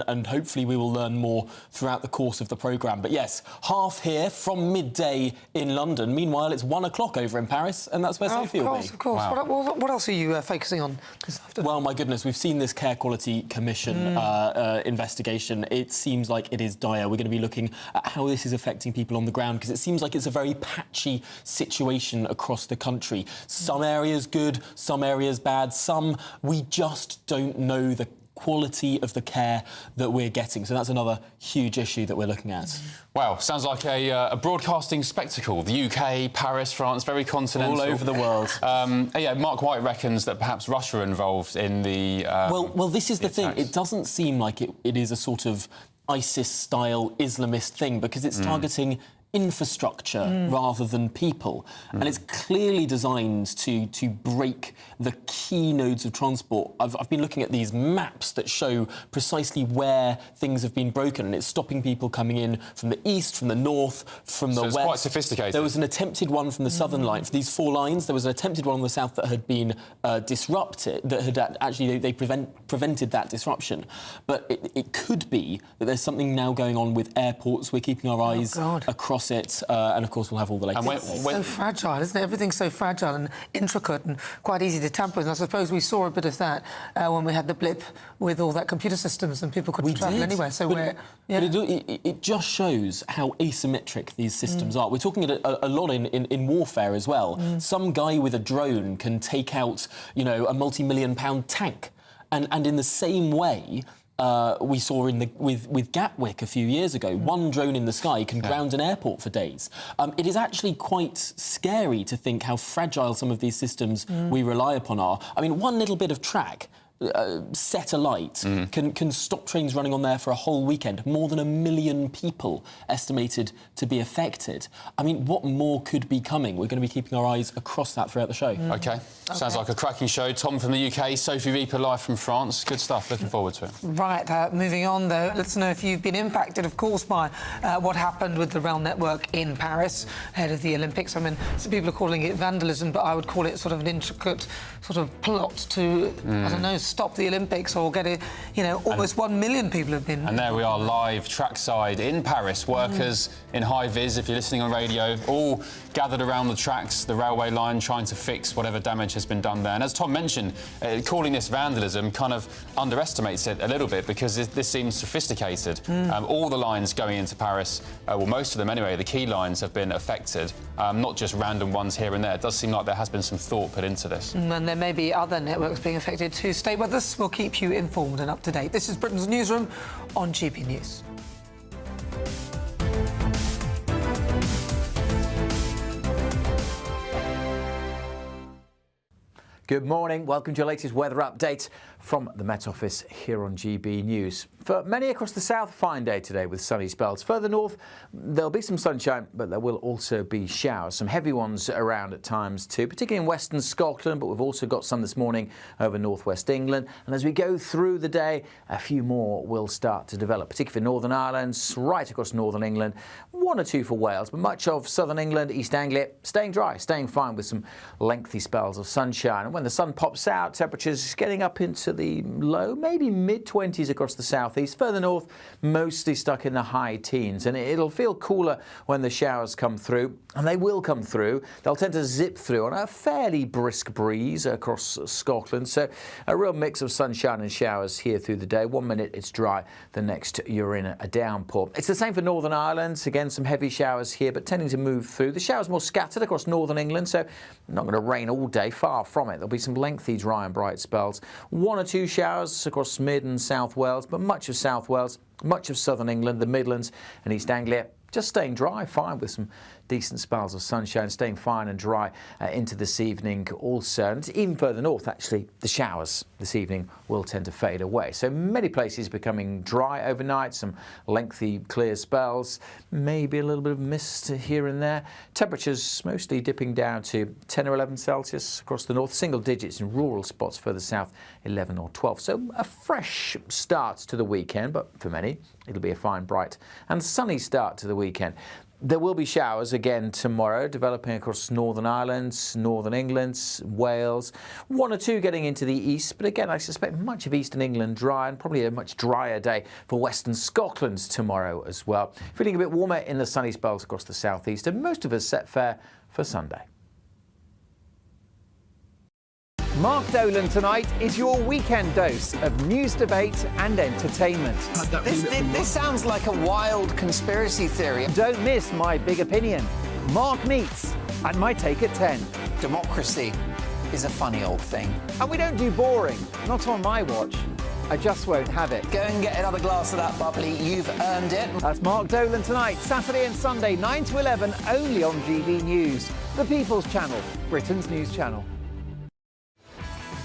And hopefully we will learn more throughout the course of the programme. But yes, half here from midday in London. Meanwhile, it's 1 o'clock over in Paris, and that's where Sophie will be. Of course. Wow. What else are you focusing on this afternoon? Well, my goodness, we've seen this Care Quality Commission investigation. It seems like it is dire. We're going to be looking at how this is affecting people on the ground, because it seems like it's a very patchy situation across the country. Some areas good, some areas bad, some we just don't know the quality of the care that we're getting. So that's another huge issue that we're looking at. Wow, sounds like a broadcasting spectacle. The UK, Paris, France, very continental. All over the world. Yeah, Mark White reckons that perhaps Russia are involved in the... well, this is the thing. It doesn't seem like it is a sort of ISIS-style Islamist thing, because it's targeting infrastructure rather than people. And it's clearly designed to break the key nodes of transport. I've been looking at these maps that show precisely where things have been broken, and it's stopping people coming in from the east, from the north, from the west. It's quite sophisticated. There was an attempted one from the southern line. For these 4 lines, there was an attempted one on the south that had been disrupted, that had actually, they prevented that disruption. But it could be that there's something now going on with airports. We're keeping our eyes across it, and of course we'll have all the latest. It's so fragile, isn't it? Everything's so fragile and intricate and quite easy to tamper with. And I suppose we saw a bit of that when we had the blip with all that computer systems and people couldn't travel anywhere. So but it just shows how asymmetric these systems are. We're talking a lot in warfare as well. Some guy with a drone can take out, you know, a multi-million-pound tank, and in the same way. We saw with Gatwick a few years ago, one drone in the sky can ground an airport for days. It is actually quite scary to think how fragile some of these systems we rely upon are. I mean, one little bit of track set alight can stop trains running on there for a whole weekend. More than 1 million people estimated to be affected. I mean, what more could be coming? We're going to be keeping our eyes across that throughout the show. OK. Sounds like a cracking show. Tom from the UK, Sophie Reaper live from France. Good stuff. Looking forward to it. Right. Moving on, though, let's know if you've been impacted, of course, by what happened with the rail network in Paris ahead of the Olympics. I mean, some people are calling it vandalism, but I would call it sort of an intricate sort of plot to, I don't know, stop the Olympics or get it, you know, almost 1 million people have been... And there we are, live, trackside in Paris. Workers in high-vis, if you're listening on radio, all gathered around the tracks, the railway line, trying to fix whatever damage has been done there. And as Tom mentioned, calling this vandalism kind of underestimates it a little bit, because this seems sophisticated. All the lines going into Paris, well, most of them anyway, the key lines have been affected, not just random ones here and there. It does seem like there has been some thought put into this. And there may be other networks being affected too. Stay with us. We'll keep you informed and up to date. This is Britain's Newsroom on GB News. Good morning. Welcome to your latest weather update from the Met Office here on GB News. For many across the south, fine day today with sunny spells. Further north, there'll be some sunshine, but there will also be showers. Some heavy ones around at times too, particularly in western Scotland, but we've also got some this morning over northwest England. And as we go through the day, a few more will start to develop, particularly for Northern Ireland, right across northern England, 1 or 2 for Wales, but much of southern England, East Anglia, staying dry, staying fine with some lengthy spells of sunshine. And when the sun pops out, temperatures getting up into the low, maybe mid-20s across the southeast. Further north, mostly stuck in the high teens. And it'll feel cooler when the showers come through. And they will come through. They'll tend to zip through on a fairly brisk breeze across Scotland. So a real mix of sunshine and showers here through the day. 1 minute it's dry, the next you're in a downpour. It's the same for Northern Ireland. Again, some heavy showers here, but tending to move through. The showers more scattered across northern England, so not going to rain all day, far from it. There'll be some lengthy dry and bright spells. 1 or 2 showers across mid and South Wales, but much of South Wales, much of southern England, the Midlands and East Anglia, just staying dry, fine, with some decent spells of sunshine, staying fine and dry into this evening also. And even further north, actually, the showers this evening will tend to fade away. So many places becoming dry overnight, some lengthy clear spells, maybe a little bit of mist here and there. Temperatures mostly dipping down to 10 or 11 Celsius across the north, single digits in rural spots further south, 11 or 12. So a fresh start to the weekend, but for many, it'll be a fine, bright and sunny start to the weekend. There will be showers again tomorrow, developing across Northern Ireland, Northern England, Wales. 1 or 2 getting into the east, but again, I suspect much of eastern England dry, and probably a much drier day for western Scotland tomorrow as well. Feeling a bit warmer in the sunny spells across the southeast, and most of us set fair for Sunday. Mark Dolan tonight is your weekend dose of news, debate and entertainment. This sounds like a wild conspiracy theory. Don't miss my big opinion. Mark meets and my take at 10. Democracy is a funny old thing. And we don't do boring, not on my watch. I just won't have it. Go and get another glass of that bubbly. You've earned it. That's Mark Dolan tonight, Saturday and Sunday, 9 to 11, only on GB News, the People's Channel, Britain's news channel.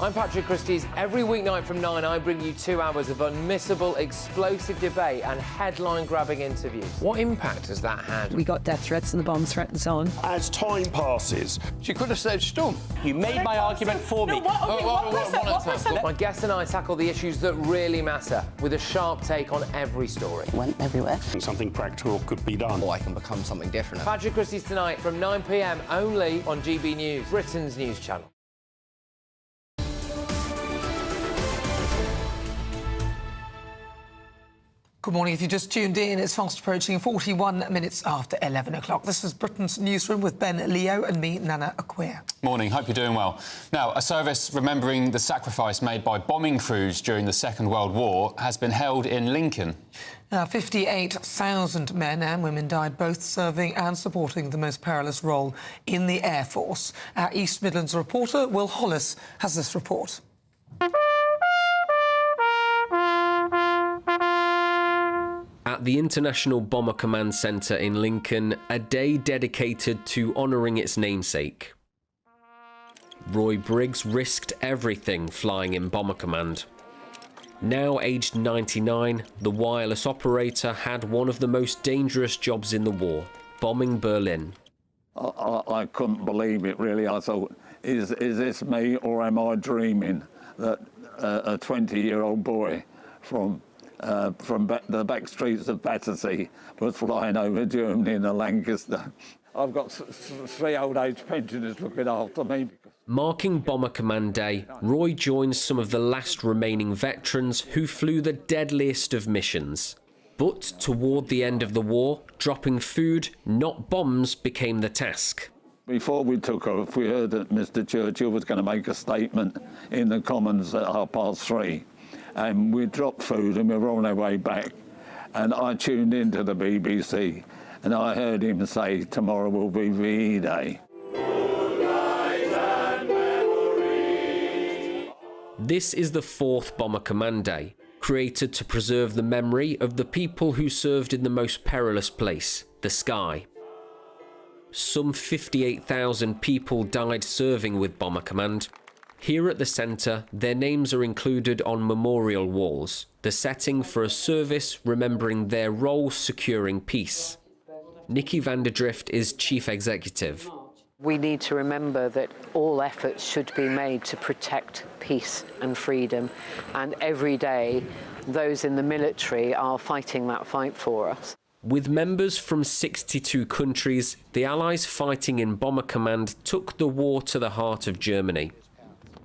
I'm Patrick Christie's. Every weeknight from 9, I bring you 2 hours of unmissable, explosive debate and headline-grabbing interviews. What impact has that had? We got death threats and the bomb threats on. As time passes, she could have saved Storm. You made my argument for me. My guest and I tackle the issues that really matter, with a sharp take on every story. Went everywhere. Something practical could be done. Or I can become something different. Patrick Christie's tonight from 9 p.m. only on GB News, Britain's news channel. Good morning. If you just tuned in, it's fast approaching 41 minutes after 11 o'clock. This is Britain's Newsroom with Ben Leo and me, Nana Acquia. Morning. Hope you're doing well. Now, a service remembering the sacrifice made by bombing crews during the Second World War has been held in Lincoln. Now, 58,000 men and women died, both serving and supporting the most perilous role in the Air Force. Our East Midlands reporter, Will Hollis, has this report. At the International Bomber Command Centre in Lincoln, a day dedicated to honouring its namesake. Roy Briggs risked everything flying in Bomber Command. Now aged 99, the wireless operator had one of the most dangerous jobs in the war, bombing Berlin. I couldn't believe it, really. I thought, is this me or am I dreaming that a 20-year-old boy from the back streets of Battersea was flying over Germany in a Lancaster. I've got 3 old-age pensioners looking after me. Marking Bomber Command Day, Roy joins some of the last remaining veterans who flew the deadliest of missions. But toward the end of the war, dropping food, not bombs, became the task. Before we took off, we heard that Mr. Churchill was going to make a statement in the Commons at 3:30. And we dropped food and we were on our way back. And I tuned into the BBC and I heard him say, tomorrow will be VE Day. This is the 4th Bomber Command Day, created to preserve the memory of the people who served in the most perilous place, the sky. Some 58,000 people died serving with Bomber Command. Here at the centre, their names are included on memorial walls, the setting for a service remembering their role securing peace. Nikki Vanderdrift is Chief Executive. We need to remember that all efforts should be made to protect peace and freedom, and every day those in the military are fighting that fight for us. With members from 62 countries, the Allies fighting in Bomber Command took the war to the heart of Germany.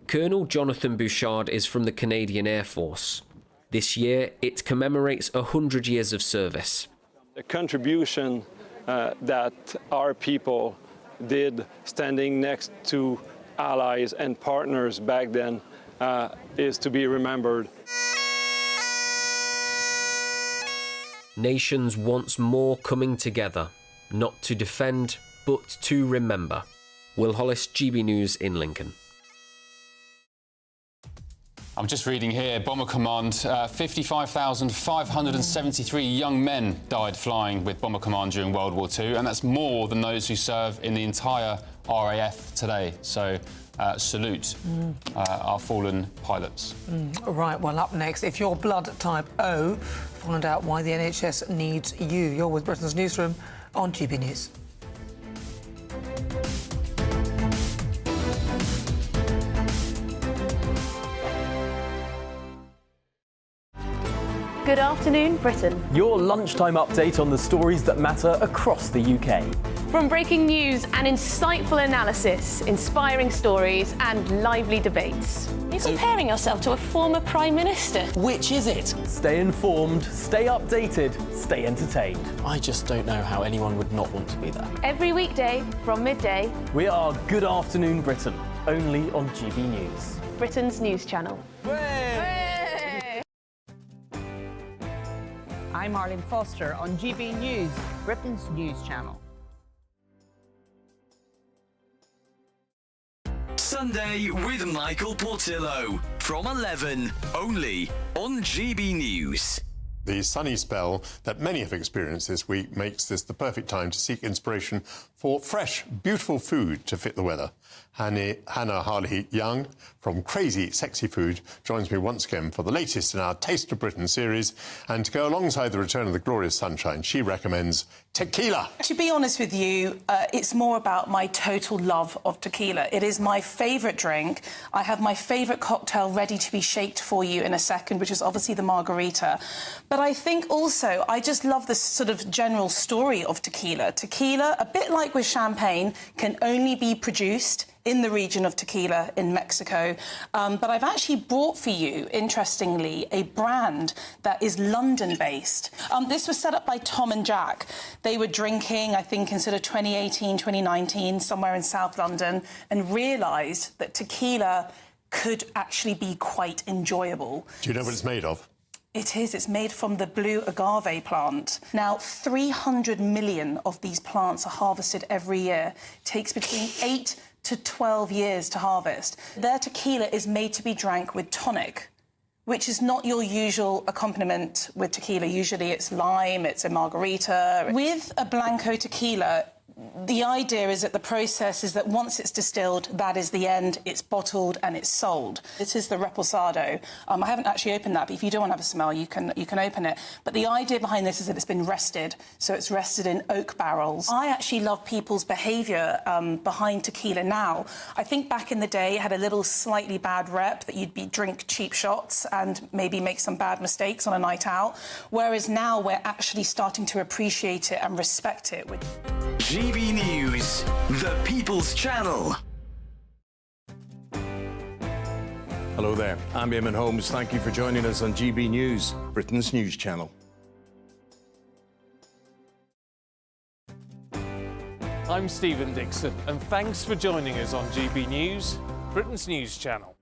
Colonel Jonathan Bouchard is from the Canadian Air Force. This year, it commemorates 100 years of service. The contribution that our people did standing next to allies and partners back then is to be remembered. Nations once more coming together, not to defend, but to remember. Will Hollis, GB News in Lincoln. I'm just reading here, Bomber Command, 55,573 young men died flying with Bomber Command during World War II, and that's more than those who serve in the entire RAF today. So salute our fallen pilots. Right, well, up next, if you're blood type O, find out why the NHS needs you. You're with Britain's Newsroom on GB News. Good afternoon, Britain. Your lunchtime update on the stories that matter across the UK. From breaking news and insightful analysis, inspiring stories and lively debates. You're comparing yourself to a former Prime Minister. Which is it? Stay informed, stay updated, stay entertained. I just don't know how anyone would not want to be there. Every weekday from midday. We are Good Afternoon Britain, only on GB News. Britain's news channel. I'm Arlene Foster on GB News, Britain's news channel. Sunday with Michael Portillo from 11, only on GB News. The sunny spell that many have experienced this week makes this the perfect time to seek inspiration for fresh, beautiful food to fit the weather. Hannah Harley-Young from Crazy Sexy Food joins me once again for the latest in our Taste of Britain series. And to go alongside the return of the glorious sunshine, she recommends tequila. To be honest with you, it's more about my total love of tequila. It is my favourite drink. I have my favourite cocktail ready to be shaked for you in a second, which is obviously the margarita. But I think also I just love this sort of general story of tequila. Tequila, a bit like with champagne, can only be produced in the region of Tequila in Mexico. But I've actually brought for you, interestingly, a brand that is London-based. This was set up by Tom and Jack. They were drinking, I think, in sort of 2018, 2019, somewhere in South London, and realised that tequila could actually be quite enjoyable. Do you know what it's made of? It is. It's made from the blue agave plant. Now, 300 million of these plants are harvested every year. It takes between 8 to 12 years to harvest. Their tequila is made to be drank with tonic, which is not your usual accompaniment with tequila. Usually it's lime, it's a margarita. With a Blanco tequila, the idea is that the process is that once it's distilled, that is the end, it's bottled and it's sold. This is the Reposado. I haven't actually opened that, but if you don't want to have a smell, you can open it. But the idea behind this is that it's been rested, so it's rested in oak barrels. I actually love people's behaviour behind tequila now. I think back in the day it had a little slightly bad rep that you'd drink cheap shots and maybe make some bad mistakes on a night out, whereas now we're actually starting to appreciate it and respect it. GB News, the People's Channel. Hello there, I'm Eamon Holmes. Thank you for joining us on GB News, Britain's news channel. I'm Stephen Dixon, and thanks for joining us on GB News, Britain's news channel.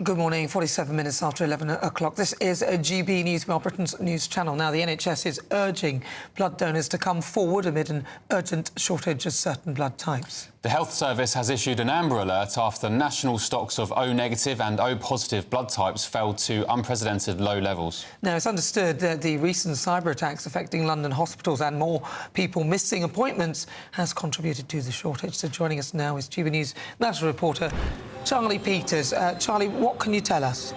Good morning, 47 minutes after 11 o'clock. This is GB News, Britain's news channel. Now, the NHS is urging blood donors to come forward amid an urgent shortage of certain blood types. The Health Service has issued an Amber Alert after national stocks of O-negative and O-positive blood types fell to unprecedented low levels. Now, it's understood that the recent cyber attacks affecting London hospitals and more people missing appointments has contributed to the shortage. So joining us now is GB News national reporter Charlie Peters. Charlie, what can you tell us?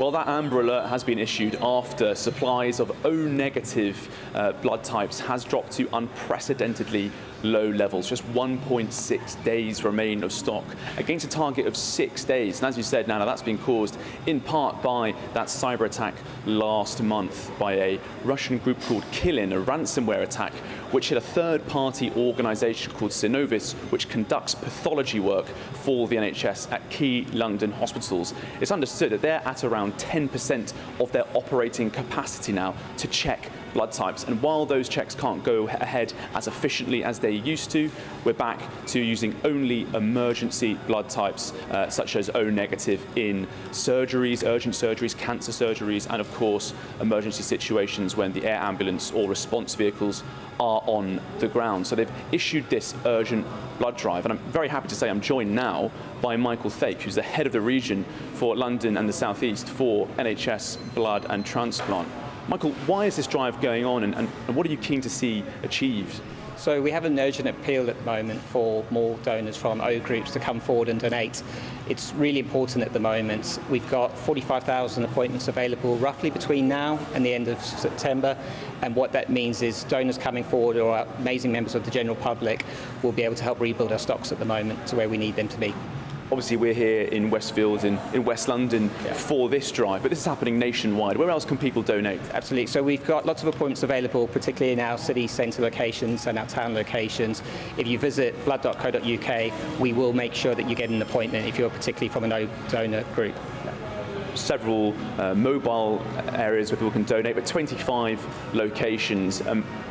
Well, that Amber Alert has been issued after supplies of O-negative blood types has dropped to unprecedentedly low levels. Just 1.6 days remain of stock against a target of 6 days. And as you said, Nana, that's been caused in part by that cyber attack last month by a Russian group called Killin, a ransomware attack, which hit a third-party organisation called Synovis, which conducts pathology work for the NHS at key London hospitals. It's understood that they're at around 10% of their operating capacity now to check blood types. And while those checks can't go ahead as efficiently as they used to, we're back to using only emergency blood types, such as O-negative in surgeries, urgent surgeries, cancer surgeries, and of course, emergency situations when the air ambulance or response vehicles are on the ground. So they've issued this urgent blood drive, and I'm very happy to say I'm joined now by Michael Thake, who's the head of the region for London and the South East for NHS Blood and Transplant. Michael, why is this drive going on, and what are you keen to see achieved? So we have an urgent appeal at the moment for more donors from O groups to come forward and donate. It's really important at the moment. We've got 45,000 appointments available roughly between now and the end of September. And what that means is donors coming forward or amazing members of the general public will be able to help rebuild our stocks at the moment to where we need them to be. Obviously, we're here in Westfield, in West London, for this drive, but this is happening nationwide. Where else can people donate? Absolutely. So we've got lots of appointments available, particularly in our city centre locations and our town locations. If you visit blood.co.uk, we will make sure that you get an appointment if you're particularly from an O donor group. Several mobile areas where people can donate, but 25 locations.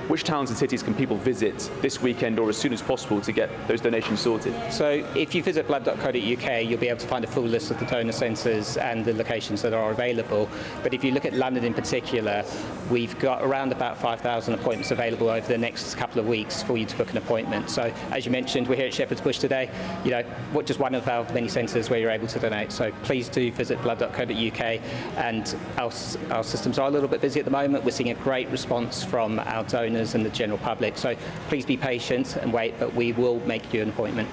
Which towns and cities can people visit this weekend or as soon as possible to get those donations sorted? So if you visit blood.co.uk, you'll be able to find a full list of the donor centres and the locations that are available. But if you look at London in particular, we've got around about 5,000 appointments available over the next couple of weeks for you to book an appointment. So as you mentioned, we're here at Shepherd's Bush today. You know, just one of our many centres where you're able to donate. So please do visit blood.co.uk. And our systems are a little bit busy at the moment. We're seeing a great response from our donors and the general public. So please be patient and wait, but we will make you an appointment.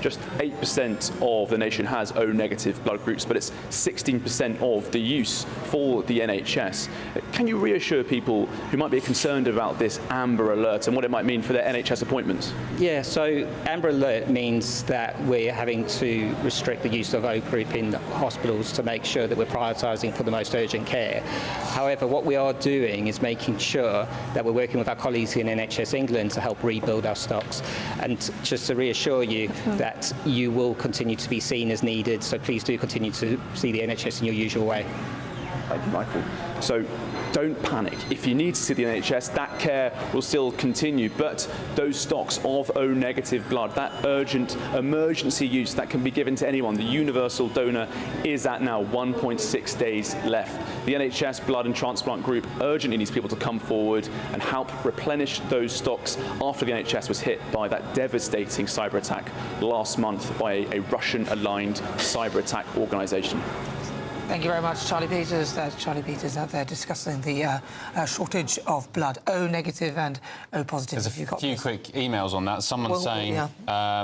Just 8% of the nation has O-negative blood groups, but it's 16% of the use for the NHS. Can you reassure people who might be concerned about this Amber Alert and what it might mean for their NHS appointments? Yeah, so Amber Alert means that we're having to restrict the use of O group in hospitals to make sure that we're prioritising for the most urgent care. However, what we are doing is making sure that we're working with our colleagues in NHS England to help rebuild our stocks. And just to reassure you that you will continue to be seen as needed, so please do continue to see the NHS in your usual way. Thank you, Michael. So don't panic. If you need to see the NHS, that care will still continue, but those stocks of O-negative blood, that urgent emergency use that can be given to anyone, the universal donor, is at now 1.6 days left. The NHS Blood and Transplant Group urgently needs people to come forward and help replenish those stocks after the NHS was hit by that devastating cyber attack last month by a Russian-aligned cyber attack organisation. Thank you very much, Charlie Peters. There's Charlie Peters out there discussing the shortage of blood, O-negative and O-positive. There's a few quick emails on that. Someone saying,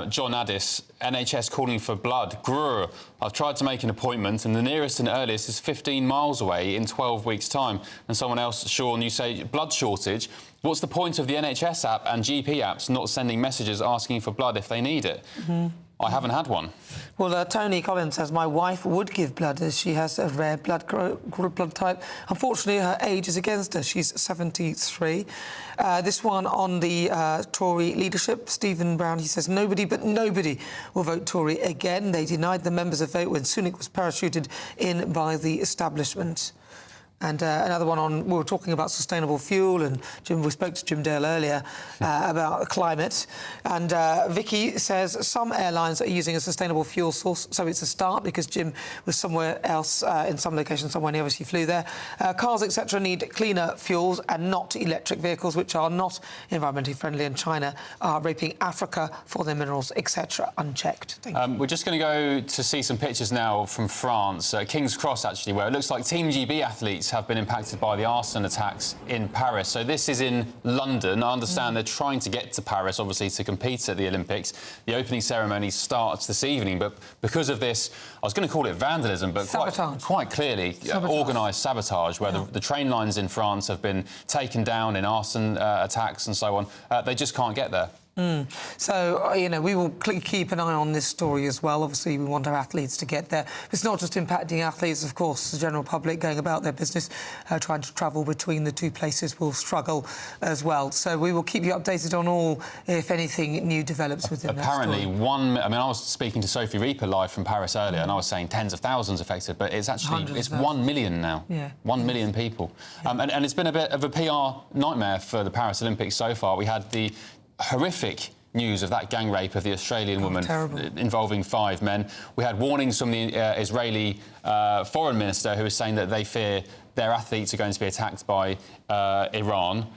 John Addis, NHS calling for blood. Grr. I've tried to make an appointment and the nearest and earliest is 15 miles away in 12 weeks' time. And someone else, Sean, you say, blood shortage. What's the point of the NHS app and GP apps not sending messages asking for blood if they need it? I haven't had one. Well, Tony Collins says, my wife would give blood as she has a rare blood type. Unfortunately, her age is against her. She's 73. This one on the Tory leadership, Stephen Brown, he says, nobody but nobody will vote Tory again. They denied the members a vote when Sunak was parachuted in by the establishment. And another one on, we were talking about sustainable fuel, and we spoke to Jim Dale earlier about climate. And Vicky says some airlines are using a sustainable fuel source, so it's a start because Jim was somewhere else in some location, somewhere near us, he flew there. Cars, etc., need cleaner fuels and not electric vehicles, which are not environmentally friendly, and China are raping Africa for their minerals, etc., unchecked. Thank you. We're just going to go to see some pictures now from France, King's Cross, actually, where it looks like Team GB athletes Olympics have been impacted by the arson attacks in Paris. So this is in London. I understand they're trying to get to Paris, obviously, to compete at the Olympics. The opening ceremony starts this evening, but because of this, I was going to call it vandalism, but quite clearly organised sabotage, where the train lines in France have been taken down in arson attacks and so on. They just can't get there. So, you know, we will keep an eye on this story as well. Obviously, we want our athletes to get there. It's not just impacting athletes, of course, the general public going about their business, trying to travel between the two places will struggle as well. So we will keep you updated on all, if anything new develops within Apparently, that story. I was speaking to Sophie Reaper live from Paris earlier, and I was saying tens of thousands affected, but it's actually, it's 1 million now. Yeah. 1 million people. And it's been a bit of a PR nightmare for the Paris Olympics so far. We had the horrific news of that gang rape of the Australian woman involving 5 men. We had warnings from the Israeli foreign minister, who was saying that they fear their athletes are going to be attacked by Iran.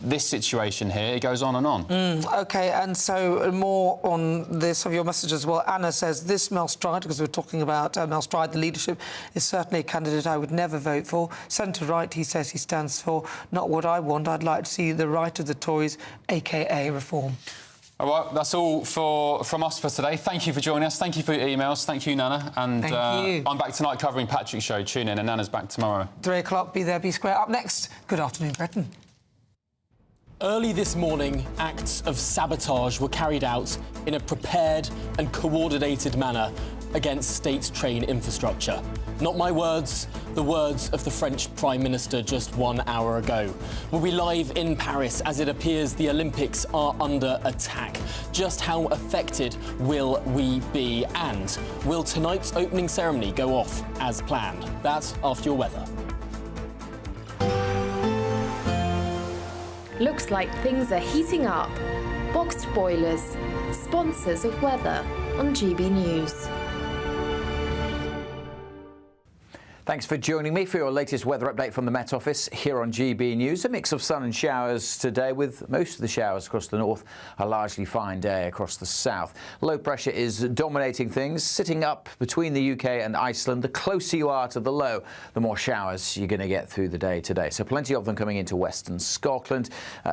This situation here, it goes on and on. OK, and so more on this of your message as well. Anna says, this Mel Stride, because we're talking about Mel Stride, the leadership, is certainly a candidate I would never vote for. Centre-right, he says he stands for, not what I want. I'd like to see the right of the Tories, a.k.a. reform. All right, that's all from us for today. Thank you for joining us. Thank you for your emails. Thank you, Nana. And Thank you. I'm back tonight covering Patrick's show. Tune in, and Nana's back tomorrow. 3 o'clock, be there, be square. Up next, Good Afternoon, Britain. Early this morning, acts of sabotage were carried out in a prepared and coordinated manner against state train infrastructure. Not my words, the words of the French Prime Minister just 1 hour ago. We'll be live in Paris as it appears the Olympics are under attack. Just how affected will we be? And will tonight's opening ceremony go off as planned? That's after your weather. Looks like things are heating up. Boxed boilers, sponsors of weather on GB News. Thanks for joining me for your latest weather update from the Met Office here on GB News. A mix of sun and showers today, with most of the showers across the north, a largely fine day across the south. Low pressure is dominating things, sitting up between the UK and Iceland. The closer you are to the low, the more showers you're going to get through the day today. So plenty of them coming into western Scotland.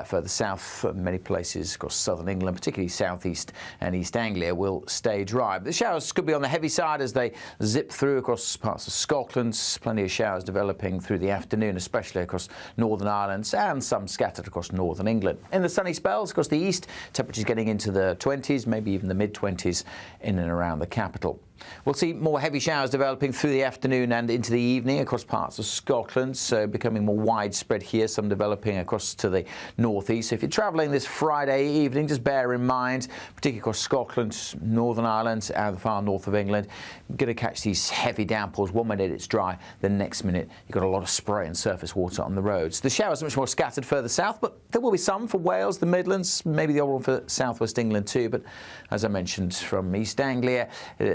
Further south, many places across southern England, particularly southeast and East Anglia, will stay dry. But the showers could be on the heavy side as they zip through across parts of Scotland. Plenty of showers developing through the afternoon, especially across Northern Ireland, and some scattered across northern England. In the sunny spells across the east, temperatures getting into the 20s, maybe even the mid-20s in and around the capital. We'll see more heavy showers developing through the afternoon and into the evening across parts of Scotland, so becoming more widespread here, some developing across to the northeast. So if you're travelling this Friday evening, just bear in mind, particularly across Scotland, Northern Ireland and the far north of England, you're going to catch these heavy downpours. 1 minute it's dry, the next minute you've got a lot of spray and surface water on the roads. The showers are much more scattered further south, but there will be some for Wales, the Midlands, maybe the odd one for southwest England too. But as I mentioned, from East Anglia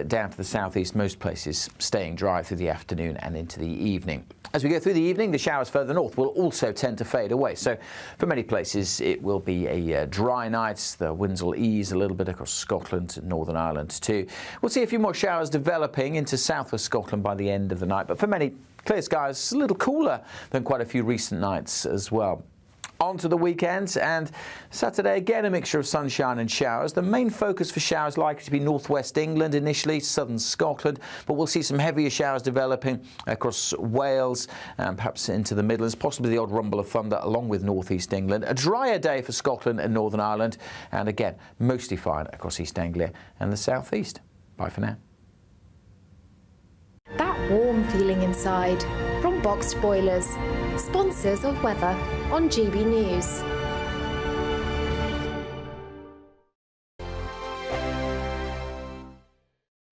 down to the southeast, most places staying dry through the afternoon and into the evening. As we go through the evening, the showers further north will also tend to fade away. So for many places, it will be a dry night. The winds will ease a little bit across Scotland and Northern Ireland too. We'll see a few more showers developing into southwest Scotland by the end of the night. But for many, clear skies, a little cooler than quite a few recent nights as well. On to the weekend, and Saturday again a mixture of sunshine and showers. The main focus for showers likely to be northwest England initially, southern Scotland, but we'll see some heavier showers developing across Wales and perhaps into the Midlands, possibly the odd rumble of thunder along with northeast England. A drier day for Scotland and Northern Ireland, and again mostly fine across East Anglia and the southeast. Bye for now. That warm feeling inside from Boxed Boilers, sponsors of weather on GB News.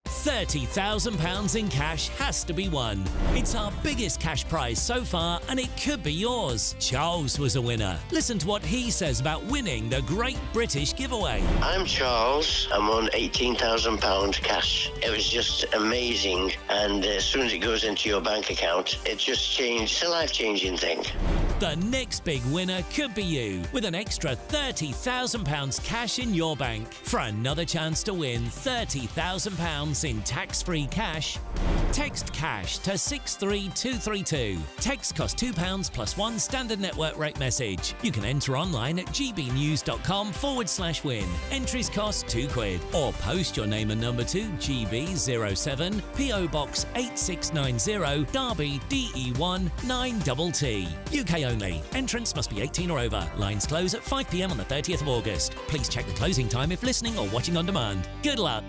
£30,000 in cash has to be won. It's our biggest cash prize so far, and it could be yours. Charles was a winner. Listen to what he says about winning the Great British Giveaway. I'm Charles. I won £18,000 cash. It was just amazing, and as soon as it goes into your bank account, it just changed. It's a life-changing thing. The next big winner could be you, with an extra £30,000 cash in your bank. For another chance to win £30,000 in tax-free cash, Text cash to 63232. Text costs £2 plus one standard network rate message. You can enter online at gbnews.com/win. Entries cost £2. Or post your name and number to GB07 PO Box 8690 Derby DE1 9TT. UK only. Entrance must be 18 or over. Lines close at 5 p.m. on the 30th of August. Please check the closing time if listening or watching on demand. Good luck.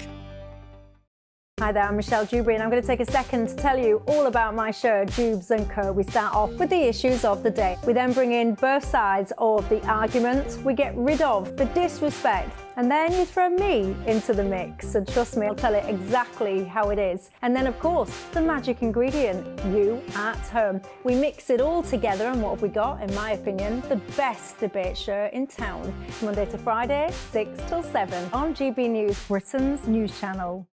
Hi there, I'm Michelle Dewberry and I'm going to take a second to tell you all about my show, Dubes & Co. We start off with the issues of the day. We then bring in both sides of the argument. We get rid of the disrespect. And then you throw me into the mix. And trust me, I'll tell it exactly how it is. And then, of course, the magic ingredient, you at home. We mix it all together and what have we got, in my opinion, the best debate show in town. Monday to Friday, 6 till 7 on GB News, Britain's news channel.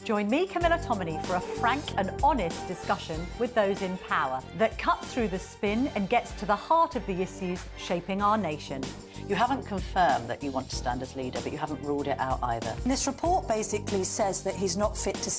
Join me, Camilla Tominey, for a frank and honest discussion with those in power that cuts through the spin and gets to the heart of the issues shaping our nation. You haven't confirmed that you want to stand as leader, but you haven't ruled it out either. This report basically says that he's not fit to stand